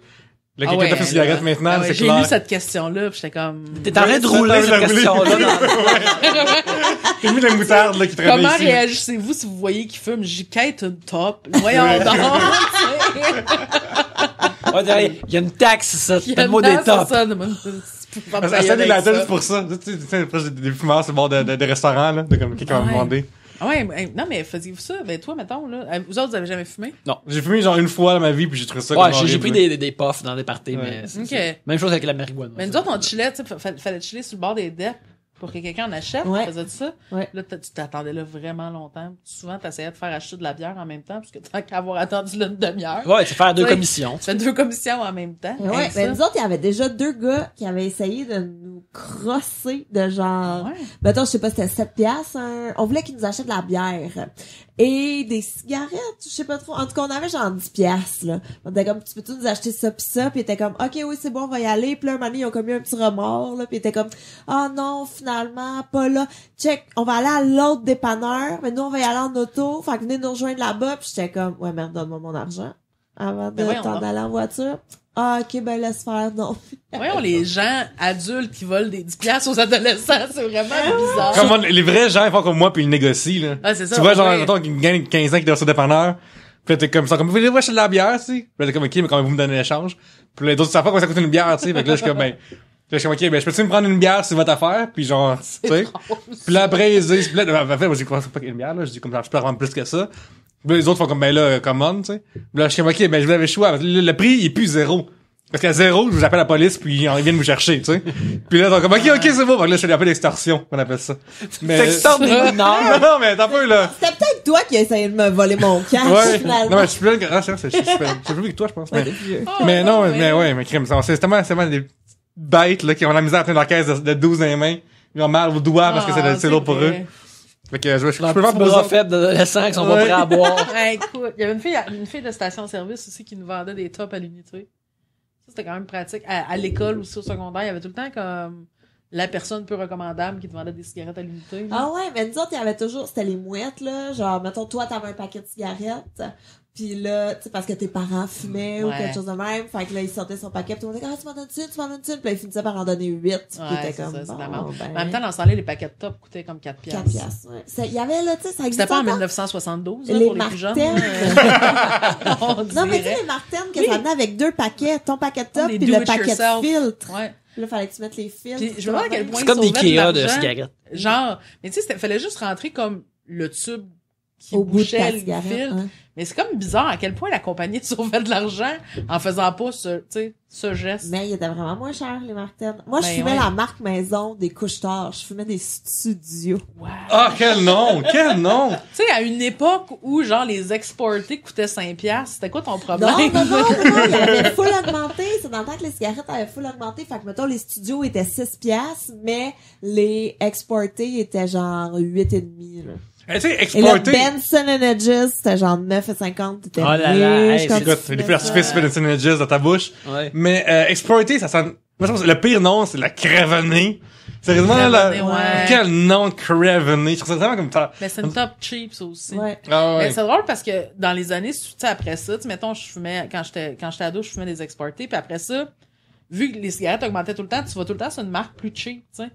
Là, quelqu'un t'a fait une cigarette maintenant, Ah ouais, c'est j'ai clair. lu cette question-là, pis j'étais comme... T'es en train de rouler ça, cette ça, question-là. J'ai mis de la moutarde, là, qui traînait Comment ici. réagissez-vous si vous voyez qu'il fume? J'y quête une top. Voyons donc. Ouais, il y a une taxe, ça. Il y a T'as le mot des tops. ça, Ça fait des latelles pour ça. Tu sais, proche des fumeurs, c'est bon de restaurants, là, de comme quelqu'un m'a Ouais. demandé. Ah ouais, non, mais faisiez-vous ça? Ben, toi, mettons, là. Vous autres, vous avez jamais fumé? J'ai fumé genre une fois dans ma vie, puis j'ai trouvé ça Ouais, comme j'ai pris horrible. des puffs dans des parties, Ouais. mais Ok. c'est même chose avec la marijuana. Mais nous autres, on chillait, tu sais, fallait chiller sur le bord des decks pour que quelqu'un en achète. Ouais. Faisais ça? Ouais. Là, tu t'attendais là vraiment longtemps. Souvent, t'essayais de faire acheter de la bière en même temps, parce que tant qu'à avoir attendu là une demi-heure. Ouais, c'est faire deux Ouais. commissions. Tu fais 2 commissions en même temps. Ouais, Hey, mais ça. nous autres, il y avait déjà 2 gars qui avaient essayé de nous crosser de genre... Ouais. Mettons, je sais pas, c'était 7 piastres. On voulait qu'ils nous achètent de la bière. Et des cigarettes, je sais pas trop. En tout cas, on avait genre 10 piastres, là. On était comme, tu peux-tu nous acheter ça pis ça? Pis il était comme, ok, oui, c'est bon, on va y aller. Pis là, un moment donné, ils ont commis un petit remords, là. Pis il était comme, ah non, finalement, pas là. Check, on va aller à l'autre dépanneur. Mais nous, on va y aller en auto. Fait que venez nous rejoindre là-bas. Pis j'étais comme, ouais, merde, donne-moi mon argent. Avant de Ben voyons t'en donc. aller en voiture. Ah, ok, ben laisse faire, non. Voyons les gens adultes qui volent des 10 piastres aux adolescents, c'est vraiment bizarre. Comment les vrais gens, ils font comme moi, puis ils négocient, là. Ah, c'est ça. Tu vois, genre, ouais. mettons, qu'ils gagnent 15 ans qui doivent sur dépanneur. Puis là, t'es comme ça, comme, vous voulez acheter de la bière, tu sais? Puis là, t'es comme, ok, mais quand vous me donnez l'échange. Puis là, les autres, ils savent pas combien ça coûte une bière, tu sais? Fait que là, je suis comme, ben, je suis comme, ok, ben, je peux-tu me prendre une bière sur votre affaire? Puis genre, tu sais? Puis là, après, ils disent, puis là, en fait, moi, j'ai commencé pas une bière, là. Je dis, comme, genre, je peux en vendre plus que ça. Puis là, les autres font comme, ben là, commande, tu sais. Puis là, je suis comme, ok, ben, je vous avais le choix. Le prix, il est plus zéro. Parce qu'à zéro, je vous appelle la police, puis ils viennent vous chercher, tu sais. Puis là, ils sont comme, ok, c'est bon. Fait que là, je fais un peu d'extorsion, on appelle ça. Mais... T'extortes des mineurs. non, mais t'as pas, là. C'était peut-être toi qui as essayé de me voler mon cash, Ouais. finalement. Non, mais je suis plus, ah, c'est vrai, je suis plus vieux que toi, je pense. Mais, Oh, mais non, ouais. mais ouais, mais crime, c'est tellement des bêtes, là, qui ont la misère à tenir leur caisse de 12 dans les mains. Ils ont mal aux doigts parce que c'est lourd pour eux. vrai. Fait que je Leur peux petit pas bras besoin. faible d'adolescents qui sont pas Ouais. prêts à boire. Ouais, écoute, il y avait une fille de station-service aussi qui nous vendait des tops à l'unité. Ça, c'était quand même pratique. À l'école aussi, au secondaire, il y avait tout le temps comme la personne peu recommandable qui te vendait des cigarettes à l'unité. là. Ah ouais, mais nous autres, il y avait toujours, c'était les mouettes, là. Genre, mettons, toi, t'avais un paquet de cigarettes. Pis là, tu sais, parce que tes parents fumaient ou Ouais. quelque chose de même. Fait que là, il sortait son paquet. Pis tout le monde était, ah, tu m'en donnes une, tu m'en donnes une. Pis là, il finissait par en donner 8. Pis il était c'est comme, ça, c'est de la bon, merde. ben, En même temps, dans ce temps-là, les paquets de top coûtaient comme 4 4 piastres. piastres, ouais. Il y avait, là, tu sais, ça C'était existait pas en encore. 1972, là, Les pour les plus jeunes. Martens. On Non, mais tu sais, dirait. les Martens, que Oui. ça venait avec 2 paquets. Ton paquet de top Les pis do le it paquet yourself. de filtres. Ouais. Puis là, fallait que tu mettes les filtres. Puis je me demande à quel point C'est ils comme des sauvaient Ikea de l'argent. cigarettes. Genre, mais tu sais, fallait juste rentrer comme le tube qui Au bout de bouchait ta le cigarette. filtre. Hein. Mais c'est comme bizarre à quel point la compagnie sauvait de l'argent en faisant pas ce, tu sais, ce geste. Mais il était vraiment moins cher, les Martens. Moi, je Ben fumais ouais. la marque maison des couche-tard. Je fumais des studios. Wow. Ah, quel nom! Quel nom! Tu sais, à une époque où, genre, les exportés coûtaient 5 piastres, c'était quoi ton Non, problème? non, il avait full augmenté. C'est dans le temps que les cigarettes avaient full augmenté. Fait que, mettons, les studios étaient 6 piastres, mais les exportés étaient genre 8,5, là. Tu sais, Et le exporter. Benson Hedges, c'était genre 9,50. T'étais Oh là là, riche hey, quand c'est tu Écoute, fumais les feux d'artifice, ça. tu fais des synergies dans ta bouche. Ouais. Mais, exploiter, ça sent, moi, je pense que le pire nom, c'est la cravenée. Sérieusement, Cravenée, là, ouais. quel nom de cravenée. Je trouve ça vraiment comme ça. Mais c'est une top cheap, ça aussi. Ouais. Ah Mais ouais. c'est drôle parce que dans les années, tu sais, après ça, tu sais, mettons, je fumais, quand j'étais ado, je fumais des exportés, puis après ça, vu que les cigarettes augmentaient tout le temps, tu vas tout le temps sur une marque plus cheap, tu sais.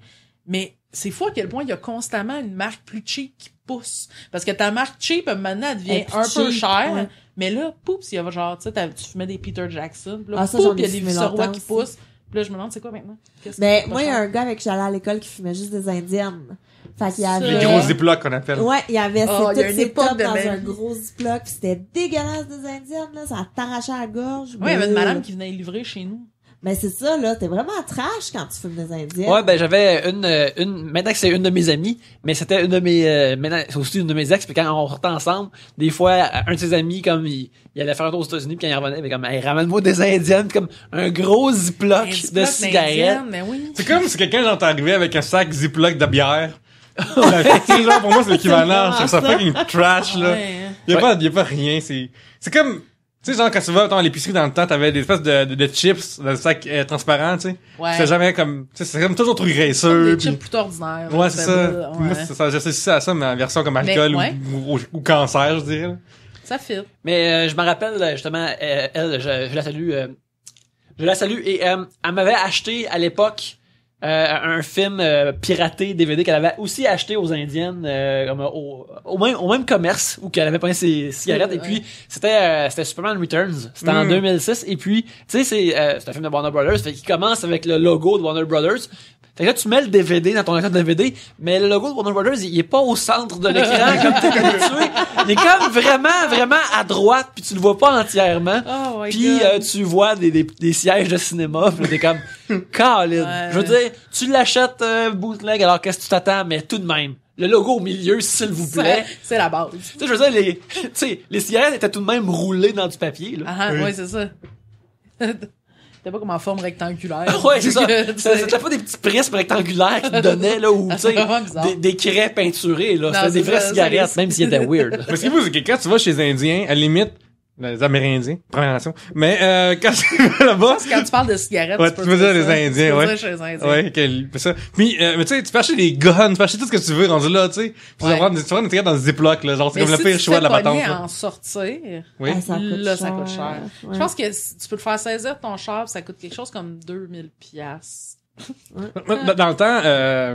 Mais c'est fou à quel point il y a constamment une marque plus cheap qui pousse. Parce que ta marque cheap, maintenant, elle devient Elle est plus un peu cheap, chère. ouais. Mais là, poups, il y a genre, tu sais, tu fumais des Peter Jackson. Puis là, Ah, ça, j'en ai poups, il y a des fumé Viceroy longtemps qui aussi. poussent. Puis là, je me demande, c'est quoi maintenant? Qu'est-ce Mais qui coûte moi, il y a pas un gars avec qui j'allais à l'école qui fumait juste des indiennes. Fait qu'il y Ça. avait... Les grosses ziplocs qu'on appelle. Ouais, il y avait Oh, il y a toutes une ces époque tops de dans ma un vie. gros ziploc, pis c'était dégueulasse des indiennes, là. Ça t'arrachait à la gorge. cher? Ouais, il y avait une madame qui venait livrer chez nous. Mais c'est ça, là. T'es vraiment trash quand tu fumes des indiennes. Ouais, ben j'avais maintenant que c'est une de mes amies, mais c'était une de mes maintenant c'est aussi une de mes ex, puis quand on sortait ensemble, des fois un de ses amis comme il allait faire un tour aux États-Unis, puis quand il revenait, il avait comme hey, ramène-moi des indiennes, puis comme un gros ziploc Un de ziploc cigarettes. d'indienne, mais oui. C'est comme si quelqu'un genre t'arrivait avec un sac ziploc de bière. Tu sais, genre, pour moi, c'est l'équivalent. Je trouve ça fucking trash, là. Ouais. Y a pas rien, c'est comme, tu sais, genre, quand tu vas, à l'épicerie dans le temps, t'avais des espèces de chips dans le sac transparent, tu sais. Ouais. C'est jamais comme, tu sais, c'est comme toujours trop Comme graisseux. des puis- chips plutôt ordinaires. Ouais, c'est ça. Ouais. Moi, c'est ça, j'associe ça à ça, mais en version comme alcool ouais. ou cancer, je dirais. Ça fit. Mais je me rappelle justement elle, je la salue Je la salue. Et elle m'avait acheté à l'époque un film piraté DVD qu'elle avait aussi acheté aux Indiennes comme au même commerce où qu'elle avait pris ses cigarettes. Ouais. Et puis c'était Superman Returns. C'était en 2006. Et puis tu sais c'est un film de Warner Brothers. Fait qu'il commence avec le logo de Warner Brothers. Fait que là, tu mets le DVD dans ton écran de DVD, mais le logo de Warner Brothers, il est pas au centre de l'écran comme t'es habitué. Il est comme vraiment à droite, puis tu le vois pas entièrement. Oh my Puis God. tu vois des sièges de cinéma, puis t'es comme Colin. Ouais. Je veux dire, tu l'achètes bootleg, alors qu'est-ce que tu t'attends, mais tout de même. Le logo au milieu, s'il vous plaît. C'est la base. Tu sais, je veux dire, tu sais, les cigarettes étaient tout de même roulées dans du papier, là. Ah, ouais, c'est ça. C'était pas comme en forme rectangulaire. Ouais, c'est ça. Tu sais. C'était pas des petits prismes rectangulaires qui te donnaient, là, ou, tu sais, C'est vraiment bizarre. des craies peinturées, là. Non, C'était des c'est vraies ça, cigarettes, c'est- même s'ils étaient weird. Parce que vous, c'est que quand tu vas chez les Indiens, à la limite, les Amérindiens, Première Nation, mais quand tu vas là-bas, Parce que quand tu parles de cigarettes, Ouais, tu tu peux dire les ça. Indiens, Tu peux ouais. dire chez les Indiens. ouais, c'est ça. Puis, mais tu sais, tu peux acheter des guns, tu peux acheter tout ce que tu veux rendu là, tu sais. Puis tu vas Ouais. prendre des cigarettes dans des ziplocs, là, genre, c'est Mais comme si le pire tu choix de la te fais patente, pogner à là. en sortir, Oui. Ah, ça coûte là, ça coûte cher. Ouais. Je pense que tu peux te faire saisir ton char, pis ça coûte quelque chose comme 2000 piastres. Dans le temps,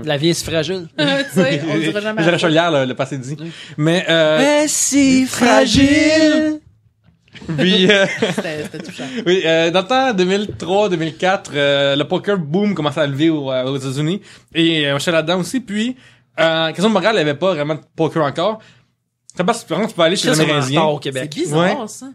La vie est fragile. Tu sais, on dirait jamais. j'ai la chaudière, le passé dit. Mais, si fragile. puis, C'était touchant. oui, dans le temps, 2003-2004, le poker boom commençait à lever aux États-Unis. Et j'étais là-dedans aussi. Puis, question de Montréal, il n'y avait pas vraiment de poker encore. Par contre, tu peux aller chez les Amérindiens. au C'est Québec. bizarre, Ouais. ça.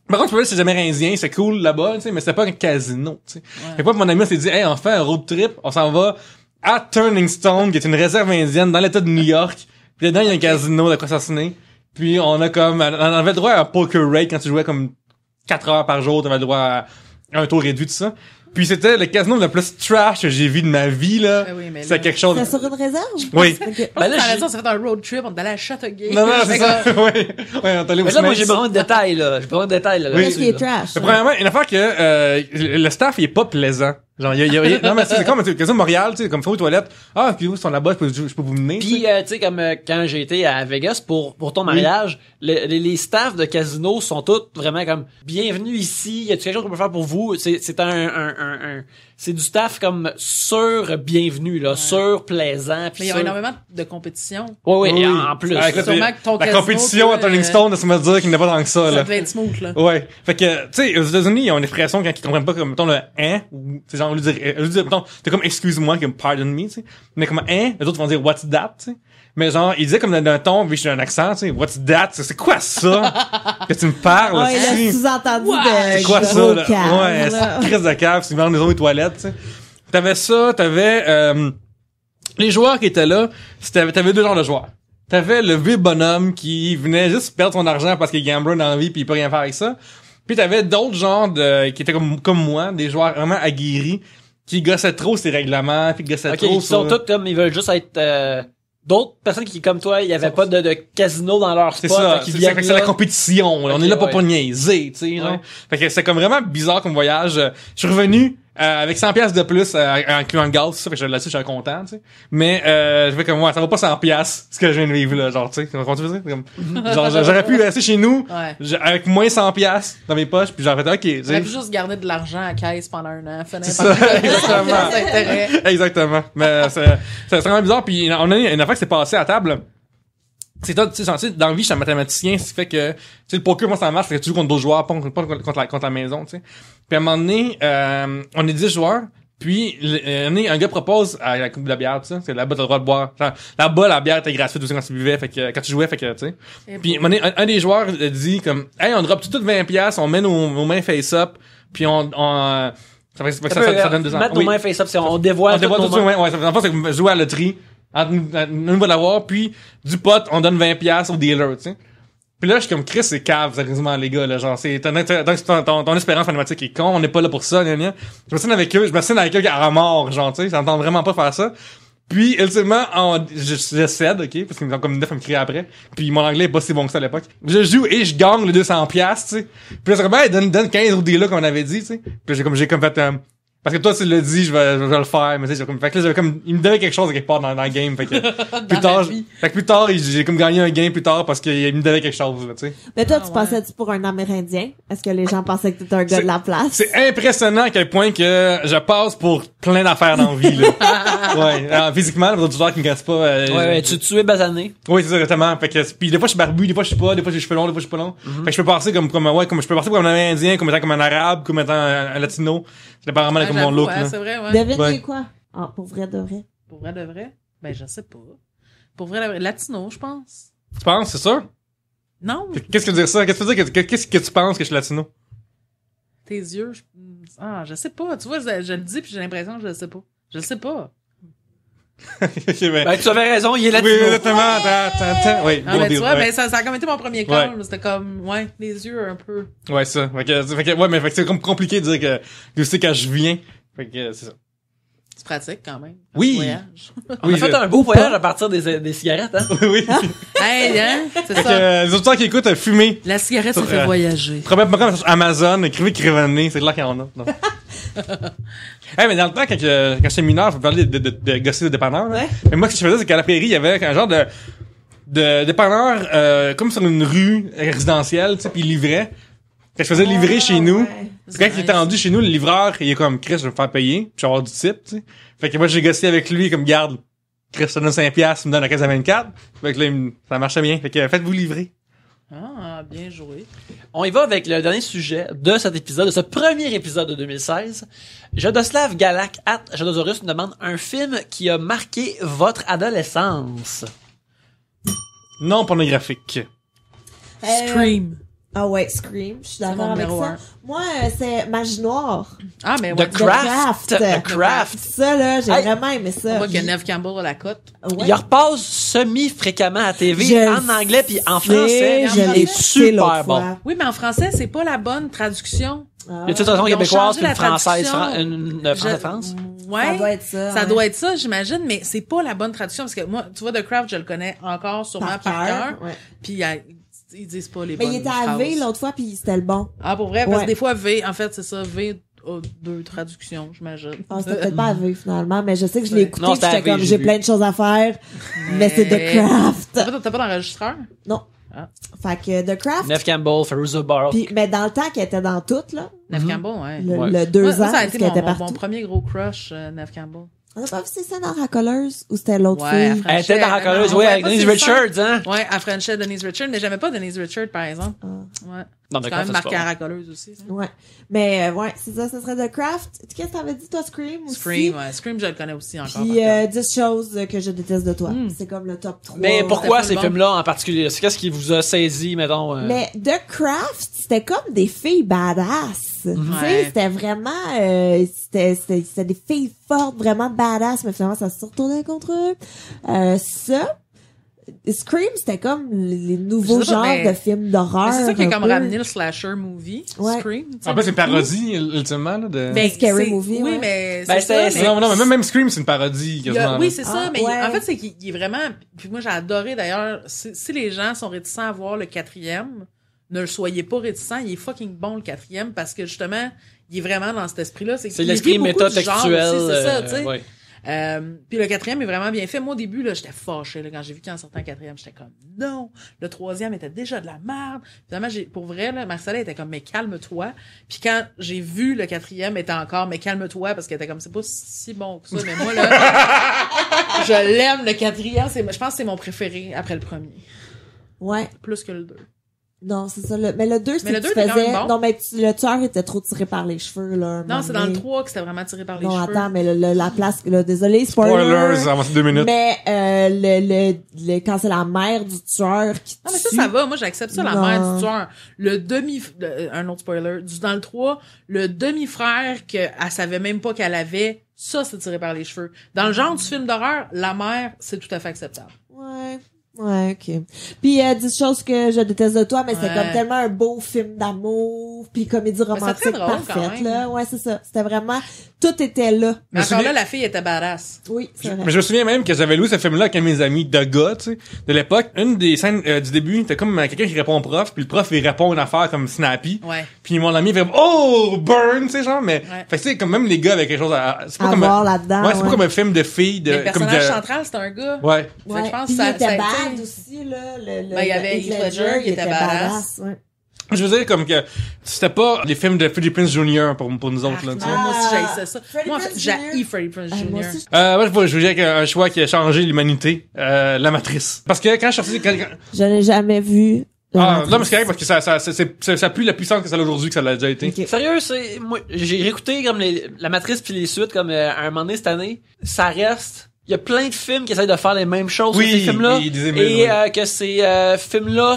Par contre, tu peux aller chez les Amérindiens, c'est cool là-bas, tu sais, mais c'était pas un casino, tu sais. Et puis, mon ami s'est dit, hey, on fait un road trip, on s'en va à Turning Stone, qui est une réserve indienne dans l'état de New York. Puis dedans, il y a un casino de quoi assassiner. Puis on avait le droit à un poker rate quand tu jouais comme 4 heures par jour, t'avais le droit à un taux réduit, tout ça. Puis c'était le casino le plus trash que j'ai vu de ma vie, là. Ah oui, mais C'était là- quelque chose. C'est sur une réserve? Oui. Ok. Ben là, ça serait un road trip, on est allé à Châteauguay. Non, c'est Fait ça. que- Oui. Ouais, on est allé au Mais là, moi, j'ai Smiths. besoin de détails, là. J'ai besoin de détails, là. Oui. Qu'est-ce qui est trash? Mais premièrement, une affaire que le staff il est pas plaisant. Genre non mais c'est comme quasiment Montréal, tu sais, comme faut aux toilettes. Ah, puis vous sont là-bas, je peux vous mener. Puis, tu sais, comme quand j'ai été à Vegas pour ton mariage, les staffs de casino sont tous vraiment comme bienvenue ici. Y a quelque chose qu'on peut faire pour vous? C'est c'est du staff comme sur bienvenu là, sur plaisant. Mais Puis il y a sur... énormément de compétition. Ouais, Oui. en plus. Avec Sûrement que ton la casino, compétition toi, à Turning Stone, ça me dire qu'il n'est pas tant que ça, Ça là. devait être smooth, là. Ouais. Fait que, tu sais, aux États-Unis, ils ont une expression quand ils comprennent pas comme, mettons, le hein, ou, c'est genre, au lieu de dire, mettons, t'es comme, excuse-moi, comme, pardon me, tu sais. Mais comme, hein, les autres vont dire, what's that, tu sais. Mais genre, ils disaient comme d'un ton, vu que j'ai un accent, tu sais, what's that, c'est quoi ça? que tu me parles, Ouais, aussi? le sous-entendu C'est de quoi ça, gros là? cave, Ouais, là. c'est une crise de cave, c'est une maison aux toilettes, tu sais. T'avais ça, les joueurs qui étaient là, t'avais deux genres de joueurs. T'avais le vieux bonhomme qui venait juste perdre son argent parce qu'il est gambler dans la vie pis il peut rien faire avec ça. Puis t'avais d'autres genres qui étaient comme moi, des joueurs vraiment aguerris, qui gossaient trop ces règlements, puis gossaient Ok, trop ils sont sur... tous comme ils veulent juste être d'autres personnes qui comme toi, il y avait pas de casino dans leur C'est spot. ça, fait qu'ils c'est viennent c'est la là. compétition, là. On Ok, est là pour ouais. pas niaiser, tu sais, genre. Ouais. Fait que c'est comme vraiment bizarre comme voyage. Je suis revenu avec 100 pièces de plus incluant le gaz, ça fait que là-dessus je suis content, tu sais. Mais je fais comme moi, ça va pas 100 pièces ce que je viens de vivre là, genre tu sais, comment tu veux dire? Comme, genre j'aurais pu rester chez nous Ouais. avec moins 100 pièces dans mes poches puis j'aurais fait OK, tu J'aurais sais. pu juste garder de l'argent à caisse pendant un an. C'est ça, exactement. Intérêt. Exactement. Mais c'est vraiment bizarre puis on a une affaire qui s'est passée à table. C'est toi, tu sais, dans la vie, je suis un mathématicien, ce qui fait que, tu sais, le poker, moi, ça marche, c'est toujours contre d'autres joueurs, pas contre la maison, tu sais. Puis à un moment donné, on est 10 joueurs, puis, un gars propose à la coupe de la bière, tu sais, c'est là-bas, t'as le droit de boire. Genre, là-bas, la bière était gratuite aussi quand tu buvais, fait que, quand tu jouais, fait que, tu sais. Puis, à un moment donné, un des joueurs dit comme, hey, on drop tout 20 piastres, on met nos mains face-up, puis ça donne 200. Mettre nos Oui. mains face-up, c'est on dévoile On dévoile toutes tout nos ça, mains. ouais, en fait, c'est comme jouer à la loterie. Nous va l'avoir, puis du pot, on donne 20 piastres au dealer, tu sais. Puis là, je suis comme, Chris, c'est cave, sérieusement, les gars, là, genre, c'est, ton espérance mathématique est con, on n'est pas là pour ça, gna gna. Je me signe avec eux à mort, genre, tu sais, j'entends vraiment pas faire ça. Puis, ultimement, je cède, ok, parce qu'ils me ont comme 9 à me crier après. Puis, mon anglais est pas si bon que ça à l'époque. Je joue et je gagne le 200 piastres, tu sais. Puis là, c'est comme, hey, donne 15 au dealer, comme on avait dit, tu sais. Puis j'ai comme fait, Parce que toi, tu l'as dit, je vais le faire, mais tu sais, fait que là, j'avais comme, il me devait quelque chose quelque part dans le game, fait que plus tard, j'ai comme gagné un game plus tard parce qu'il me devait quelque chose, là, tu sais. Mais toi, tu passais-tu pour un Amérindien? Est-ce que les gens pensaient que t'étais un gars de la place? C'est impressionnant à quel point que je passe pour plein d'affaires dans la vie, là. Ouais. Alors, physiquement, les auditeurs qui me connaissent pas, Ouais, tu es basané. Oui, c'est ça, exactement. Fait que, pis des fois, je suis barbu, des fois, je suis pas, des fois, j'ai les cheveux longs, des fois, je suis pas long. Fait que je peux passer comme je peux passer comme un Amérindien, comme étant comme un Arabe, comme étant un Latino. C'est pas vraiment comme mon look, là. C'est vrai, ouais. Devine Ouais. quoi? Ah, pour vrai de vrai. Pour vrai de vrai? Ben, je sais pas. Pour vrai de vrai. Latino, je pense. Tu penses, c'est sûr? Non, Qu'est-ce que tu veux dire ça? Qu'est-ce que tu veux dire? Qu'est-ce que tu penses que je suis latino? tes yeux, je sais pas. Tu vois, je le dis puis j'ai l'impression que je le sais pas. Je le sais pas. Ok, ben. Ben, tu avais raison, il est latino. Oui, exactement. Oui, Ah, bon mais tu deal, vois, ouais. ben, ça a comme été mon premier call. C'était comme, les yeux un peu. Ouais, ça. Fait que, ouais, mais fait que c'est comme compliqué de dire que, tu sais quand je viens. Fait que, c'est ça. C'est pratique quand même. Oui. Voyage. On a fait un beau voyage à partir des cigarettes, hein. Oui. Hey, hein? C'est Fait ça. que, les auditeurs qui écoutent, fumer. La cigarette, ça fait voyager. Probablement sur Amazon, écrivez Crivenné, c'est là qu'il y en a. Non. Hey, mais dans le temps, quand j'étais mineur, faut parler de gosser de dépanneur, là. Ouais. Mais moi, ce que je faisais, c'est qu'à la Prairie, il y avait un genre de dépanneur, comme sur une rue résidentielle, tu sais, pis il livrait. Quand je faisais livrer chez nous, Ouais. quand il était rendu chez nous, le livreur, il est comme, Chris, je vais me faire payer, puis je vais avoir du type, tu sais. Fait que moi, j'ai gossé avec lui, comme, garde, Chris, ça donne 5$, il me donne la caisse à 24. Fait que là, ça marchait bien. Fait que, faites-vous livrer. Ah, bien joué. On y va avec le dernier sujet de cet épisode, de ce premier épisode de 2016. Jodoslav Galak @Jodosaurus nous demande un film qui a marqué votre adolescence. Non pornographique. Scream. Ah ouais, Scream, je suis C'est d'accord mon avec numéro ça. un. Moi, c'est Magie Noire. Ah, mais The ouais. Craft. Craft. The Craft. Ça, là, j'ai Hey. vraiment aimé On ça. voit que Neve Campbell a la cote. Ouais. Il repasse semi-fréquemment à TV Je en anglais puis en sais, français. je Il l'ai est écouté l'autre super bon. fois. Oui, mais en français, c'est pas la bonne traduction. Ah. Il y a toute façon Ils ont québécoise changé puis une la française, traduction. une Je- France de France. Ouais. Ça doit être ça. Ça ouais. doit être ça, j'imagine, mais c'est pas la bonne traduction parce que moi, tu vois, The Craft, je le connais encore sûrement par cœur. Ouais. Puis ils disent pas les Mais bonnes il était à phrases. V l'autre fois, puis c'était le bon. Ah, pour vrai? Parce Ouais. que des fois, V, en fait, c'est ça, V a deux traductions, j'imagine. Ah, c'était peut-être pas à V finalement, mais je sais que je l'ai écouté, Non, puis c'était à j'étais V, comme, j'ai j'ai vu. plein de choses à faire, mais c'est The Craft. T'as pas d'enregistreur? Non. Ah. Fait que The Craft, Neve Campbell, Feruza Balk. puis, mais dans le temps qu'elle était dans tout, là, Neve Campbell, ouais. le 2 Moi, ans, ça a parce été qu'elle était mon partout. premier gros crush, Neve Campbell. On a pas vu ces scènes en racoleuse, ou c'était l'autre Ouais, fille? Elle était dans la colleuse, Non, oui, on avec voyait Denise pas ses seins. Richards, hein. Ouais, à Frenchie Denise Richard, mais j'aimais pas Denise Richard, par exemple. Ah. Ouais. Non, C'est mais quand même quand marqué ça à se racoleuse aussi. ça. Ouais. Mais, ouais, c'est ça serait The Craft. Qu'est-ce que t'avais dit, toi, Scream aussi? Scream, ouais. Scream, je le connais aussi encore. Puis, par cœur. 10 choses que je déteste de toi. C'est comme le top 3. Mais pourquoi C'était ces pas films-là en particulier? C'est qu'est-ce qui vous a saisi, mettons? Mais The Craft, c'était comme des filles badass. Tu sais, Ouais. c'était vraiment, c'était des filles fortes, vraiment badass, mais finalement, ça se retournait contre eux. Ça, Scream, c'était comme les nouveaux Je sais pas, genres mais- de films d'horreur. Mais c'est ça qui a un comme peu. ramené le slasher movie, Ouais. Scream. tu sais. En plus, c'est une parodie, ultimement, là, de... Ben, Scary c'est- movie, Oui, ouais. mais Ben, c'est c'est- ça. Non, mais même Scream, c'est une parodie, Il y a- quasiment. oui, là. c'est ça, Ah, mais ouais. en fait, c'est qu'il est vraiment... Puis moi, j'ai adoré, d'ailleurs, si les gens sont réticents à voir le 4e, ne le soyez pas réticents, il est fucking bon, le 4e, parce que, justement, il est vraiment dans cet esprit-là. C'est qu'il l'esprit écrit beaucoup du genre métatextuel. aussi, c'est ça, tu sais. ouais. Puis le 4e est vraiment bien fait. Moi, au début, là, j'étais fâchée, là, quand j'ai vu qu'il en sortait un 4e, j'étais comme, non! Le 3e était déjà de la merde. Finalement, pour vrai, là, Marcella était comme, mais calme-toi. Puis quand j'ai vu le 4e, était encore, mais calme-toi, parce qu'elle était comme, c'est pas si bon que ça, mais moi, là, je l'aime, le 4e. Je pense que c'est mon préféré après le premier. Ouais. Plus que le 2. Non, c'est ça. Mais le 2, Mais c'est le que 2 tu était quand faisais... même bon. Non, mais le tueur était trop tiré par les cheveux, là. un Non, moment c'est dans le donné. 3 que c'était vraiment tiré par les Non, cheveux. attends, mais la place... Là, désolé, spoiler. Spoilers, ça va faire 2 minutes. Mais quand c'est la mère du tueur qui Non, mais ça, tue... ça va. Moi, j'accepte ça, la Non. mère du tueur. Un autre spoiler. Dans le 3, le demi-frère qu'elle savait même pas qu'elle avait, ça, c'est tiré par les cheveux. Dans le genre du film d'horreur, la mère, c'est tout à fait acceptable. Ouais, ok. Puis 10 choses que je déteste de toi, mais c'est Ouais. comme tellement un beau film d'amour. d'amour, puis comédie romantique très drôle, quand parfaite, même. là. Ouais, c'est ça. C'était vraiment, tout était là. Mais Je encore me là, la fille était badass. Oui, c'est vrai. Mais je me souviens même que j'avais loué ce film-là avec un de mes amis de gars, tu sais, de l'époque. Une des scènes du début, t'as comme quelqu'un qui répond au prof, puis le prof, il répond une affaire comme snappy. Ouais. Puis mon ami fait « Oh! Burn! » tu sais, genre, mais... Ouais. Fait que tu sais, comme même les gars avec quelque chose à... C'est À comme voir là-dedans, Ouais, c'est pas ouais. comme un film de filles, de... Le comme personnage de... central, c'est un gars. Ouais. Fait que Ouais. je pense Puis que ça- il était ça a bad été- aussi, là. Ben, il y avait Heath Ledger qui était badass. Ouais. Je veux dire, comme que c'était pas les films de Freddie Prinze Jr. pour nous autres, là, tu sais. Moi aussi, j'ai ça. Freddie Moi, en fait, Prinze j'ai Jr. Freddie Prinze Moi Jr. aussi, Ouais, je veux dire un choix qui a changé l'humanité, La Matrice. Parce que quand je suis sorti... je n'ai jamais vu. Ah, non, mais c'est correct parce que ça a plus la puissance que ça a aujourd'hui que ça l'a déjà été. Ok. Sérieux, moi, j'ai réécouté comme la Matrice puis les suites comme à un moment donné cette année. Ça reste. Il y a plein de films qui essayent de faire les mêmes choses Oui, que ces films-là. et des émules, Et oui. que ces films-là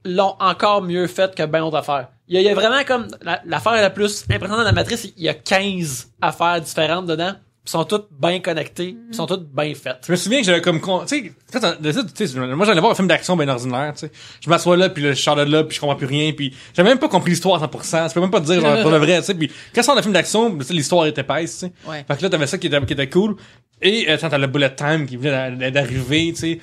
l'ont encore mieux fait que ben d'autres affaires. Il y a vraiment comme l'affaire la plus impressionnante de la Matrice, il y a 15 affaires différentes dedans. Ils sont toutes bien connectées, ils sont toutes bien faites. Je me souviens que j'avais comme, tu sais, moi j'allais voir un film d'action bien ordinaire, tu sais. Je m'assois là, puis là, je sors de là, puis je comprends plus rien, puis j'avais même pas compris l'histoire à 100%. Je peux même pas te dire, genre, pour le vrai, tu sais. Puis quand ça sort d'un film d'action, tu sais, l'histoire est épaisse, tu sais. Ouais. Fait que là, t'avais ça qui était cool. Et t'as le bullet time qui venait d'arriver, tu sais.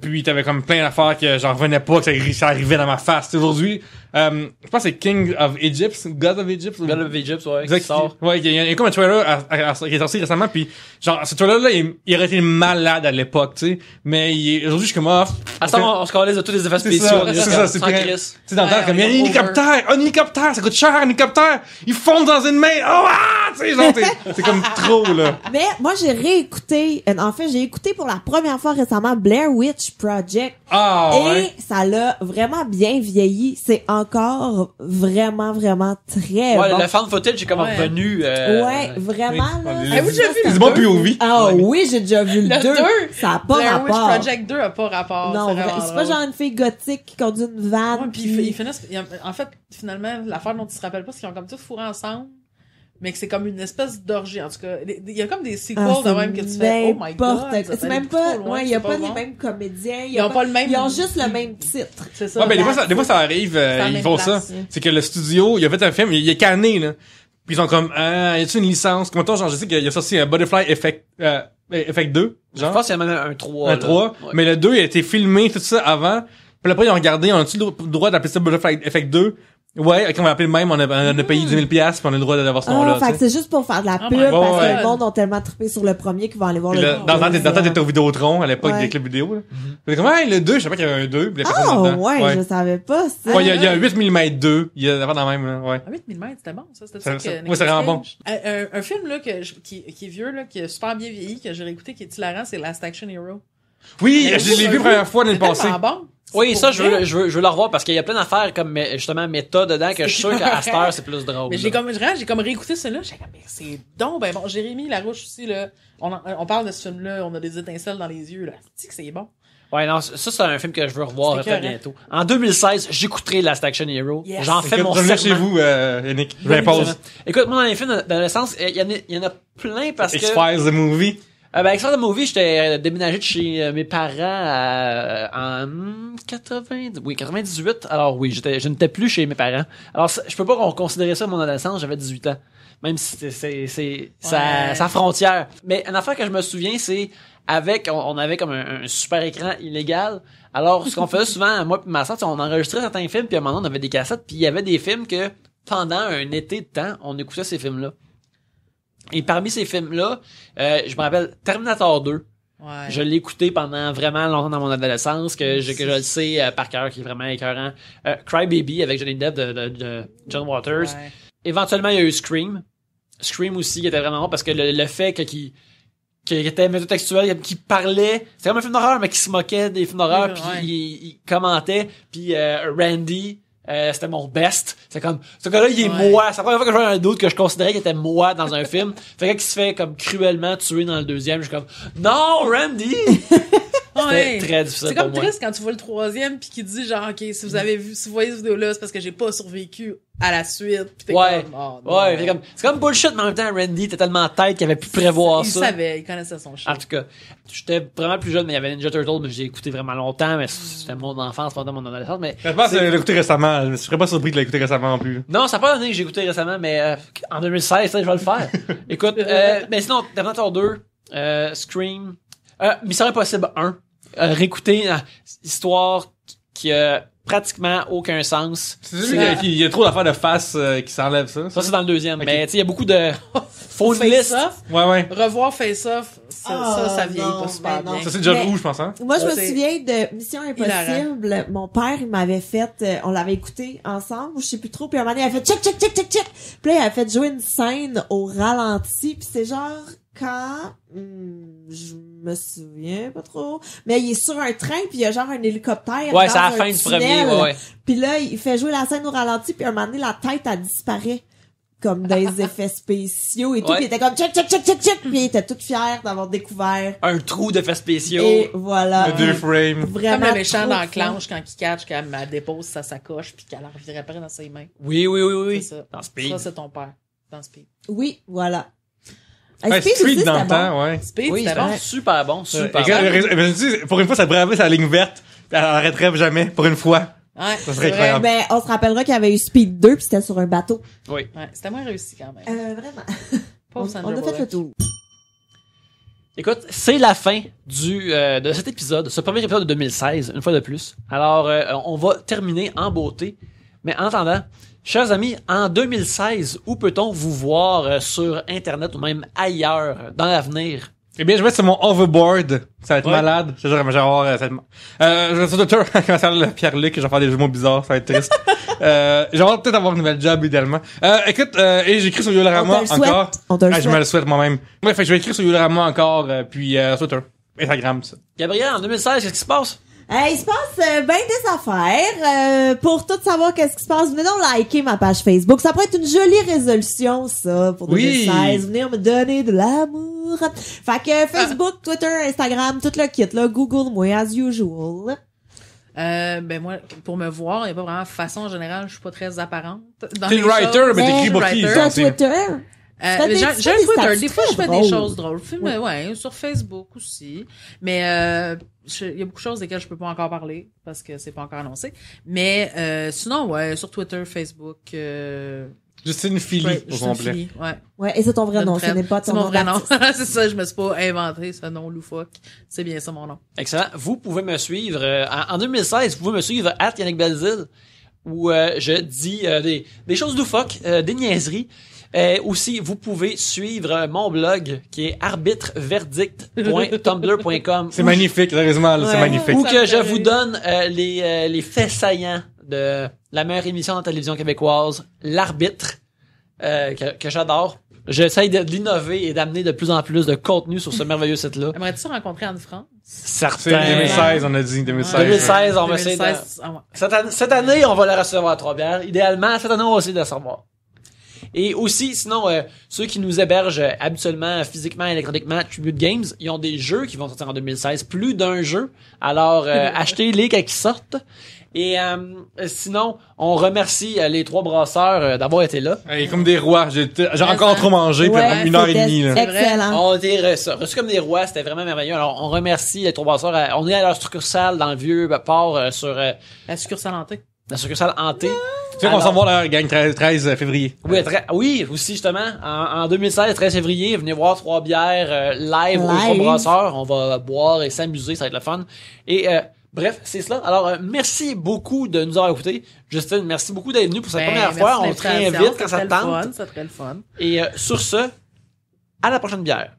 Puis t'avais comme plein d'affaires que j'en revenais pas, que ça arrivait dans ma face. Tu sais, aujourd'hui, je pense que c'est King of Egypt, God of Egypt. God of Egypt, ouais, Exact. qui sort. Ouais, il y a comme un trailer qui est sorti récemment, puis genre, ce trailer-là, il aurait été malade à l'époque, tu sais. Mais aujourd'hui, je suis comme off. À ça, on se calise de tous les effets C'est spéciaux. ça, on est c'est juste ça, comme c'est sans très- crise. Tu sais, dans le temps, Ouais, comme, il y a un over. hélicoptère, ça coûte cher, un hélicoptère! Il fonce dans une main, oh, ah! Tu sais, genre, c'est comme trop, là. Mais moi, j'ai réécouté, en fait, j'ai écouté pour la première fois récemment Blair Witch Project. Ah, ouais. Et ça l'a vraiment bien vieilli. C'est encore vraiment, vraiment très Ouais, bon. le fan footage est comme Ouais. revenu. Ouais, vraiment, Oui. là. Avez-vous déjà vu C'est le du bon deux? POV. Ah oui, j'ai déjà vu le 2. Le 2. Ça a pas Blair Witch rapport. Project 2 a pas rapport. Non, vraiment c'est pas drôle. genre une fille gothique qui conduit une vanne. Ouais, puis ils finissent, en fait, finalement, l'affaire dont ils se rappellent pas, c'est qu'ils ont comme tout fourré ensemble, mais que c'est comme une espèce d'orgie, en tout cas. Il y a comme des sequels Ah, de même que tu fais, oh my god. C'est même pas, ouais, il y a pas les mêmes comédiens. Ils ont pas le même- Ils ont juste le même titre. C'est ça. Ouais, ben, des fois, ça arrive, la ils même font place. ça. C'est que le studio, il a fait un film, il est canné, là. Puis ils sont comme, y a-tu une licence? Comme toi, genre, je sais qu'il y a sorti un Butterfly Effect 2, Je genre. pense qu'il y en a même un 3. Un 3. Ouais. Mais le 2, il a été filmé, tout ça, avant. Puis après, ils ont regardé, on a-tu le droit d'appeler ça Butterfly Effect 2? Ouais, ok, on va l'appeler le même, on a payé 10 000 piastres, puis on a le droit d'avoir ce nom-là, Ah, fait tu que sais. c'est juste pour faire de la Oh pub my parce God. que le monde ont tellement trippé sur le premier qu'ils vont aller voir Puis le là, dans le temps, t'étais au Vidéotron, à l'époque Ouais. des clips vidéo, là. Puis comme, hey, le 2, je savais pas qu'il y avait un 2, puis il y a personne Ah, dedans. ouais, je savais pas ça. Ouais, il y a un 8 mm 2, il y a d'abord dans le même, là, ouais. Ah, 8 mm, c'était bon, ça. C'était Ça- ça, ça- que ouais, c'est vraiment bon. Un film, là, qui est vieux, là, qui est super bien vieilli, que j'ai réécouté, qui est hilarant, c'est Last Action Hero. Oui, Mais je l'ai vu la première fois l'année C'est passée. tellement bon. Oui, C'est ça, pour je vrai. veux le revoir parce qu'il y a plein d'affaires comme, justement, méta dedans que je suis sûr qu'à cette heure, c'est plus drôle. Mais j'ai là. comme réécouté celui-là, j'ai comme, mais c'est donc, ben bon, Jérémy Larouche aussi, là, on parle de ce film-là, on a des étincelles dans les yeux, là. Tu sais que c'est bon. Ouais, non, ça, c'est un film que je veux revoir C'est très écœurant. bientôt. En 2016, j'écouterai Last Action Hero. Yes. J'en fais mon Revenez serment. chez vous, Yannick. Je m'impose. Écoute, moi, dans les films d'adolescence, il y en a plein parce que... X-Files, the movie. Ben, Extra the Movie, j'étais déménagé de chez mes parents en 98. Alors oui, je n'étais plus chez mes parents. Alors, je peux pas considérer ça mon adolescence, j'avais 18 ans. Même si c'est sa frontière. Mais une affaire que je me souviens, c'est on avait comme un super écran illégal. Alors, ce qu'on faisait souvent, moi et ma sœur, on enregistrait certains films, puis à un moment donné, on avait des cassettes, puis il y avait des films que, pendant un été de temps, on écoutait ces films-là. Et parmi ces films-là, je me rappelle Terminator 2. Ouais. Je l'ai écouté pendant vraiment longtemps dans mon adolescence, que je le sais par cœur, qui est vraiment écœurant. Cry Baby avec Johnny Depp de John Waters. Ouais. Éventuellement, il y a eu Scream. Scream aussi, qui était vraiment bon parce que le fait qu'il était métotextuel, qu'il parlait, c'était comme un film d'horreur, mais qui se moquait des films d'horreur, Oui, puis ouais. il commentait, puis Randy, c'était mon best. C'est comme, ce gars-là, il est Ouais. moi. C'est la première fois que je vois un doute que je considérais qu'il était moi dans un film. Fait que quand il se fait comme cruellement tuer dans le deuxième, je suis comme, non, Randy! Oh C'était très difficile C'est pour comme moi. triste quand tu vois le troisième puis qui dit genre, OK, si vous avez vu, si vous voyez cette vidéo-là, c'est parce que j'ai pas survécu à la suite. Pis t'es Ouais. comme, oh, non. Ouais, c'est comme bullshit, mais en même temps, Randy était tellement tête qu'il avait pu prévoir il ça. savait, il connaissait son shit. En tout cas, j'étais vraiment plus jeune, mais il y avait Ninja Turtle, mais j'ai écouté vraiment longtemps, mais c'était mon enfance, pendant mon adolescence, mais... Je pense que je l'ai écouté récemment. Je me serais pas surpris de l'écouter récemment non plus. Non, ça n'a pas donné que j'ai écouté récemment, mais en 2016, ça, je vais le faire. Écoute, mais sinon, Terminator 2, Scream, Mission Impossible 1, réécouter histoire qui a pratiquement aucun sens. C'est celui qu'il y a trop d'affaires de face qui s'enlèvent ça. Ça, c'est dans le deuxième, mais tu sais, il y a beaucoup de fausses listes. Face-Off, Ouais. revoir Face-Off, ça vieillit non, pas super mais non. bien. Ça, c'est déjà Mais- rouge, je pense, hein? Moi, je me C'est souviens de Mission Impossible. Mon père, il m'avait fait, on l'avait écouté ensemble, ou je sais plus trop, puis un moment donné, il a fait check. Puis là, il a fait jouer une scène au ralenti, puis c'est genre quand, je me souviens pas trop, mais il est sur un train, puis il y a genre un hélicoptère. Ouais, dans c'est à la un fin du premier, tunnel. ouais. Puis là, il fait jouer la scène au ralenti, puis un moment donné, la tête, elle disparaît. Comme des effets spéciaux et tout. Ouais. Puis il était comme check. Puis il était tout fier d'avoir découvert. Un trou d'effets spéciaux. Et voilà. Le deux frames. Vraiment Comme le méchant trop dans fort. Clanche quand il catch, qu'elle dépose sa sacoche puis qu'elle la revirait après dans ses mains. Oui. C'est ça. Dans Speed. Ça, c'est ton père. Dans Speed. Oui, voilà. Ouais, Speed Speed aussi, dans c'était le bon. temps, ouais. Speed, Oui, c'était bon. super bon, super Et quand- bon. mais tu sais, pour une fois, ça bravait sa ligne verte. Puis elle arrêterait jamais, pour une fois. Ouais, Ça serait c'est vrai. incroyable. Ben, on se rappellera qu'il y avait eu Speed 2 puis c'était sur un bateau. Oui. Ouais, c'était moins réussi quand même. Vraiment. Pauvre On Sandra a fait le Bullock. tour. Écoute, c'est la fin de cet épisode, ce premier épisode de 2016, une fois de plus. Alors, on va terminer en beauté. Mais en attendant, chers amis, en 2016, où peut-on vous voir sur Internet ou même ailleurs dans l'avenir? Eh bien, je vais être sur mon hoverboard. Ça va être Ouais. malade. Je vais avoir, je vais sur Twitter, quand ça le Pierre-Luc, je vais faire des jeux mots bizarres, ça va être triste. J'aimerais peut-être avoir une nouvelle job, idéalement. Écoute, et j'écris sur Yolarama On te le souhaite. encore. On te le Je me souhaite. le souhaite moi-même. Ouais, fait que je vais écrire sur Yolarama encore, puis sur Twitter. Instagram, ça. Gabriel, en 2016, qu'est-ce qui se passe? Il se passe bien des affaires. Pour tout savoir qu'est-ce qui se passe, venez donc liker ma page Facebook. Ça pourrait être une jolie résolution, ça, pour Oui. 2016. Venir me donner de l'amour. Fait que Facebook, Twitter, Instagram, tout le kit, là. Google, moi, as usual. Ben moi, pour me voir, il n'y a pas vraiment façon générale, je suis pas très apparente. Dans T'es les le writer, choses. mais Mais t'écris pour qui, writer. ça? Sur c'est- Twitter. fais des- J'ai tu un fais des Twitter. statuts Des fois, je fais très des drôles. choses drôles. Mais ouais, sur Facebook aussi. Mais il y a beaucoup de choses desquelles je peux pas encore parler parce que c'est pas encore annoncé. Mais sinon, ouais, sur Twitter, Facebook, Justine Philly, ouais, au Justine complet. Philly, ouais. Ouais, et c'est ton vrai nom, ce n'est pas C'est ton mon nom vrai nom. d'artiste. C'est ça, je me suis pas inventé ce nom loufoque. C'est bien ça mon nom. Excellent. Vous pouvez me suivre, en 2016, vous pouvez me suivre @Yannick Belzile, où je dis des choses loufoques, des niaiseries. Aussi, vous pouvez suivre mon blog qui est arbitreverdict.tumblr.com C'est magnifique, sérieusement, là, c'est Ouais. magnifique. où Ça que me je fait vous rire. donne les faits saillants de la meilleure émission de la télévision québécoise, L'Arbitre, que j'adore. J'essaye de l'innover et d'amener de plus en plus de contenu sur ce merveilleux site-là. Aimerais-tu se rencontrer en France? C'est Certain. 2016, on a dit, 2016. 2016, on va essayer de... 2016, ah ouais. Cette année, on va la recevoir à Trois-Bières. Idéalement, cette année, on va essayer de la recevoir. Et aussi, sinon, ceux qui nous hébergent habituellement, physiquement, électroniquement, Tribute Games, ils ont des jeux qui vont sortir en 2016, plus d'un jeu. Alors, achetez-les quand ils sortent. Et sinon, on remercie les trois brasseurs d'avoir été là. Hey, comme des rois. J'ai encore trop mangé, puis Ouais, une heure et c'était demie, là. excellent. On a été reçus comme des rois, c'était vraiment merveilleux. Alors, on remercie les trois brasseurs. On est à leur succursale dans le vieux port sur La succursale hantée. la succursale hantée. Tu sais qu'on s'en va d'ailleurs, gang, 13 février. Oui, aussi justement, en 2016, 13 février, venez voir Trois-Bières live aux Trois Live. Brasseurs. On va boire et s'amuser, ça va être le fun. Et bref, c'est cela. Alors, merci beaucoup de nous avoir écoutés. Justine, merci beaucoup d'être venu pour cette première merci fois. de On te l'invitation, réinvite quand ça serait te le tente. fun, ça serait le fun. Et sur ce, à la prochaine bière.